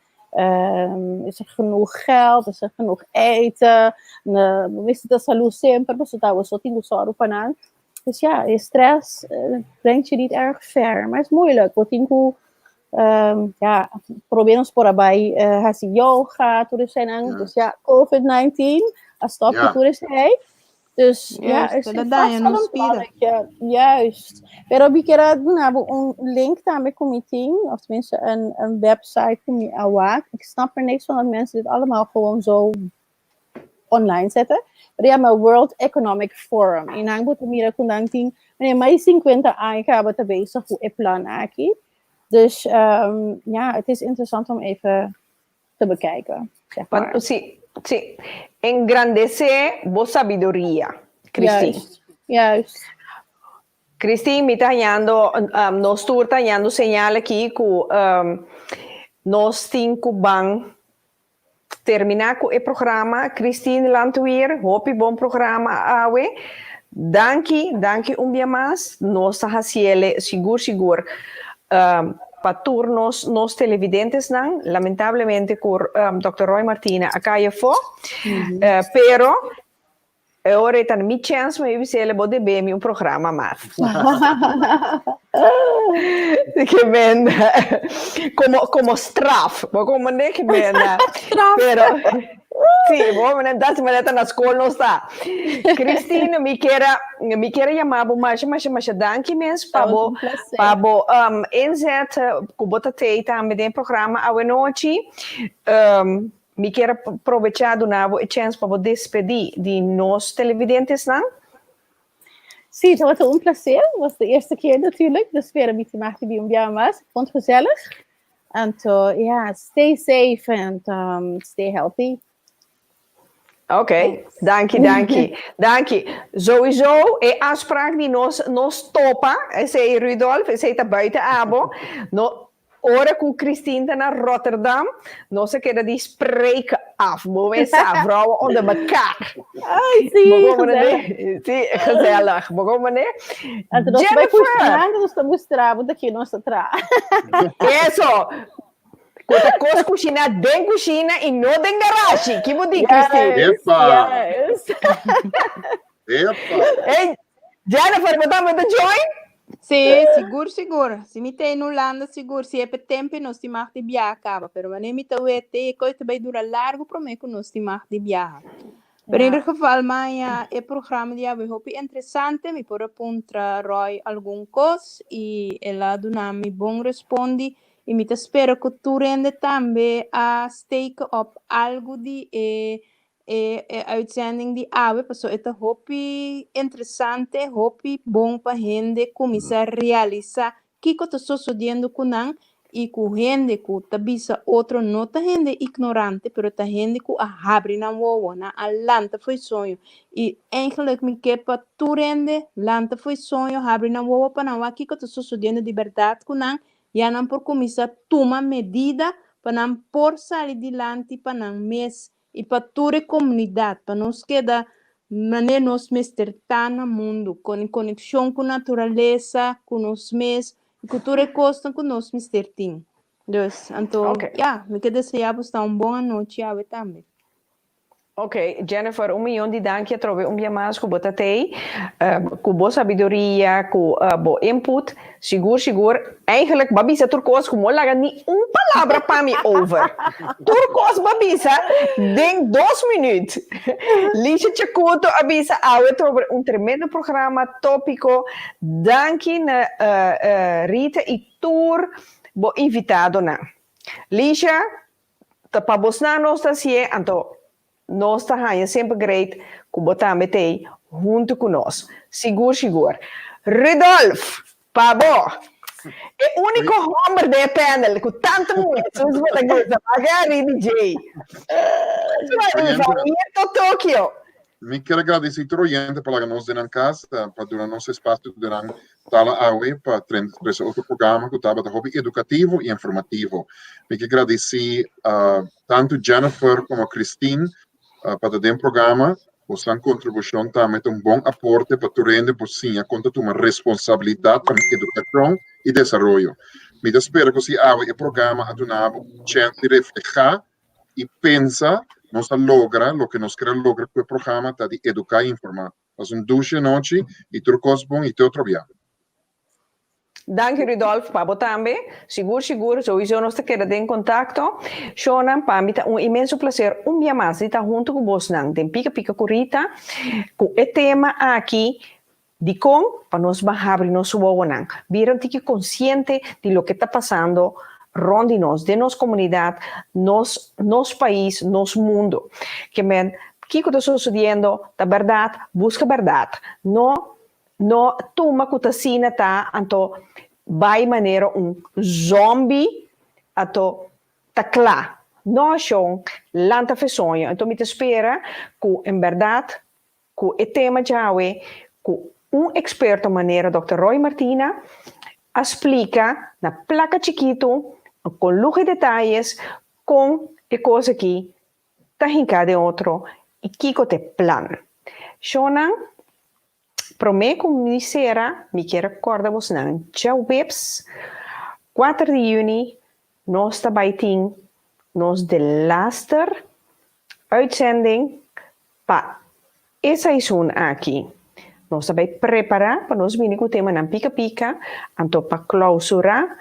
Is er genoeg geld? Is er genoeg eten? We wisten dat salu sempre, dus dat was zo tien zorgen van. Dus ja, je stress brengt je niet erg ver, maar het is moeilijk. Watinku ja, proberen ons por bij hasi yoga, toeristen. Dus ja, COVID-19, als stopje toeristen. Dus ja, er zit vast wel een plannetje. Juist. Pero we hebben een link daarmee committing, of tenminste een website van die AWAC. Ik snap er niks van dat mensen dit allemaal gewoon zo online zetten. Maar die hebben een World Economic Forum. En dan moet je kundang ting, wanneer mij 50 aan gaan we bezig hoe ik plan aki. Dus ja, het is interessant om even te bekijken. Zeg maar. Sí, engrandece vos sabiduría, Christine. Juist. Christine, me está hallando, nos tú está hallando señal aquí que nos cinco van terminar con el programa. Christine Landweer, hopi bom programa awe. Danke un día más. Nos haciele sigur. Para turnos nos televidentes nan, lamentablemente por Dr. Roy Martina acá ya fue, pero ahora está mi chance me dice le voy a ver un programa más. Que venda como straf, como ne que venda, pero sí, vos me das maneta na escola não está. Cristina, me quer chamar mas danke mens pabo inzet kubota teita met een programa a noite. Me quer aproveitar do novo chance para despedir de nós televidentes não? Zie, het was een placer. Het was de eerste keer natuurlijk. Dus weer een beetje maakte bij een jaar maar. Ik vond het gezellig. En ja, stay safe and stay healthy. Oké, dank. Sowieso, een afspraak die nos topa, zei Rudolf, zei het buiten Abo, ora com Christine naar Rotterdam, nos se queda die spreken af, boven vrouwen onder elkaar. Ai, sim, gezellig. Begonnen, né? Jennifer! Nós estamos travando aqui, nossa tra. Isso! Quanta coisa cozinhar dentro da cozinha e não dentro da garagem. Que você diz, Cristina? Epa! Hey, Jennifer, você vai join? Sim, seguro. Se me tem no Holanda, seguro. Se é para tempo, nós temos de viajar, acaba. Pero mas nem me tá uete, coisa vai durar largo para mim que nós temos de viajar. Pero in ieder geval, Maya, el programa de hoy es interesante. Me puedo apuntar Roy algún cosa y ela dona me bom responde. E me espero que tu rende também a stake op algo de uitzending die awe, porque é hopi interessante, hopi bom para gente começar a realizar que está sucedendo com nós e com gente que está bisa outro não tá gente ignorante, pero tá gente que abre na woa, na lanta foi sonho e eigenlijk me que para tu rende lanta foi sonho, abre na woa para não que está sucedendo de verdade com nós. Já não por começar tomar medida para não por sair adiante para não mês e para toda a comunidade, para nós queda maneira nós mestre tá no mundo, com conexão com a natureza, com nós mesmos, e com toda coisa com nós mestre tem. Então, me queda desejar uma boa noite também. Ok, Jennifer, 1 milhão de dank je trove dia mais com botatei, com boa sabedoria, com boa input, seguro, eigenlijk babisa turcos como laga ni palavra para me over. Turcos babisa, den 2 minutos. Lixa Chacuto avisa awe trove tremendo programa tópico, danke na Rita e Tour, bo invitado na. Lixa, para bosna nos tá se anto. Nós estamos sempre great que botar metei junto conosco. Seguro. Rodolfo, Pabo, é o único homem do panel com tanto muito. Vamos botar agora, DJ. Tóquio. Me quero agradecer a todos os para nós em casa, para durar nosso espaço durante tala aue para trazer outro programa que estava de hobby educativo e informativo. Me quero agradecer tanto Jennifer como a Christine para o programa, sua contribuição também é bom aporte para tu render por sim, conta uma responsabilidade para a educação e desenvolvimento. Me espero que o programa adunava chance de refletir e pensar nós logra o que nós queremos lograr com o programa tá de educar e informar. Faz duche noite e tudo coisa bom e te outro dia. Danke Rodolfo, Pabo também. Seguro, sowieso nós queremos em contato. Shona, para mim é imenso prazer dia mais de estar junto com você nang tem pica corrita com o tema aqui de como para nós bajar nosso wonan. Viram que consciente de lo que está passando rond de nossa comunidade, nosso país, nosso mundo. Que men, que está sucedendo, da verdade, busca verdade. No toma cutasina tá anto vai maneira zombie ato takla no chão lanta fesonho então me te espera que em verdade que o tema jawe que experto maneira Dr. Roy Martina explica na placa chiquito com lujo de detalhes com a coisa aqui tá de outro e kiko te plan Shona prometo que me quero recordar você não. Tchau, webs. 4 de junho, nós estamos tem nós de laster uitzending para essa seizoen aqui. Nós estamos preparar para nós vir com o tema na pica, então para clausurar.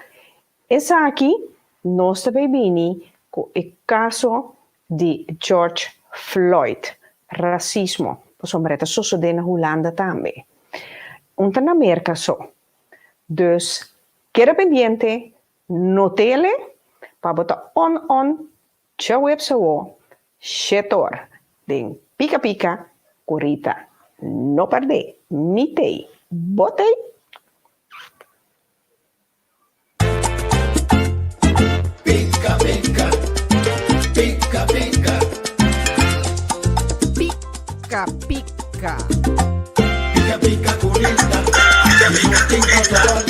Essa aqui, nós estamos vindo com o caso de George Floyd, racismo. Sommeretta sucede na Holanda também. Onde na América só. Dus, queda pendiente, notele, para botar on, tchau website, chetor, den pica, corrita, no perde, mitei, botei. Pica. Pica curita, no tem control.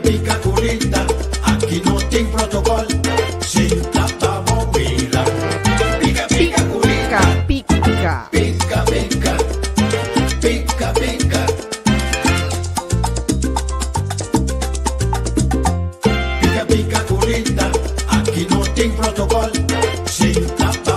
Pica curita, aqui não tem protocolo. Sem tapa bobeira. Pica curita, pica. Pica curita, aqui não tem protocolo. Sem tapa